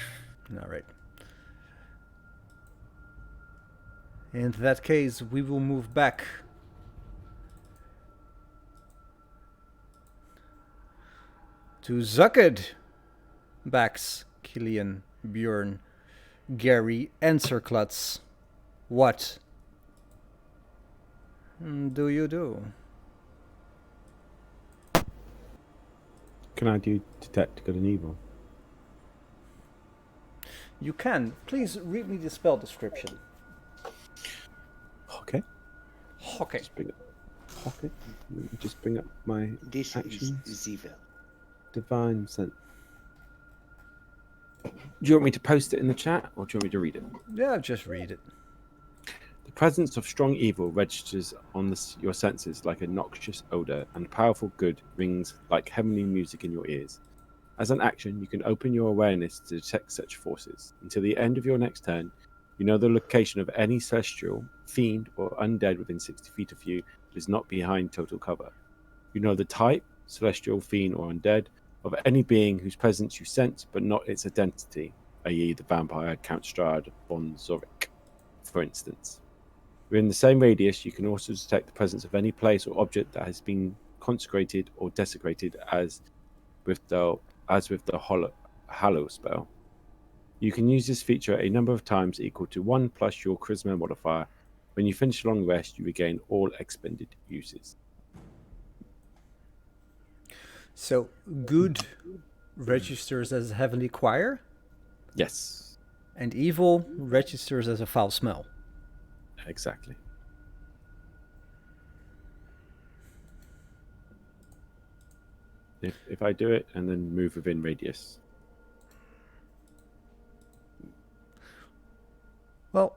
Speaker 1: All right. In that case, we will move back to Zucked, Bax, Killian, Bjorn, Gary, and Circlutz. What do you do?
Speaker 7: Can I do detect good and evil?
Speaker 1: You can. Please read me the spell description.
Speaker 7: Okay.
Speaker 1: Okay.
Speaker 7: Just bring up my
Speaker 3: This
Speaker 7: actions.
Speaker 3: is Zivel.
Speaker 7: Divine sense. Do you want me to post it in the chat, or do you want me to read it?
Speaker 1: Yeah, just read it.
Speaker 7: The presence of strong evil registers on your senses like a noxious odor, and powerful good rings like heavenly music in your ears. As an action, you can open your awareness to detect such forces. Until the end of your next turn, you know the location of any celestial, fiend, or undead within 60 feet of you that is not behind total cover. You know the type, celestial, fiend, or undead, of any being whose presence you sense, but not its identity, i.e. the vampire, Count Strahd, von Zorik, for instance. Within the same radius, you can also detect the presence of any place or object that has been consecrated or desecrated as with the Hallow spell. You can use this feature a number of times equal to 1 plus your Charisma modifier. When you finish a long rest, you regain all expended uses.
Speaker 1: So, good registers as heavenly choir,
Speaker 7: Yes,
Speaker 1: and evil registers as a foul smell.
Speaker 7: exactly. If I do it and then move within radius.
Speaker 1: Well,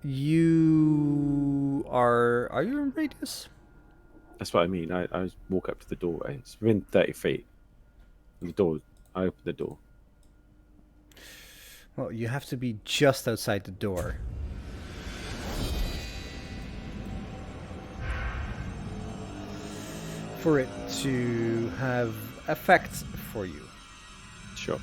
Speaker 1: you are you in radius?
Speaker 7: That's what I mean. I walk up to the doorway. It's within 30 feet. And the door, I open the door.
Speaker 1: Well, you have to be just outside the door. For it to have effect for you.
Speaker 7: Sure.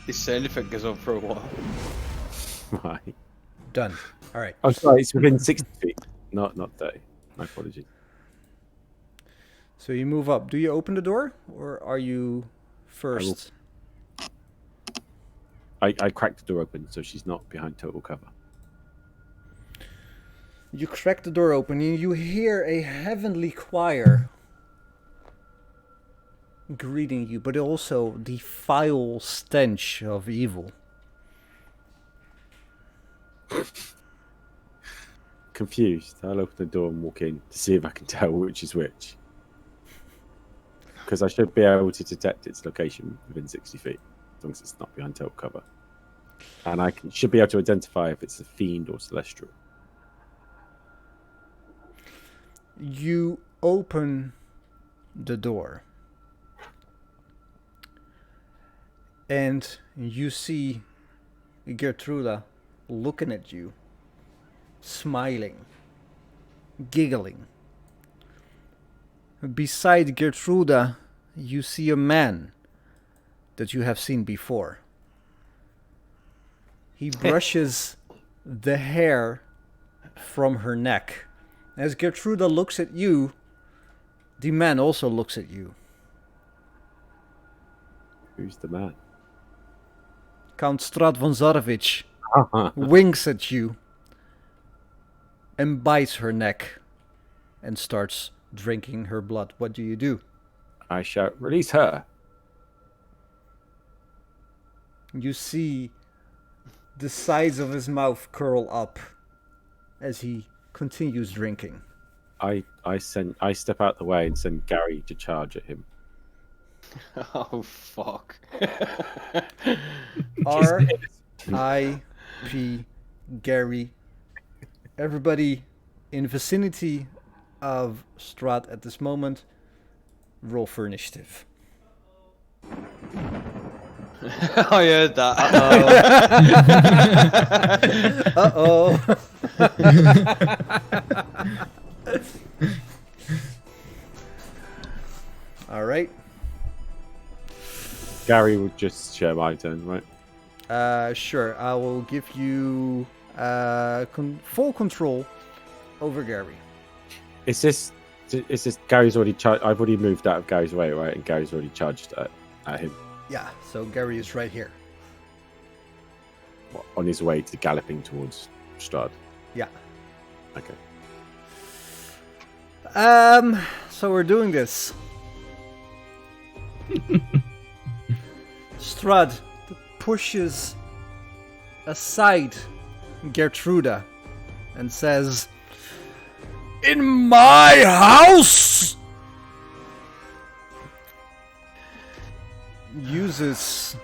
Speaker 5: This sound effect goes on for a while.
Speaker 7: Right.
Speaker 1: Done. All right.
Speaker 7: I'm sorry, it's within 60 feet, not 30. My apologies.
Speaker 1: So you move up. Do you open the door, or are you first?
Speaker 7: I cracked the door open so she's not behind total cover.
Speaker 1: You crack the door open and you hear a heavenly choir greeting you, but also the foul stench of evil.
Speaker 7: Confused, I'll open the door and walk in to see if I can tell which is which. Because I should be able to detect its location within 60 feet, as long as it's not behind total cover. And I should be able to identify if it's a fiend or celestial.
Speaker 1: You open the door and you see Gertruda looking at you, smiling, giggling. Beside Gertruda, you see a man that you have seen before. He brushes the hair from her neck. As Gertruda looks at you, the man also looks at you.
Speaker 7: Who's the man?
Speaker 1: Count Strahd von Zarovich winks at you and bites her neck and starts drinking her blood. What do you do?
Speaker 7: I shout, release her.
Speaker 1: You see the sides of his mouth curl up as he continues drinking.
Speaker 7: I step out the way and send Gary to charge at him.
Speaker 5: Oh, fuck.
Speaker 1: R.I.P. Gary. Everybody in vicinity of Strahd at this moment, roll for initiative.
Speaker 5: I heard that.
Speaker 1: Uh-oh. All right.
Speaker 7: Gary would just share my turn, right?
Speaker 1: Sure. I will give you full control over Gary.
Speaker 7: Is this Gary's already charged? I've already moved out of Gary's way, right? And Gary's already charged at him.
Speaker 1: Yeah, so Gary is right here.
Speaker 7: On his way to galloping towards Strahd.
Speaker 1: Yeah.
Speaker 7: Okay.
Speaker 1: So we're doing this. Strahd pushes aside Gertruda and says, "In my house!" Uses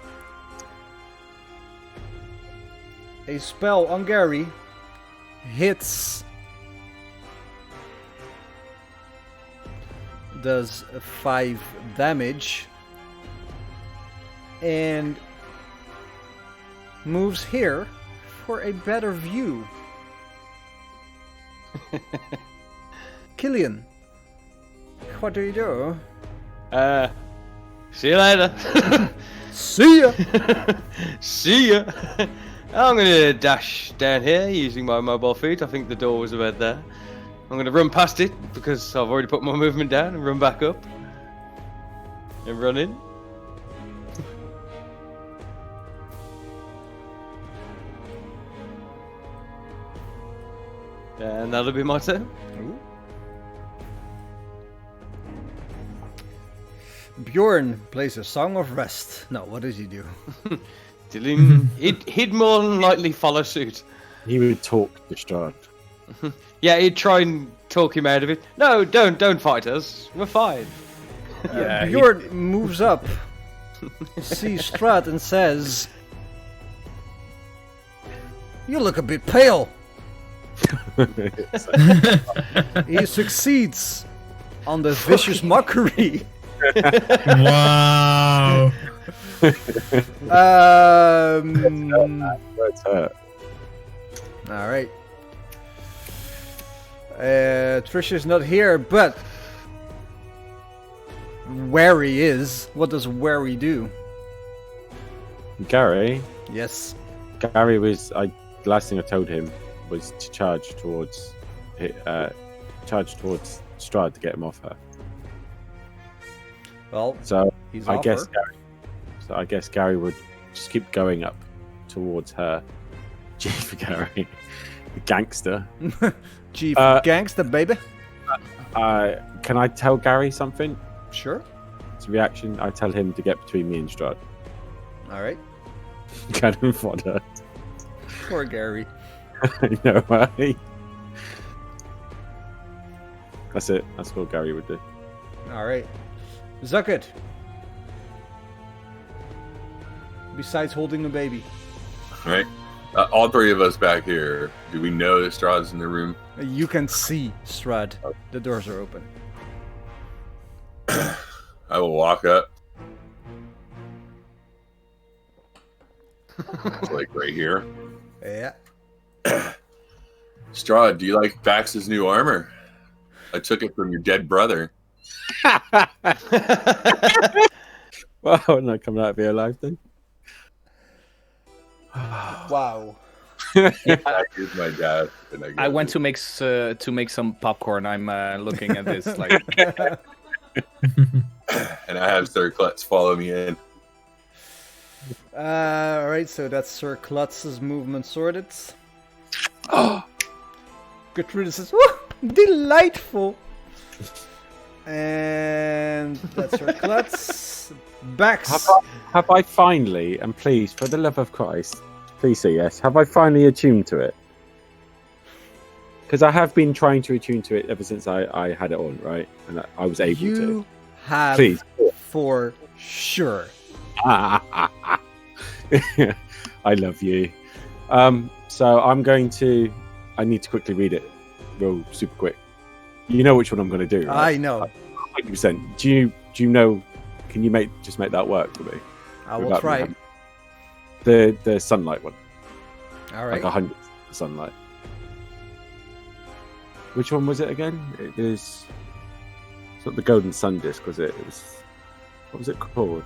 Speaker 1: a spell on Gary, hits does 5 damage and moves here for a better view. Killian, what do you do?
Speaker 5: See you later.
Speaker 1: See ya!
Speaker 5: See ya. I'm gonna dash down here using my mobile feet. I think the door was about there. I'm gonna run past it because I've already put my movement down and run back up. And run in. And that'll be my turn.
Speaker 1: Bjorn plays a Song of Rest. No, what does he do?
Speaker 5: Dylan, he'd more than likely follow suit.
Speaker 7: He would talk to Strahd.
Speaker 5: Yeah, he'd try and talk him out of it. No, don't fight us. We're fine.
Speaker 4: Yeah,
Speaker 1: Bjorn moves up, sees Strahd and says, "You look a bit pale." He succeeds on the vicious mockery.
Speaker 6: Wow.
Speaker 7: That's hurt.
Speaker 1: All right. Trisha's not here, but Wary is. What does Wary do?
Speaker 7: Gary
Speaker 1: Yes.
Speaker 7: was. Last thing I told him was to charge towards Strahd to get him off her.
Speaker 1: Well,
Speaker 7: So
Speaker 1: he's
Speaker 7: I
Speaker 1: off
Speaker 7: guess
Speaker 1: her.
Speaker 7: Gary would just keep going up towards her. Gee for Gary, the gangster.
Speaker 1: Chief gangster, baby.
Speaker 7: Can I tell Gary something?
Speaker 1: Sure.
Speaker 7: It's a reaction. I tell him to get between me and Strahd.
Speaker 1: All right.
Speaker 7: Cannon fodder.
Speaker 1: Poor Gary.
Speaker 7: I know, right? That's it. That's what Gary would do.
Speaker 1: All right. Zucket. Besides holding the baby.
Speaker 8: Right? All three of us back here, do we know that Strahd's in the room?
Speaker 1: You can see Strahd. The doors are open.
Speaker 8: I will walk up. Like right here.
Speaker 1: Yeah.
Speaker 8: Strahd, do you like Bax's new armor? I took it from your dead brother.
Speaker 7: Well, I'm not coming out of here alive then.
Speaker 1: Wow.
Speaker 8: Here's my dad. And
Speaker 4: I went to make some popcorn. I'm looking at this like.
Speaker 8: And I have Sir Klutz follow me in.
Speaker 1: All right, so that's Sir Klutz's movement sorted. Gertrude says, "Woo, delightful." And that's Sir Klutz. Bax.
Speaker 7: Have I finally, and please, for the love of Christ, please say yes, have I finally attuned to it? Because I have been trying to attune to it ever since I had it on, right? And I was able to.
Speaker 1: You have
Speaker 7: Please.
Speaker 1: for sure.
Speaker 7: I love you. So I need to quickly read it real super quick. You know which one I'm going to do, right?
Speaker 1: I know.
Speaker 7: 100%. Do you know? Can you make that work for me?
Speaker 1: I will
Speaker 7: Without me
Speaker 1: try.
Speaker 7: having- The sunlight one,
Speaker 1: All right.
Speaker 7: like 100 sunlight. Which one was it again? It is. It's not the Golden Sun disc, was it? It was. What was it called?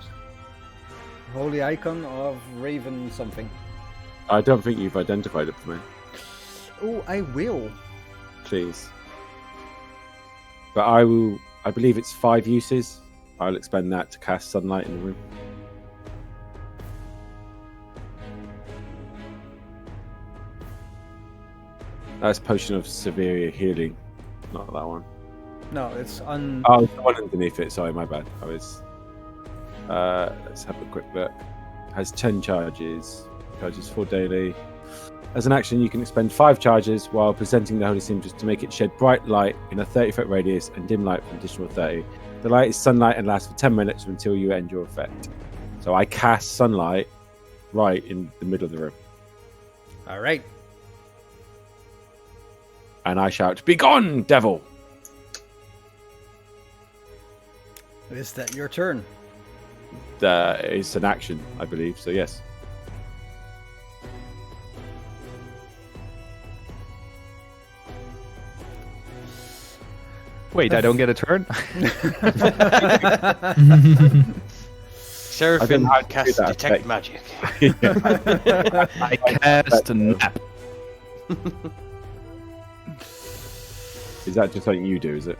Speaker 1: Holy icon of Raven something.
Speaker 7: I don't think you've identified it for me.
Speaker 1: Oh, I will.
Speaker 7: Please. But I will. I believe it's 5 uses. I'll expend that to cast sunlight in the room. That's potion of severe healing, not that one.
Speaker 1: No, it's
Speaker 7: Oh, the one underneath it. Sorry, my bad. I was. Let's have a quick look. Has 10 charges. Charges 4 daily. As an action, you can expend 5 charges while presenting the holy symbol to make it shed bright light in a 30-foot radius and dim light for an additional 30. The light is sunlight and lasts for 10 minutes until you end your effect. So I cast sunlight right in the middle of the room.
Speaker 1: All right.
Speaker 7: And I shout, "Begone, devil!"
Speaker 1: Is that your turn?
Speaker 7: It's an action, I believe. So yes.
Speaker 4: Wait, I don't get a turn?
Speaker 5: Seraphim
Speaker 7: how to do
Speaker 5: cast
Speaker 7: that,
Speaker 5: detect
Speaker 7: but-
Speaker 5: magic.
Speaker 4: I cast a nap.
Speaker 7: Is that just something you do? Is it?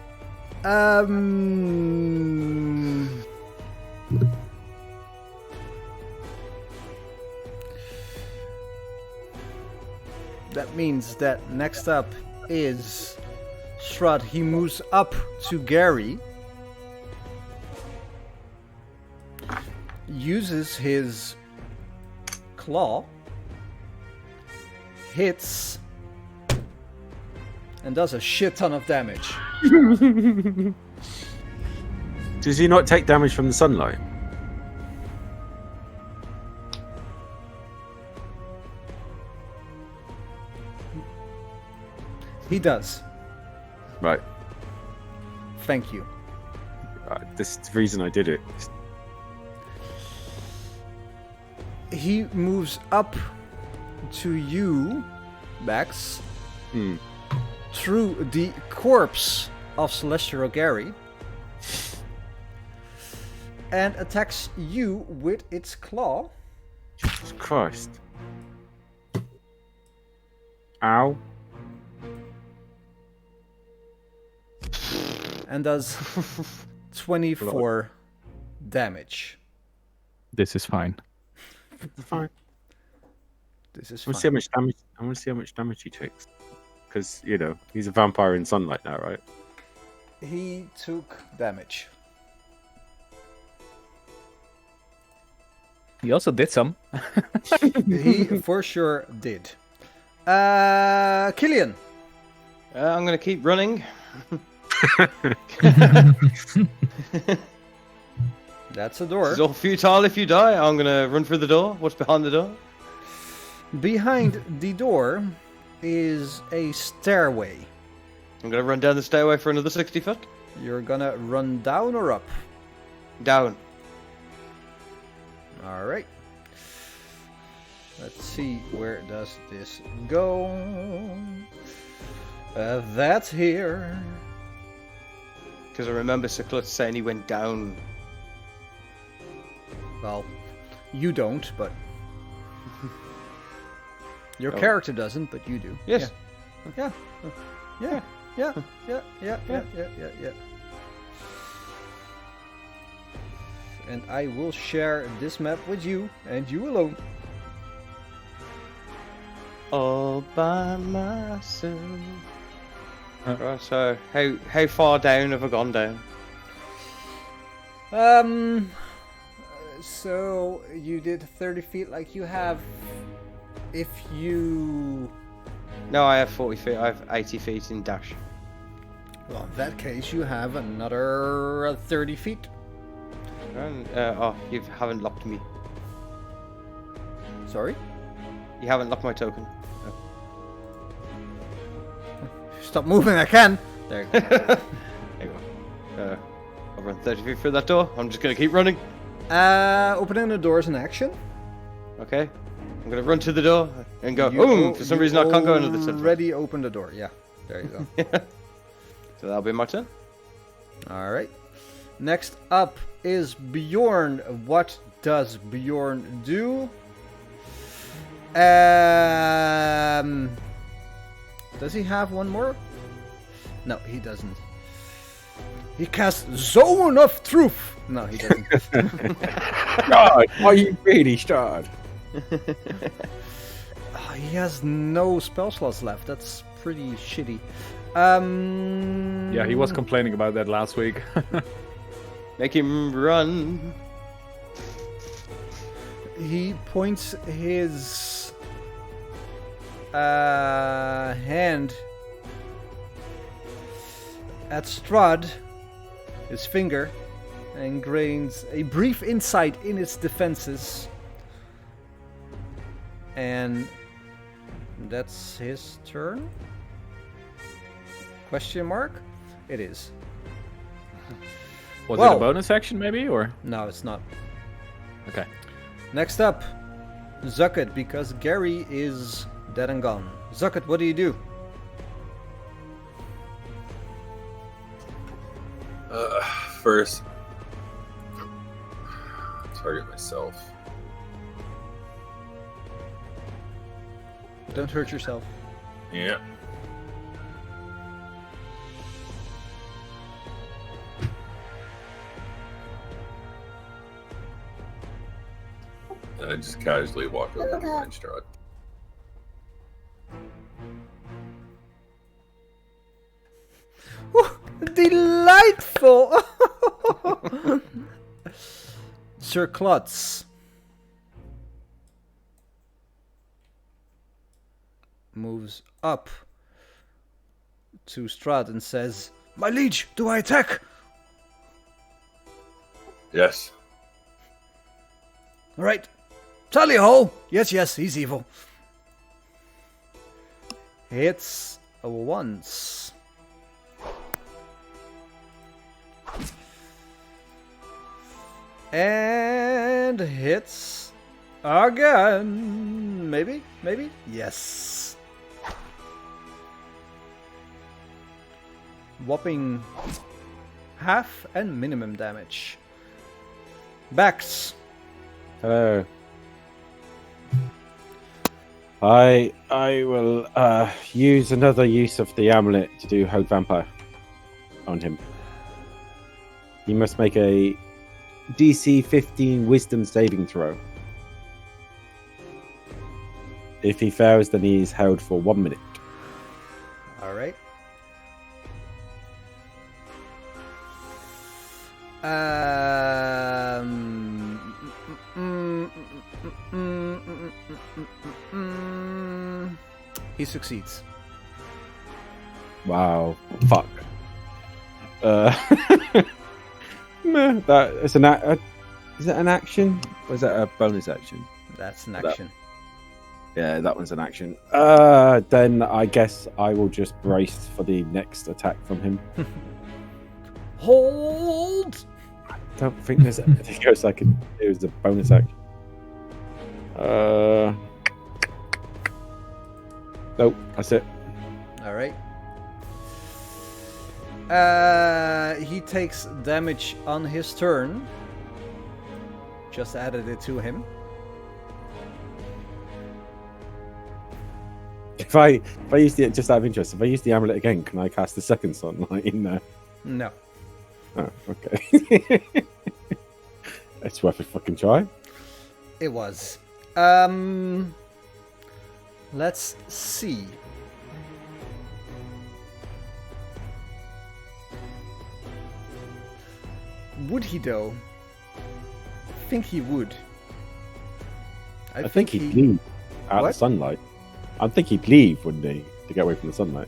Speaker 1: That means that next up is Strahd. He moves up to Gary. Uses his claw. Hits. And does a shit ton of damage.
Speaker 7: Does he not take damage from the sunlight?
Speaker 1: He does.
Speaker 7: Right.
Speaker 1: Thank you.
Speaker 7: This is the reason I did it.
Speaker 1: He moves up to you, Max, through the corpse of Celestial Gary, and attacks you with its claw.
Speaker 7: Jesus Christ. Ow.
Speaker 1: And does 24 damage.
Speaker 4: This is fine.
Speaker 7: Fine.
Speaker 1: This is
Speaker 7: I want to see how
Speaker 1: fine.
Speaker 7: much damage. I want to see how much damage he takes. Because he's a vampire in sunlight now, right?
Speaker 1: He took damage.
Speaker 4: He also did some.
Speaker 1: He for sure did. Killian.
Speaker 5: I'm gonna keep running.
Speaker 1: That's a door.
Speaker 5: It's all futile if you die. I'm gonna run through the door. What's behind the door?
Speaker 1: Behind the door is a stairway.
Speaker 5: I'm gonna run down the stairway for another 60 foot.
Speaker 1: You're gonna run down or up?
Speaker 5: Down.
Speaker 1: Alright. Let's see, where does this go? That's here.
Speaker 5: Because I remember Sir Klutz saying he went down.
Speaker 1: Well, you don't, but... Your
Speaker 5: Oh.
Speaker 1: character doesn't, but you do.
Speaker 5: Yes.
Speaker 1: Yeah. Yeah. Yeah. Yeah. Yeah. Yeah. Yeah. Yeah. Yeah. And I will share this map with you, and you alone.
Speaker 5: All by myself. Right, so how far down have I gone down?
Speaker 1: So you did 30 feet like you have if you...
Speaker 5: No, I have 40 feet. I have 80 feet in dash.
Speaker 1: Well, in that case, you have another 30 feet.
Speaker 5: And, you haven't locked me.
Speaker 1: Sorry?
Speaker 5: You haven't locked my token.
Speaker 1: Stop moving, I can! There you go.
Speaker 5: There you go. I'll run 30 feet through that door. I'm just going to keep running.
Speaker 1: Opening the door is an action.
Speaker 5: Okay. I'm going to run to the door and go,
Speaker 1: You
Speaker 5: for some reason I can't go another 10 feet.
Speaker 1: already open the door, yeah. There you go.
Speaker 5: So that'll be my turn.
Speaker 1: Alright. Next up is Bjorn. What does Bjorn do? Does he have one more? No, he doesn't. He casts Zone of Truth. No, he doesn't.
Speaker 7: God, are you really Strahd?
Speaker 1: He has no spell slots left. That's pretty shitty.
Speaker 4: Yeah, he was complaining about that last week.
Speaker 5: Make him run.
Speaker 1: He points his hand at Strahd, his finger, and gains a brief insight in its defenses. And that's his turn? Question mark? It is.
Speaker 4: Was it
Speaker 1: Well-
Speaker 4: a bonus action maybe, or?
Speaker 1: No, it's not.
Speaker 4: Okay.
Speaker 1: Next up, Zucket, because Gary is dead and gone. Zucket, what do you do?
Speaker 8: First, target myself.
Speaker 1: Don't hurt yourself.
Speaker 8: Yeah. And I just casually walk over behind Strahd.
Speaker 1: Delightful! Sir Klutz moves up to Strahd and says, "My liege, do I attack?"
Speaker 8: Yes.
Speaker 1: All right. Tally ho! Yes, yes, he's evil. Hits once. And hits again. Maybe? Maybe? Yes. Whopping half and minimum damage. Bax.
Speaker 7: Hello. I will use another use of the amulet to do Hold Vampire on him. He must make a DC 15 Wisdom saving throw. If he fails, then he is held for 1 minute.
Speaker 1: All right. He succeeds.
Speaker 7: Wow. Fuck. Meh, that is is it an action? Or is that a bonus action?
Speaker 1: That's an action.
Speaker 7: Yeah, that one's an action. Then I guess I will just brace for the next attack from him.
Speaker 1: Hold!
Speaker 7: I don't think there's anything else I can do as a bonus action. Nope, that's it.
Speaker 1: All right. He takes damage on his turn. Just added it to him.
Speaker 7: If I use the, just out of interest, if I use the amulet again, can I cast the second sunlight in there?
Speaker 1: No.
Speaker 7: Oh, okay. It's worth a fucking try.
Speaker 1: It was. Let's see. Would he though? I think he would.
Speaker 7: I think he'd leave out of
Speaker 1: What?
Speaker 7: the sunlight. I think he'd leave, wouldn't he, to get away from the sunlight?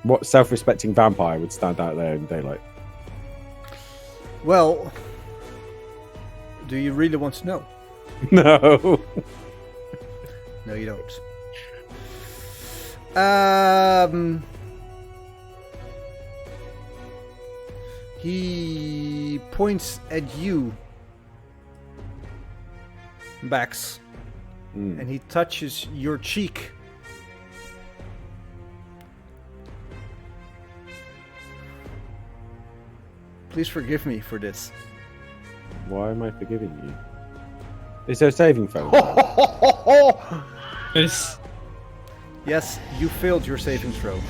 Speaker 7: What self-respecting vampire would stand out there in daylight?
Speaker 1: Well, do you really want to know?
Speaker 7: No.
Speaker 1: No, you don't. He points at you, Bax, and he touches your cheek. Please forgive me for this.
Speaker 7: Why am I forgiving you? Is there a saving throw?
Speaker 6: Yes.
Speaker 1: Yes, you failed your saving throw.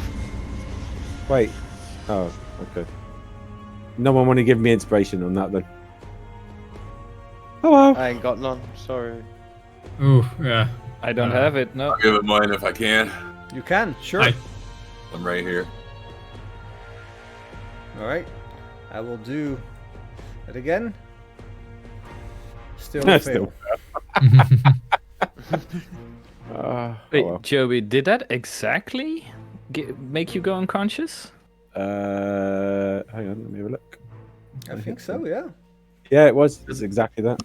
Speaker 7: Wait. Oh, okay. No one want to give me inspiration on that then. Hello.
Speaker 5: I ain't got none. Sorry.
Speaker 6: Oh, yeah.
Speaker 4: I don't have it. No.
Speaker 8: I'll give it mine if I can.
Speaker 1: You can, sure.
Speaker 6: Aye.
Speaker 8: I'm right here.
Speaker 1: All right, I will do it again. Still a fail.
Speaker 4: Wait,
Speaker 7: well.
Speaker 4: Joey, did that exactly make you go unconscious?
Speaker 7: Hang on, let me have a look.
Speaker 1: I think so, yeah.
Speaker 7: Yeah, it was. It's exactly that.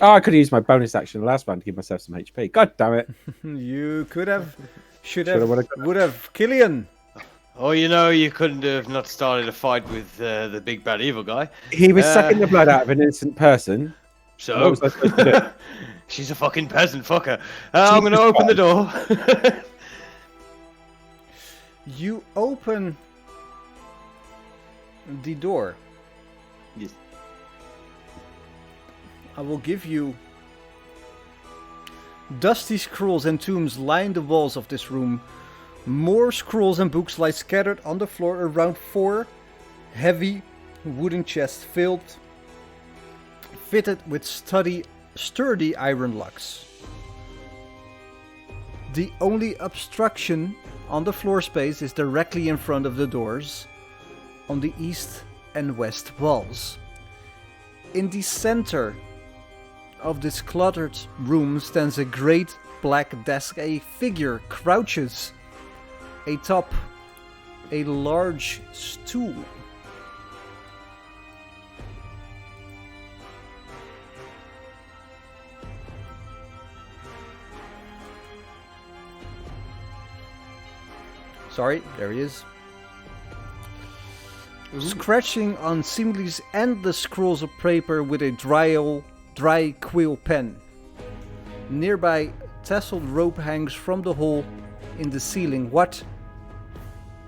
Speaker 7: Oh, I could have used my bonus action the last round to give myself some HP. God damn it.
Speaker 1: You could have, should
Speaker 7: Shoulda,
Speaker 1: have,
Speaker 7: woulda,
Speaker 1: would have. Killian.
Speaker 5: Oh, you know, you couldn't have not started a fight with the big bad evil guy.
Speaker 7: He was sucking the blood out of an innocent person.
Speaker 5: So,
Speaker 7: What was I supposed to do?
Speaker 5: she's a fucking peasant fucker. I'm gonna open the door.
Speaker 1: You open the door.
Speaker 5: Yes.
Speaker 1: I will give you. Dusty scrolls and tombs line the walls of this room. More scrolls and books lie scattered on the floor around 4 heavy wooden chests fitted with sturdy iron locks. The only obstruction on the floor space is directly in front of the doors on the east and west walls. In the center of this cluttered room stands a great black desk. A figure crouches atop a large stool. Sorry, there he is. Scratching on seemingly endless scrolls of paper with a dry quill pen. Nearby, tasseled rope hangs from the hole in the ceiling. What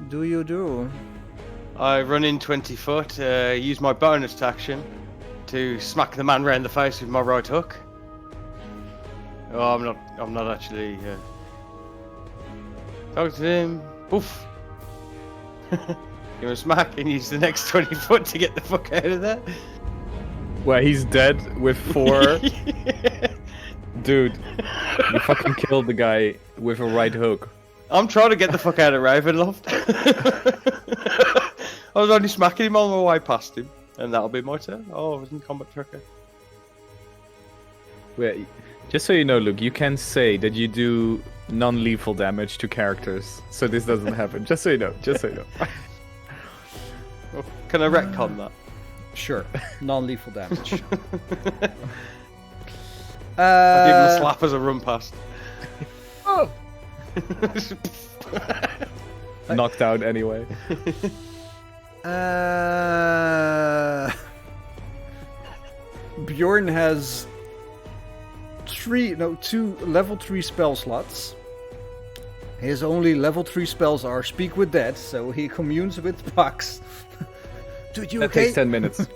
Speaker 1: do you do?
Speaker 5: I run in 20 foot, use my bonus action to smack the man round the face with my right hook. Oh, I'm not actually. Talk to him. Poof. Give him a smack and use the next 20 foot to get the fuck out of there.
Speaker 4: Well, he's dead with 4. Dude, you fucking killed the guy with a right hook.
Speaker 5: I'm trying to get the fuck out of Ravenloft. I was only smacking him on my way past him, and that'll be my turn. Oh, I was in combat tracker.
Speaker 4: Wait, just so you know, Luke, you can say that you do non-lethal damage to characters, so this doesn't happen. Just so you know, just so you know.
Speaker 5: Well, can I retcon that?
Speaker 1: Sure, non-lethal damage.
Speaker 5: I'll give him a slap as I run past.
Speaker 1: Oh!
Speaker 4: Knocked out anyway.
Speaker 1: Bjorn has 2 level 3 spell slots. His only level 3 spells are Speak with Dead, so he communes with Pax. Dude, you
Speaker 4: That
Speaker 1: okay?
Speaker 4: takes 10 minutes.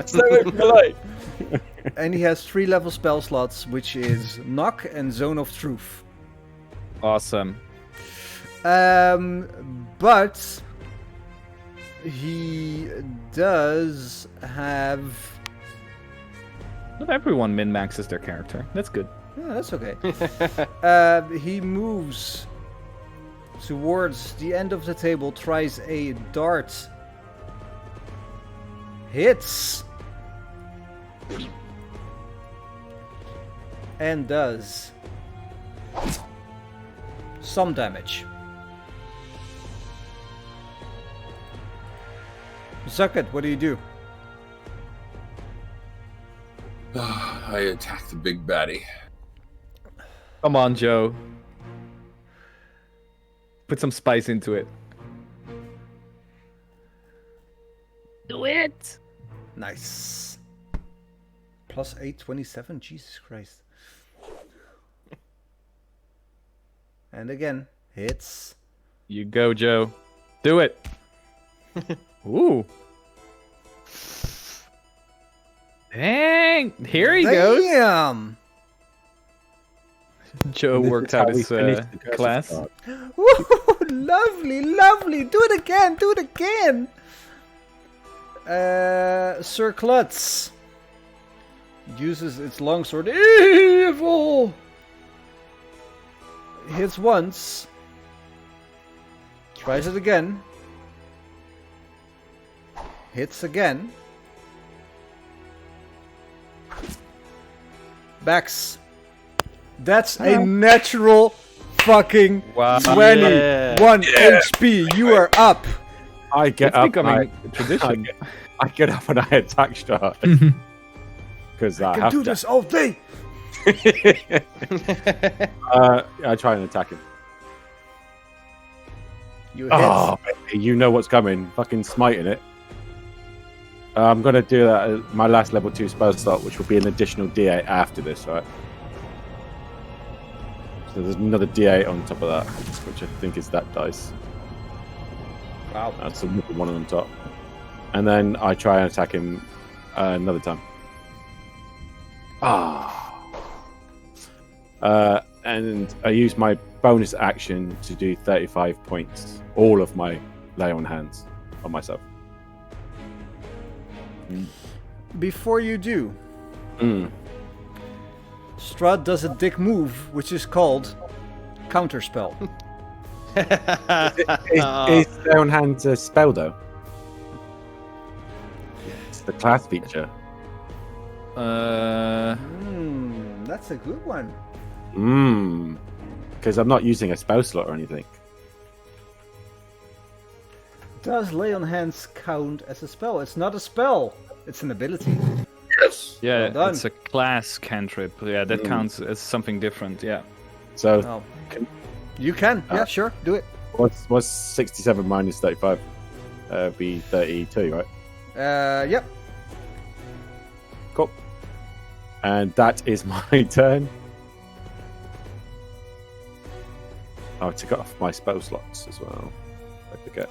Speaker 7: So polite.
Speaker 1: And he has 3 level spell slots, which is Knock and Zone of Truth.
Speaker 4: Awesome.
Speaker 1: But he does have.
Speaker 4: Not everyone min-maxes their character. That's good.
Speaker 1: Yeah, that's okay. He moves towards the end of the table, tries a dart, hits, and does some damage. Zucket, what do you do?
Speaker 8: I attack the big baddie.
Speaker 4: Come on, Joe. Put some spice into it. Do it!
Speaker 1: Nice. Plus 8, 27. Jesus Christ. And again, hits.
Speaker 4: You go, Joe. Do it! Ooh. Dang! Here he goes!
Speaker 1: Damn!
Speaker 4: Joe
Speaker 7: This
Speaker 4: worked
Speaker 7: is how
Speaker 4: out
Speaker 7: we
Speaker 4: his
Speaker 7: finish the curse of
Speaker 4: class.
Speaker 7: Strahd.
Speaker 1: Woo, lovely, lovely. Do it again, do it again. Sir Klutz uses its longsword. Evil! Hits once. Tries it again. Hits again. Backs. That's a natural fucking
Speaker 4: Wow.
Speaker 1: 21 HP. You are up.
Speaker 7: I get
Speaker 4: It's
Speaker 7: up.
Speaker 4: becoming
Speaker 7: I,
Speaker 4: tradition.
Speaker 7: I get up and I attack Strahd. because
Speaker 1: I
Speaker 7: I
Speaker 1: can
Speaker 7: have
Speaker 1: do
Speaker 7: to.
Speaker 1: this all day.
Speaker 7: I try and attack him.
Speaker 1: You hit.
Speaker 7: Oh, baby, you know what's coming. Fucking smiting it. I'm going to do that at my last level 2 spell slot, which will be an additional D8 after this, right? So there's another D8 on top of that, which I think is that dice.
Speaker 1: Wow.
Speaker 7: That's another one on top. And then I try and attack him another time. And I use my bonus action to do 35 points. All of my lay on hands on myself.
Speaker 1: Before you do,
Speaker 7: Mm.
Speaker 1: Strahd does a dick move, which is called Counterspell.
Speaker 7: Is lay on hands a spell, though? It's the class feature.
Speaker 1: That's a good one.
Speaker 7: Because I'm not using a spell slot or anything.
Speaker 1: Does Lay on Hands count as a spell? It's not a spell. It's an ability.
Speaker 8: Yes.
Speaker 4: Yeah,
Speaker 1: Well done.
Speaker 4: it's a class cantrip. Yeah, that counts as something different. Yeah.
Speaker 7: So
Speaker 1: Oh. You can. Yeah, sure. Do it.
Speaker 7: what's 67 minus 35? Be 32, right?
Speaker 1: Yep.
Speaker 7: Cool. And that is my turn. Oh, I took it off my spell slots as well. I forget.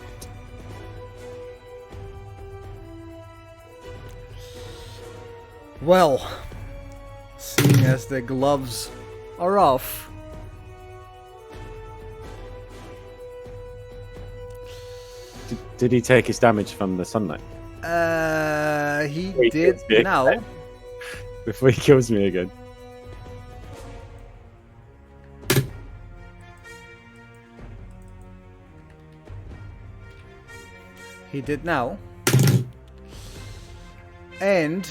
Speaker 1: Well, seeing as the gloves are off,
Speaker 7: Did he take his damage from the sunlight?
Speaker 1: he
Speaker 7: Wait,
Speaker 1: did
Speaker 7: it's big.
Speaker 1: now.
Speaker 7: Before he kills me again.
Speaker 1: He did now. And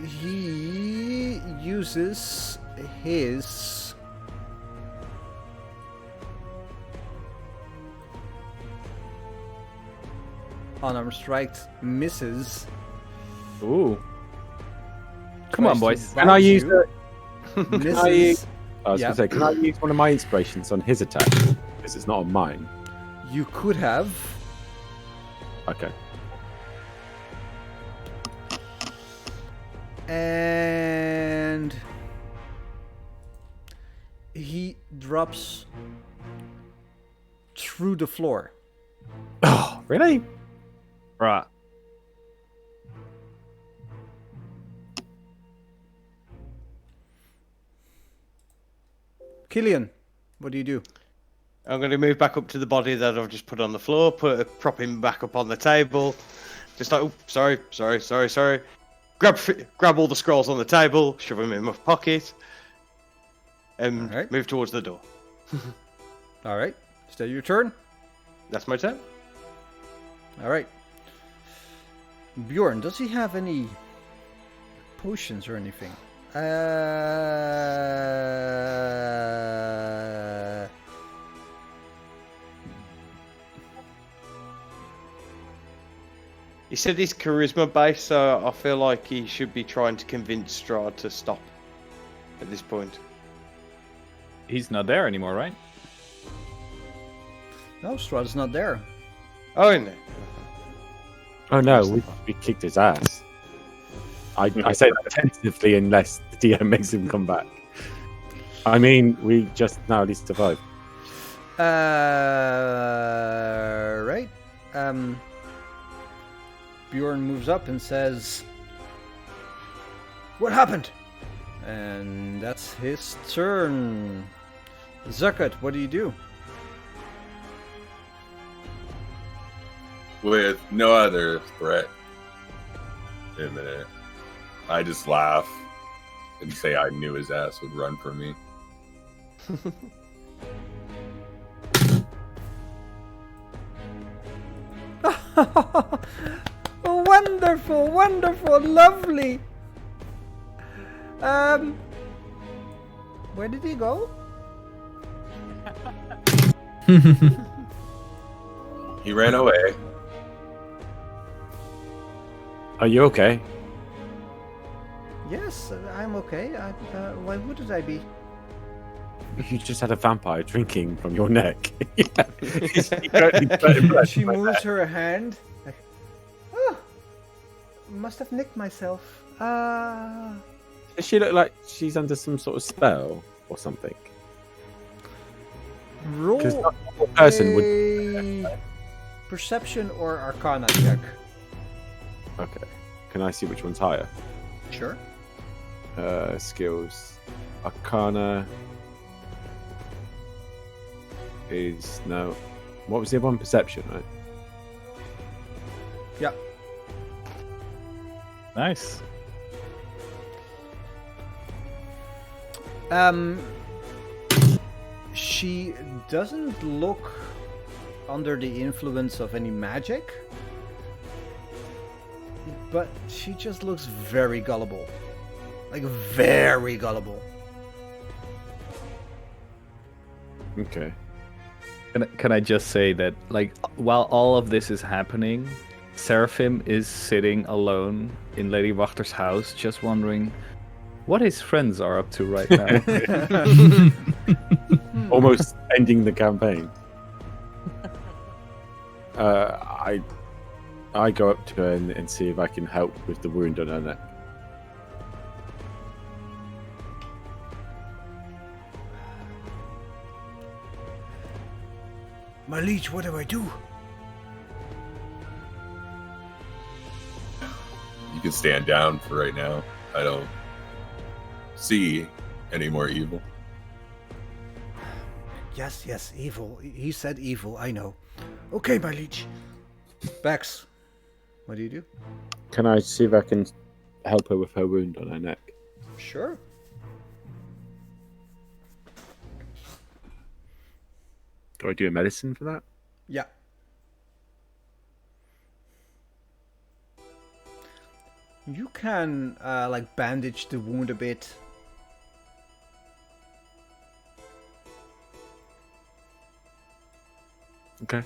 Speaker 1: he uses his unarmed strike, misses.
Speaker 4: Ooh. Come on, boys.
Speaker 7: Can I use
Speaker 1: it?
Speaker 7: Misses. I was
Speaker 1: Yeah.
Speaker 7: going to say, can I use one of my inspirations on his attack? Because it's not on mine.
Speaker 1: You could have.
Speaker 7: Okay.
Speaker 1: And he drops through the floor.
Speaker 7: Oh, really?
Speaker 4: Right.
Speaker 1: Killian, what do you do?
Speaker 5: I'm going to move back up to the body that I've just put on the floor, prop him back up on the table. Just like, oh, sorry. Grab all the scrolls on the table, shove them in my pocket, and
Speaker 1: Alright.
Speaker 5: move towards the door.
Speaker 1: All right. Is that your turn?
Speaker 5: That's my turn.
Speaker 1: All right. Bjorn, does he have any potions or anything?
Speaker 5: He said he's charisma based, so I feel like he should be trying to convince Strahd to stop at this point.
Speaker 4: He's not there anymore, right?
Speaker 1: No, Strahd's not there.
Speaker 5: Oh, in there.
Speaker 7: Oh no, we kicked his ass. I say that tentatively unless the DM makes him come back. I mean, we just narrowly survived.
Speaker 1: Right. Bjorn moves up and says, "What happened?" And that's his turn. Zuckut, what do you do?
Speaker 8: With no other threat imminent, I just laugh and say I knew his ass would run from me.
Speaker 1: Wonderful, wonderful, lovely. Where did he go?
Speaker 8: He ran away.
Speaker 7: Are you okay?
Speaker 1: Yes, I'm okay. Why wouldn't I be?
Speaker 7: You just had a vampire drinking from your neck.
Speaker 1: She moves her hand. Like, oh, must have nicked myself.
Speaker 7: Does she look like she's under some sort of spell or something?
Speaker 1: Roll
Speaker 7: Because a person would.
Speaker 1: a perception or arcana check.
Speaker 7: Okay. Can I see which one's higher?
Speaker 1: Sure.
Speaker 7: Skills. Arcana is no. What was the other one? Perception, right?
Speaker 1: Yeah.
Speaker 4: Nice.
Speaker 1: She doesn't look under the influence of any magic, but she just looks very gullible. Like, very gullible.
Speaker 7: Okay.
Speaker 4: Can I just say that, like, while all of this is happening, Seraphim is sitting alone in Lady Wachter's house, just wondering what his friends are up to right now.
Speaker 7: Almost ending the campaign. I go up to her and see if I can help with the wound on her neck.
Speaker 1: My liege, what do I do?
Speaker 8: You can stand down for right now. I don't see any more evil.
Speaker 1: Yes, evil. He said evil, I know. Okay, my liege. Bex, what do you do?
Speaker 7: Can I see if I can help her with her wound on her neck?
Speaker 1: Sure.
Speaker 7: Do I do a medicine for that?
Speaker 1: Yeah. You can, like, bandage the wound a bit.
Speaker 7: Okay.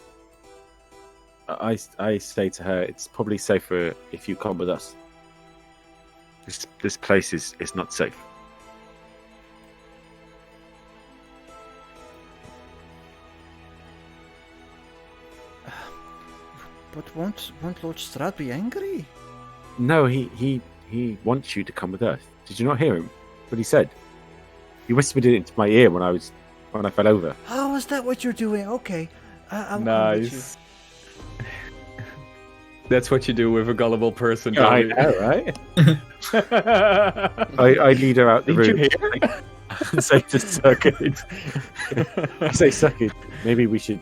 Speaker 7: I say to her, it's probably safer if you come with us. This place is not safe.
Speaker 1: But won't Lord Strahd be angry?
Speaker 7: No, he wants you to come with us. Did you not hear him? What he said? He whispered it into my ear when I fell over.
Speaker 1: Oh, is that what you're doing? Okay. I'll come with you.
Speaker 4: Nice. That's what you do with a gullible person.
Speaker 7: Yeah, I
Speaker 4: don't you?
Speaker 7: know, right? I lead her out the room.
Speaker 4: Did you hear?
Speaker 7: I say to Circuit. I say, Circuit, maybe we should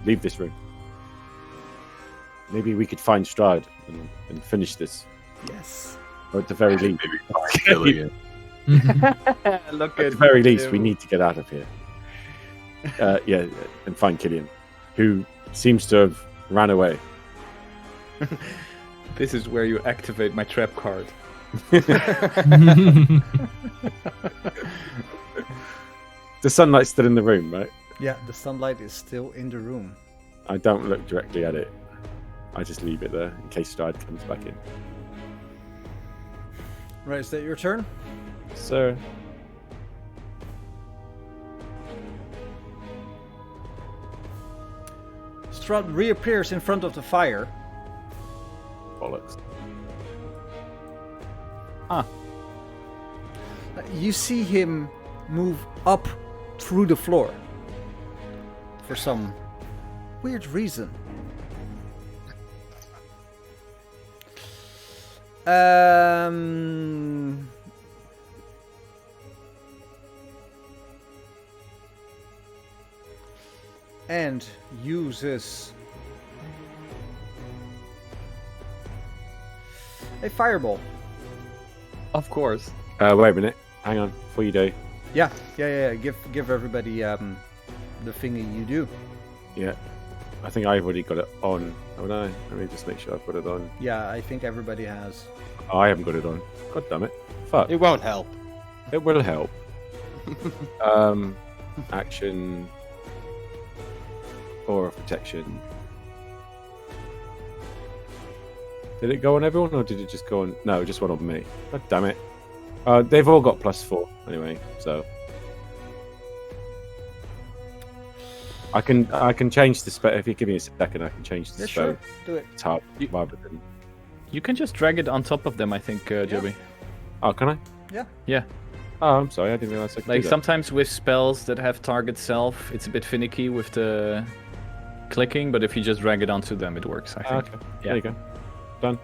Speaker 7: leave this room. Maybe we could find Strahd and finish this.
Speaker 1: Yes.
Speaker 7: Or at the very least.
Speaker 8: Maybe find Killian.
Speaker 4: Look
Speaker 7: At the very least, we need to get out of here. Yeah, and find Killian, who seems to have ran away.
Speaker 4: This is where you activate my trap card.
Speaker 7: The sunlight's still in the room, right?
Speaker 1: Yeah, the sunlight is still in the room.
Speaker 7: I don't look directly at it. I just leave it there in case Strahd comes back in.
Speaker 1: Right, is that your turn?
Speaker 7: Sir.
Speaker 1: Strahd reappears in front of the fire.
Speaker 7: Bollocks.
Speaker 1: You see him move up through the floor. For some weird reason. And uses a fireball.
Speaker 4: Of course.
Speaker 7: Wait a minute. Hang on. Before you do.
Speaker 1: Yeah. Give everybody the thingy you do.
Speaker 7: Yeah. I think I've already got it on, haven't I? Let me just make sure I've got it on.
Speaker 1: Yeah, I think everybody has.
Speaker 7: Oh, I haven't got it on. God damn it. Fuck.
Speaker 5: It won't help.
Speaker 7: It will help. Action. Aura of protection. Did it go on everyone, or did it just go on? No, just one on me. God damn it! They've all got +4 anyway, so I can change the spell. If you give me a second, I can change the
Speaker 1: Yeah,
Speaker 7: spell
Speaker 1: sure. Do it.
Speaker 7: type rather than.
Speaker 4: You can just drag it on top of them, I think, Joby.
Speaker 7: Oh, can I?
Speaker 1: Yeah.
Speaker 4: Yeah.
Speaker 7: Oh, I'm sorry. I didn't realize I could
Speaker 4: Like
Speaker 7: do that.
Speaker 4: sometimes with spells that have target self, it's a bit finicky with the clicking, but if you just drag it onto them, it works, I think.
Speaker 7: Okay.
Speaker 4: Yeah.
Speaker 7: There you go. Done.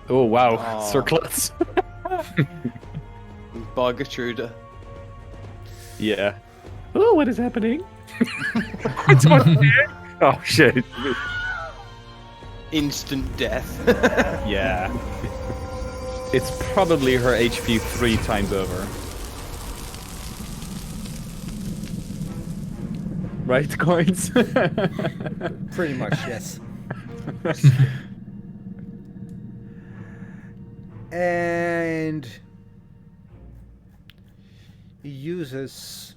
Speaker 4: Oh, wow.
Speaker 5: Aw.
Speaker 4: Circlets.
Speaker 5: By Gertruda.
Speaker 4: Yeah. Oh, what is happening?
Speaker 7: Oh shit!
Speaker 5: Instant death.
Speaker 4: Yeah. It's probably her HP 3 times over. Right, coins?
Speaker 1: Pretty much, yes. And he uses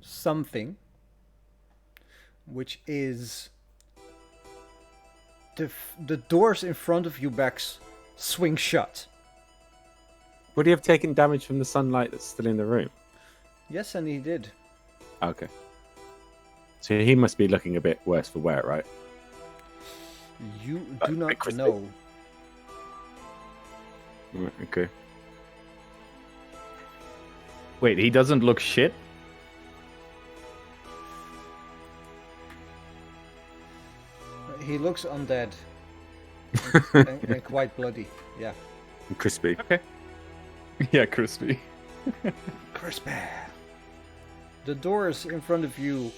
Speaker 1: something which is the doors in front of you backs swing shut.
Speaker 7: Would he have taken damage from the sunlight that's still in the room?
Speaker 1: Yes, and he did.
Speaker 7: Okay. So he must be looking a bit worse for wear, right?
Speaker 1: You do not
Speaker 7: crispy.
Speaker 1: know.
Speaker 7: Right, okay.
Speaker 4: Wait, he doesn't look shit?
Speaker 1: He looks undead and quite bloody. Yeah.
Speaker 7: And crispy.
Speaker 4: Okay. Yeah, crispy.
Speaker 1: Crispy. The doors in front of you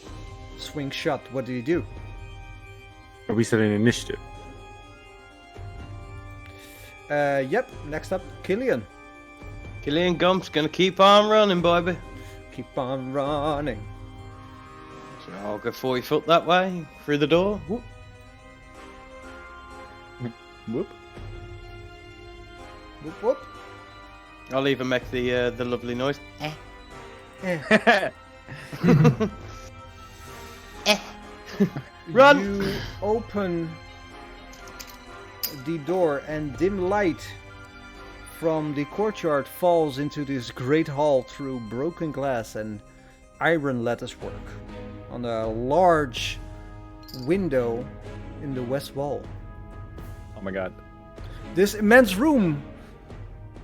Speaker 1: swing shut. What do you do?
Speaker 7: Are we still in initiative?
Speaker 1: Yep. Next up, Killian.
Speaker 5: Killian Gump's gonna keep on running, baby.
Speaker 1: Keep on running.
Speaker 5: So I'll go 40 foot that way, through the door. Whoop.
Speaker 4: Whoop.
Speaker 1: Whoop whoop.
Speaker 5: I'll even make the lovely noise. Run!
Speaker 1: You open the door and dim light from the courtyard falls into this great hall through broken glass and iron latticework on a large window in the west wall.
Speaker 4: Oh my god.
Speaker 1: This immense room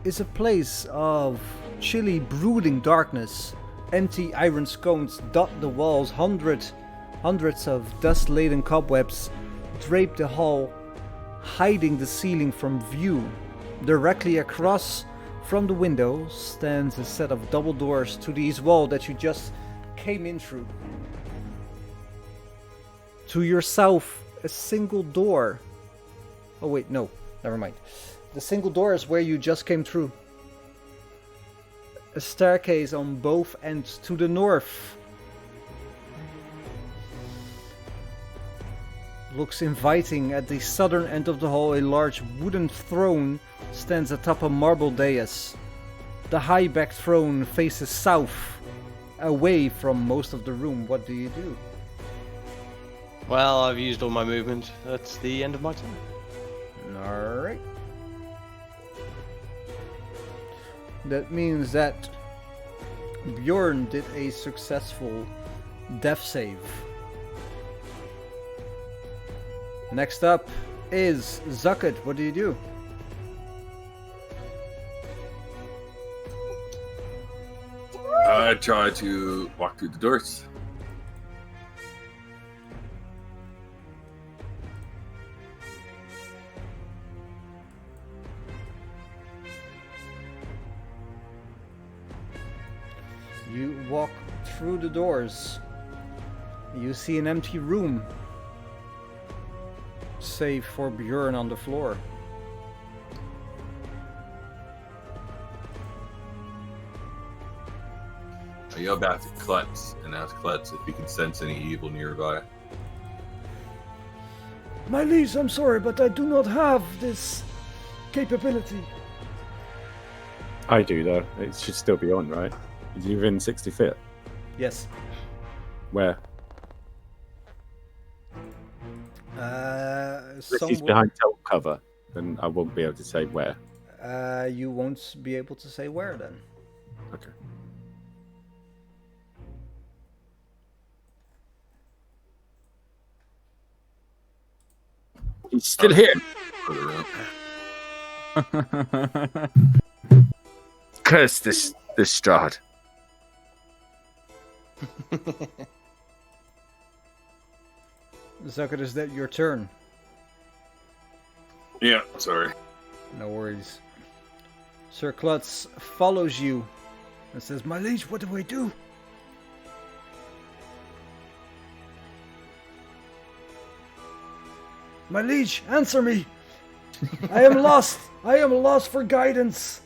Speaker 1: is a place of chilly, brooding darkness. Empty iron scones dot the walls. Hundreds of dust-laden cobwebs drape the hall, hiding the ceiling from view. Directly across from the window stands a set of double doors to the east wall that you just came in through. To your south, a single door. Oh wait, no, never mind. The single door is where you just came through. A staircase on both ends to the north. Looks inviting. At the southern end of the hall, a large wooden throne stands atop a marble dais. The high-backed throne faces south, away from most of the room. What do you do?
Speaker 5: Well, I've used all my movement. That's the end of my turn.
Speaker 1: Alright. That means that Bjorn did a successful death save. Next up is Zucket. What do you do?
Speaker 8: I try to walk through the doors.
Speaker 1: You walk through the doors. You see an empty room, save for Bjorn on the floor.
Speaker 8: I yell back to Klutz and ask Klutz if he can sense any evil nearby.
Speaker 1: My liege, I'm sorry, but I do not have this capability.
Speaker 7: I do though. It should still be on, right? Is he within 60 feet?
Speaker 1: Yes.
Speaker 7: Where? If he's
Speaker 1: Somewhere.
Speaker 7: behind total cover, then I won't be able to say where.
Speaker 1: You won't be able to say where then.
Speaker 7: Okay. He's still here.
Speaker 8: For the room.
Speaker 7: Curse this Strahd.
Speaker 1: Zucker, is that your turn?
Speaker 8: Yeah, sorry.
Speaker 1: No worries. Sir Klutz follows you and says, "My liege, what do I do?" My liege, answer me! I am lost! I am lost for guidance!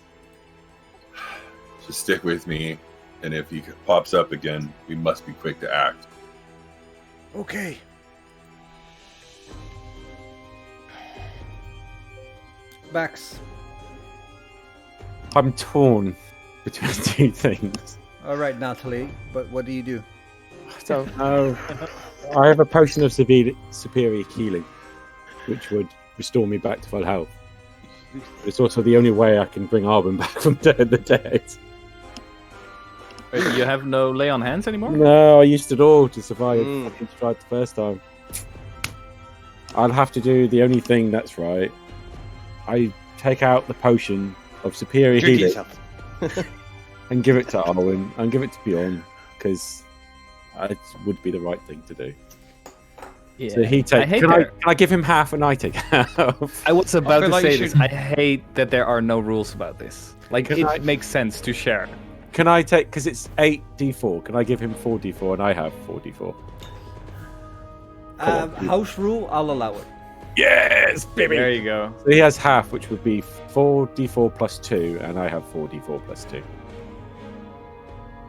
Speaker 8: Just stick with me, and if he pops up again, we must be quick to act.
Speaker 1: Okay. Bax.
Speaker 7: I'm torn between two things.
Speaker 1: Alright, Natalie, but what do you do?
Speaker 7: I don't know. I have a potion of superior healing, which would restore me back to full health. It's also the only way I can bring Arben back from the dead.
Speaker 4: Wait, you have no lay on hands anymore?
Speaker 7: No, I used it all to survive. Fucking tried the first time. I'll have to do the only thing that's right. I take out the potion of superior
Speaker 5: Drink
Speaker 7: healing
Speaker 5: yourself.
Speaker 7: and give it to Arwen and give it to Bjorn because it would be the right thing to do.
Speaker 4: Yeah.
Speaker 7: So he takes. Can I give him half and I take half?
Speaker 4: I was about
Speaker 5: feel
Speaker 4: to
Speaker 5: like
Speaker 4: say
Speaker 5: you
Speaker 4: this.
Speaker 5: should-
Speaker 4: I hate that there are no rules about this. Like,
Speaker 7: Can
Speaker 4: it
Speaker 7: I-
Speaker 4: makes sense to share.
Speaker 7: Can I take? Because it's 8d4. Can I give him 4d4 and I have 4d4?
Speaker 1: House rule, I'll allow it.
Speaker 7: Yes, baby.
Speaker 4: There you go.
Speaker 7: So he has half, which would be 4d4 plus 2, and I have 4d4 plus 2.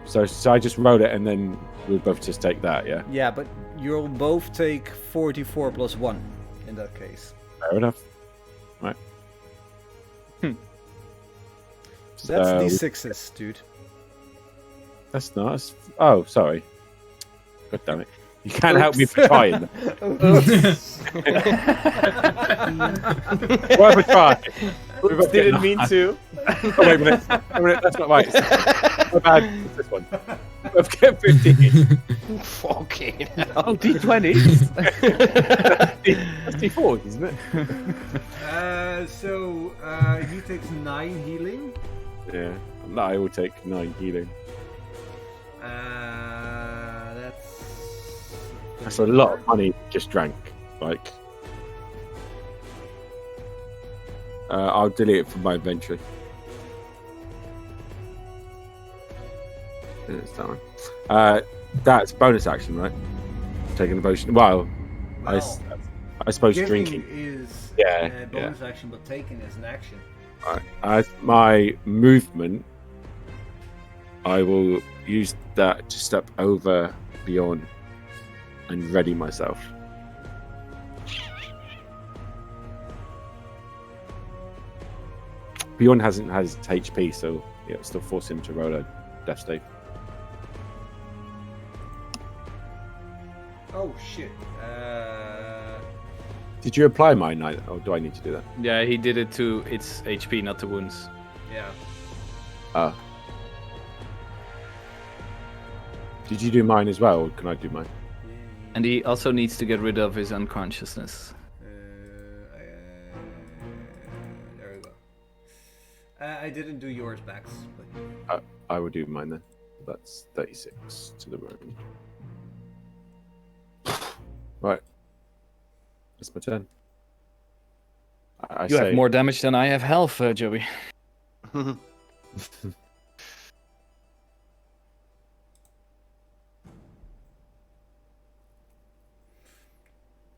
Speaker 7: So I just roll it, and then we'll both just take that, yeah?
Speaker 1: Yeah, but you'll both take 44 plus 1 in that case.
Speaker 7: Fair enough. Right.
Speaker 1: That's
Speaker 7: So-
Speaker 1: d6s, dude.
Speaker 7: That's nice. Oh, sorry. God damn it. You can't help me for trying. Why have I tried? We're both getting
Speaker 4: Didn't mean to.
Speaker 7: Oh, wait a minute. That's not right. My bad. It's this one. I've got 15.
Speaker 5: Fucking hell.
Speaker 4: Oh, D20.
Speaker 7: That's D4, isn't it?
Speaker 1: So he takes 9 healing.
Speaker 7: Yeah. No, I will take 9 healing. That's a lot of money just drank. Like, I'll delete it from my inventory. Yeah, it's that one. That's bonus action, right? Taking a potion. Well, I suppose drinking.
Speaker 1: is
Speaker 7: Yeah,
Speaker 1: a bonus action, but taking is an action.
Speaker 7: Right. As my movement, I will use that to step over beyond and ready myself. Bjorn hasn't has HP, so yeah, it'll still force him to roll a death save.
Speaker 1: Oh shit.
Speaker 7: Did you apply mine, or do I need to do that?
Speaker 4: Yeah, he did it to its HP, not to wounds.
Speaker 1: Yeah.
Speaker 7: Ah. Did you do mine as well, or can I do mine?
Speaker 4: And he also needs to get rid of his unconsciousness.
Speaker 1: There we go. I didn't do yours, Bax. But...
Speaker 7: I will do mine then. That's 36 to the room. Right. It's my turn. I
Speaker 4: You
Speaker 7: say,
Speaker 4: have more damage than I have health, Joey.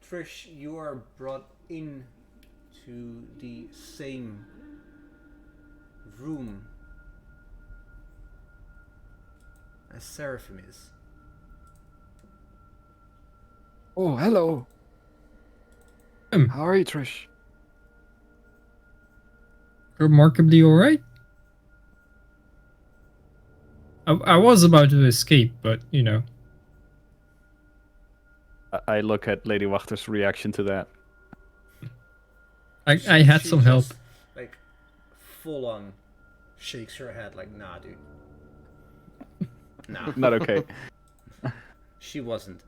Speaker 1: Trish, you are brought in to the same room as Seraphim is.
Speaker 2: Oh, hello. How are you, Trish?
Speaker 6: Remarkably alright. I was about to escape, but you know.
Speaker 4: I look at Lady Wachter's reaction to that.
Speaker 6: I had
Speaker 1: She
Speaker 6: some help.
Speaker 1: just, like, full on shakes her head like, nah, dude. Nah.
Speaker 4: Not okay.
Speaker 1: She wasn't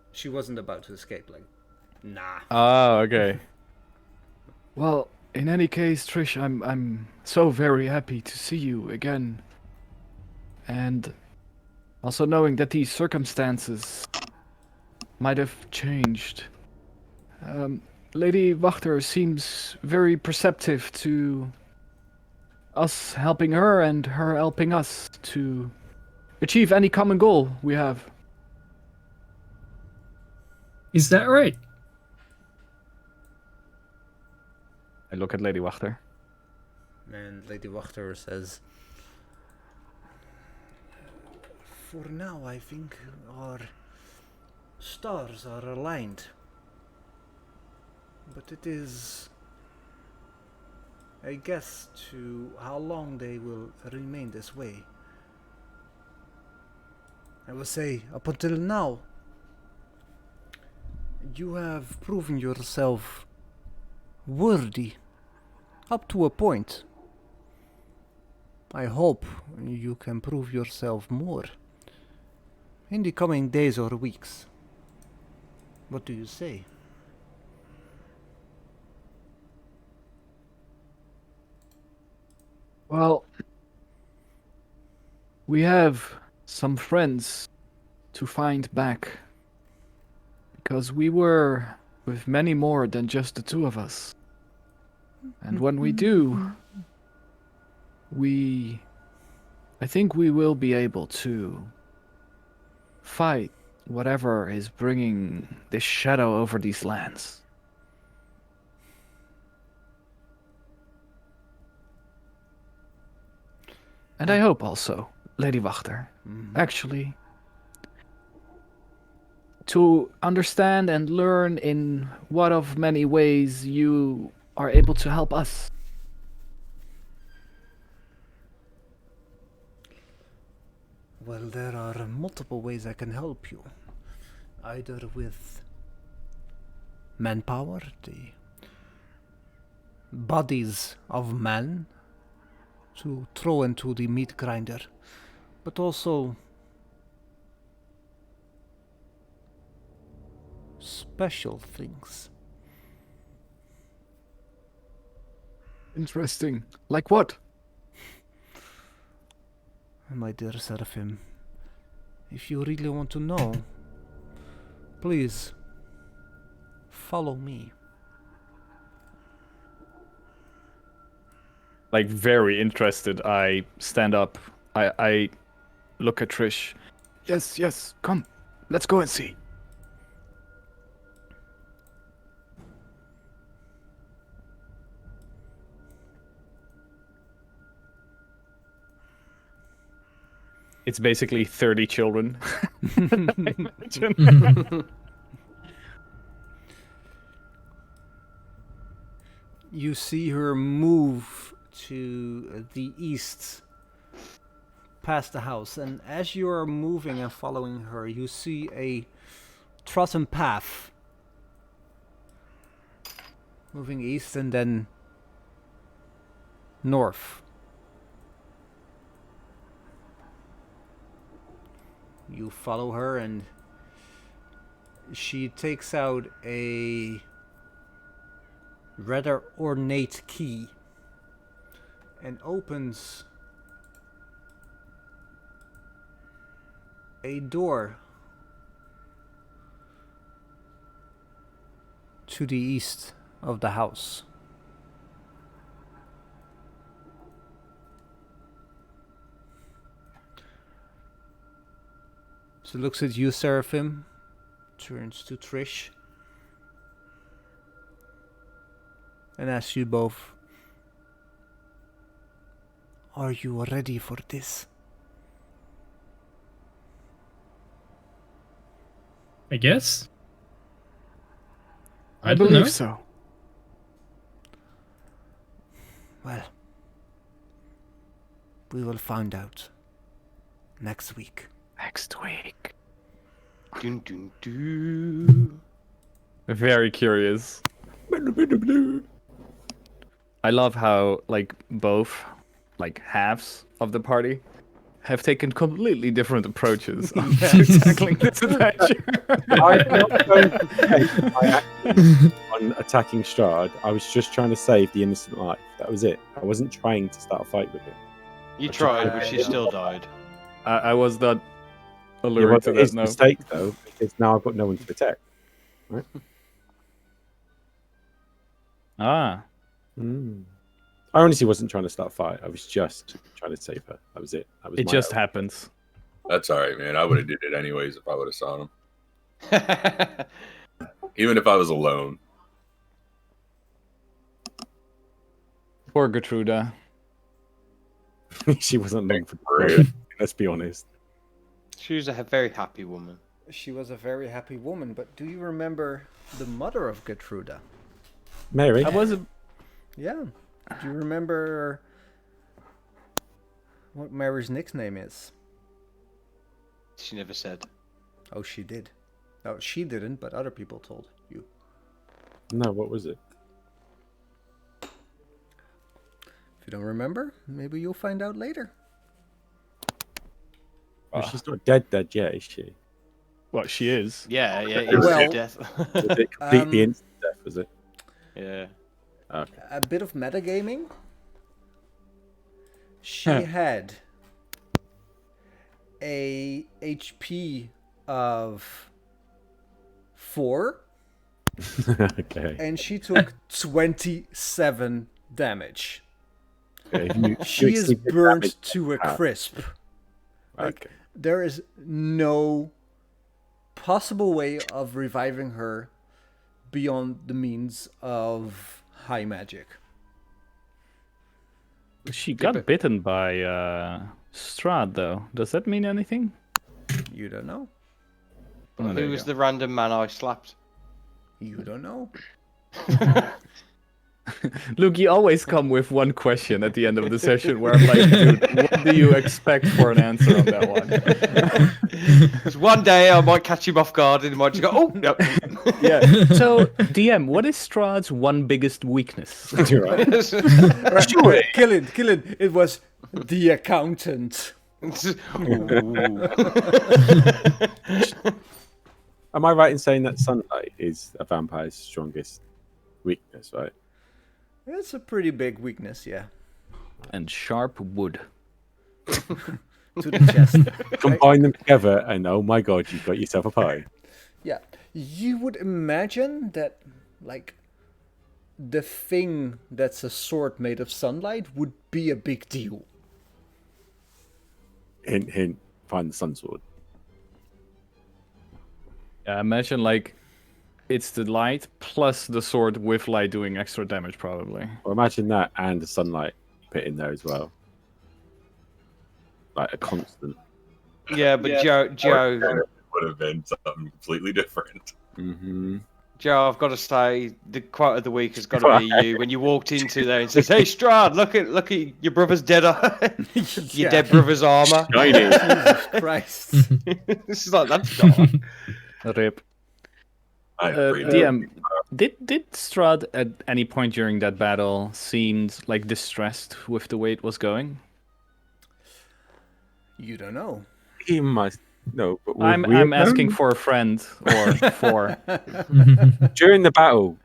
Speaker 1: about to escape, like, nah.
Speaker 4: Oh, okay.
Speaker 2: Well, in any case, Trish, I'm so very happy to see you again. And also knowing that these circumstances might have changed. Lady Wachter seems very perceptive to us helping her and her helping us to achieve any common goal we have.
Speaker 6: Is that right?
Speaker 4: I look at Lady Wachter.
Speaker 1: And Lady Wachter says, for now, I think our stars are aligned. But it is a guess to how long they will remain this way. I will say, up until now, you have proven yourself worthy up to a point. I hope you can prove yourself more in the coming days or weeks. What do you say?
Speaker 2: Well, we have some friends to find back. Because we were with many more than just the two of us. And when we do, I think we will be able to fight whatever is bringing this shadow over these lands. And I hope also, Lady Wachter, actually, to understand and learn in what of many ways you are able to help us.
Speaker 1: Well, there are multiple ways I can help you. Either with manpower, the bodies of men to throw into the meat grinder, but also special things.
Speaker 2: Interesting. Like what?
Speaker 1: My dear Seraphim, if you really want to know, please follow me.
Speaker 4: Like, very interested, I stand up. I look at Trish.
Speaker 2: Yes, come. Let's go and see.
Speaker 4: It's basically 30 children. I imagine.
Speaker 1: You see her move to the east past the house, and as you are moving and following her, you see a trodden path moving east and then north. You follow her, and she takes out a rather ornate key and opens a door to the east of the house. She looks at you, Seraphim, turns to Trish, and asks you both, are you ready for this?
Speaker 6: I guess.
Speaker 2: I
Speaker 6: don't
Speaker 2: believe
Speaker 6: know.
Speaker 2: so.
Speaker 1: Well, we will find out next week.
Speaker 2: Next week.
Speaker 5: Dun, dun, dun.
Speaker 4: Very curious. I love how like both like halves of the party have taken completely different approaches to tackling this adventure.
Speaker 7: I'm not going to take my action on attacking Strahd. I was just trying to save the innocent life. That was it. I wasn't trying to start a fight with him.
Speaker 5: You tried, but she
Speaker 1: no.
Speaker 5: still died.
Speaker 4: I was not
Speaker 7: Yeah,
Speaker 4: allured
Speaker 7: well,
Speaker 4: to
Speaker 7: it
Speaker 4: that.
Speaker 7: is a
Speaker 4: No.
Speaker 7: mistake though, because now I've got no one to protect.
Speaker 4: Ah,
Speaker 7: I honestly wasn't trying to start a fight. I was just trying to save her. That was it. That was
Speaker 4: it
Speaker 7: my
Speaker 4: just
Speaker 7: error.
Speaker 4: happens.
Speaker 8: That's all right, man. I would have did it anyways if I would have saw him, even if I was alone.
Speaker 4: Poor Gertruda.
Speaker 7: She wasn't long for
Speaker 8: Right.
Speaker 7: the let's be honest.
Speaker 5: She was a very happy woman.
Speaker 1: She was a very happy woman, but do you remember the mother of Gertruda?
Speaker 7: Mary.
Speaker 4: I was a
Speaker 1: Yeah. Do you remember what Mary's nickname is?
Speaker 5: She never said.
Speaker 1: Oh, she did. No, she didn't, but other people told you.
Speaker 7: No, what was it?
Speaker 1: If you don't remember, maybe you'll find out later.
Speaker 7: Well, she's not dead yet, is she?
Speaker 4: Well, she is.
Speaker 5: Yeah,
Speaker 1: Well-
Speaker 5: instant death.
Speaker 7: Was it completely
Speaker 1: Um,
Speaker 7: instant death, was it?
Speaker 5: Yeah.
Speaker 7: Okay.
Speaker 1: A bit of metagaming. She had a HP of 4,
Speaker 7: Okay.
Speaker 1: and she took 27 damage.
Speaker 7: Okay,
Speaker 1: She is
Speaker 7: exceeded
Speaker 1: burned
Speaker 7: damage.
Speaker 1: to a crisp. Like,
Speaker 7: Okay.
Speaker 1: there is no possible way of reviving her beyond the means of high magic.
Speaker 4: She got bitten by Strahd, though. Does that mean anything?
Speaker 1: You don't know.
Speaker 4: Oh, there
Speaker 5: Who
Speaker 4: you
Speaker 5: was
Speaker 4: go.
Speaker 5: the random man I slapped?
Speaker 1: You don't know.
Speaker 4: Luke, you always come with one question at the end of the session where I'm like, dude, what do you expect for an answer on that one?
Speaker 5: 'Cause one day I might catch him off guard and he might just go, oh, no.
Speaker 4: Yeah. So, DM, what is Strahd's one biggest weakness?
Speaker 7: You're right.
Speaker 1: Right, kill it. It was the accountant.
Speaker 7: Am I right in saying that sunlight is a vampire's strongest weakness, right?
Speaker 1: It's a pretty big weakness, yeah.
Speaker 4: And sharp wood.
Speaker 1: To the chest.
Speaker 7: Combine them together, and oh my god, you've got yourself a pie.
Speaker 1: Yeah. You would imagine that, like, the thing that's a sword made of sunlight would be a big deal.
Speaker 7: Hint, hint. Find the sun sword.
Speaker 4: Yeah, imagine like it's the light plus the sword with light doing extra damage, probably.
Speaker 7: Well, imagine that and the sunlight put in there as well, like a constant.
Speaker 5: Yeah, but Joe,
Speaker 8: Would have been something completely different.
Speaker 7: Mm-hmm.
Speaker 5: Joe, I've got to say, the quote of the week has got to be you when you walked into there and says, "Hey, Strahd, look at your brother's dead, your dead brother's armor."
Speaker 1: Jesus Christ.
Speaker 5: This is like that's dark.
Speaker 4: Rip.
Speaker 8: I agree.
Speaker 4: DM, did Strahd at any point during that battle seemed like distressed with the way it was going?
Speaker 1: You don't know.
Speaker 7: He must no, but would
Speaker 4: I'm
Speaker 7: we have
Speaker 4: asking
Speaker 7: known?
Speaker 4: for a friend or for.
Speaker 7: During the battle,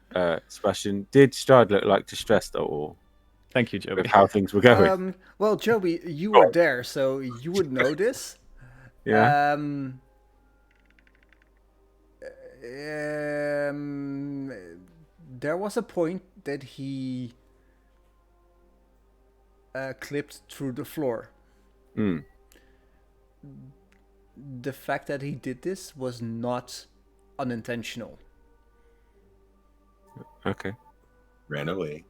Speaker 7: Sebastian, did Strahd look like distressed at all
Speaker 4: Thank you, Joey.
Speaker 7: with how things were going?
Speaker 1: Well, Joby, you were there, so you would know this.
Speaker 7: Yeah.
Speaker 1: There was a point that he clipped through the floor.
Speaker 7: Mm.
Speaker 1: The fact that he did this was not unintentional.
Speaker 7: Okay.
Speaker 8: Ran away.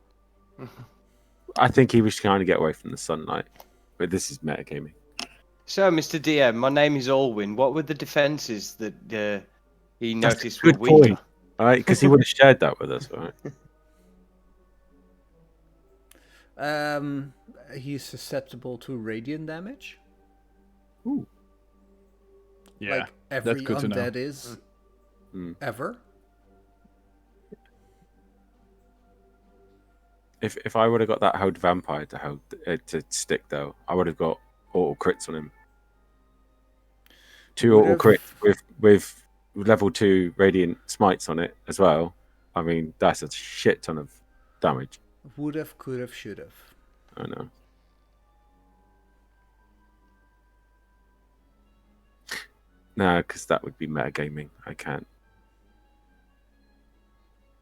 Speaker 7: I think he was trying to get away from the sunlight, but this is metagaming.
Speaker 5: So, Mr. DM, my name is Alwyn. What were the defenses that he
Speaker 7: That's a
Speaker 5: noticed were
Speaker 7: good
Speaker 5: weaker?
Speaker 7: point. All right, because he would have shared that with us, right?
Speaker 1: He's susceptible to radiant damage.
Speaker 7: Ooh.
Speaker 4: Yeah,
Speaker 1: Like every
Speaker 4: that's good to know.
Speaker 1: undead is
Speaker 7: Mm.
Speaker 1: ever.
Speaker 7: If I would have got that hold vampire to stick though, I would have got auto crits on him. 2 auto crits with level 2 radiant smites on it as well. I mean, that's a shit ton of damage.
Speaker 1: Would have, could have, should have.
Speaker 7: I know. No, because that would be metagaming. I can't.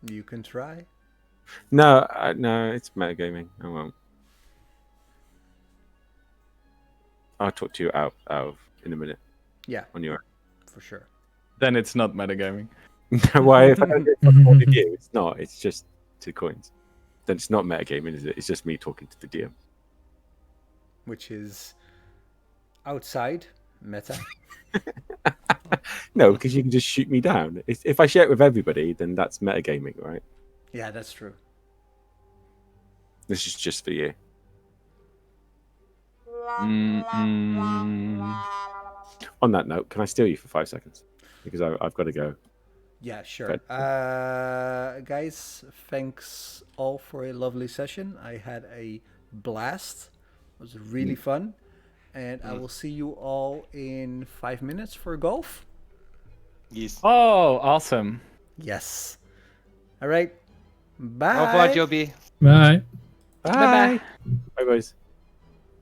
Speaker 1: You can try.
Speaker 7: No, no, it's metagaming. I won't. I'll talk to you out in a minute.
Speaker 1: Yeah,
Speaker 7: On your.
Speaker 1: for sure.
Speaker 4: Then it's not metagaming.
Speaker 7: Why? If I don't get a point of view, it's not. It's just 2 coins. Then it's not metagaming, is it? It's just me talking to the DM.
Speaker 1: Which is outside meta.
Speaker 7: No, because you can just shoot me down. If I share it with everybody, then that's metagaming, right?
Speaker 1: Yeah, that's true.
Speaker 7: This is just for you. On that note, can I steal you for 5 seconds? Because I've got to go.
Speaker 1: Yeah, sure. Guys, thanks all for a lovely session. I had a blast. It was really fun. And I will see you all in 5 minutes for golf.
Speaker 5: Yes.
Speaker 4: Oh, awesome.
Speaker 1: Yes. All right. Bye.
Speaker 5: Au revoir, Joby.
Speaker 6: Bye.
Speaker 7: Bye. Bye, boys.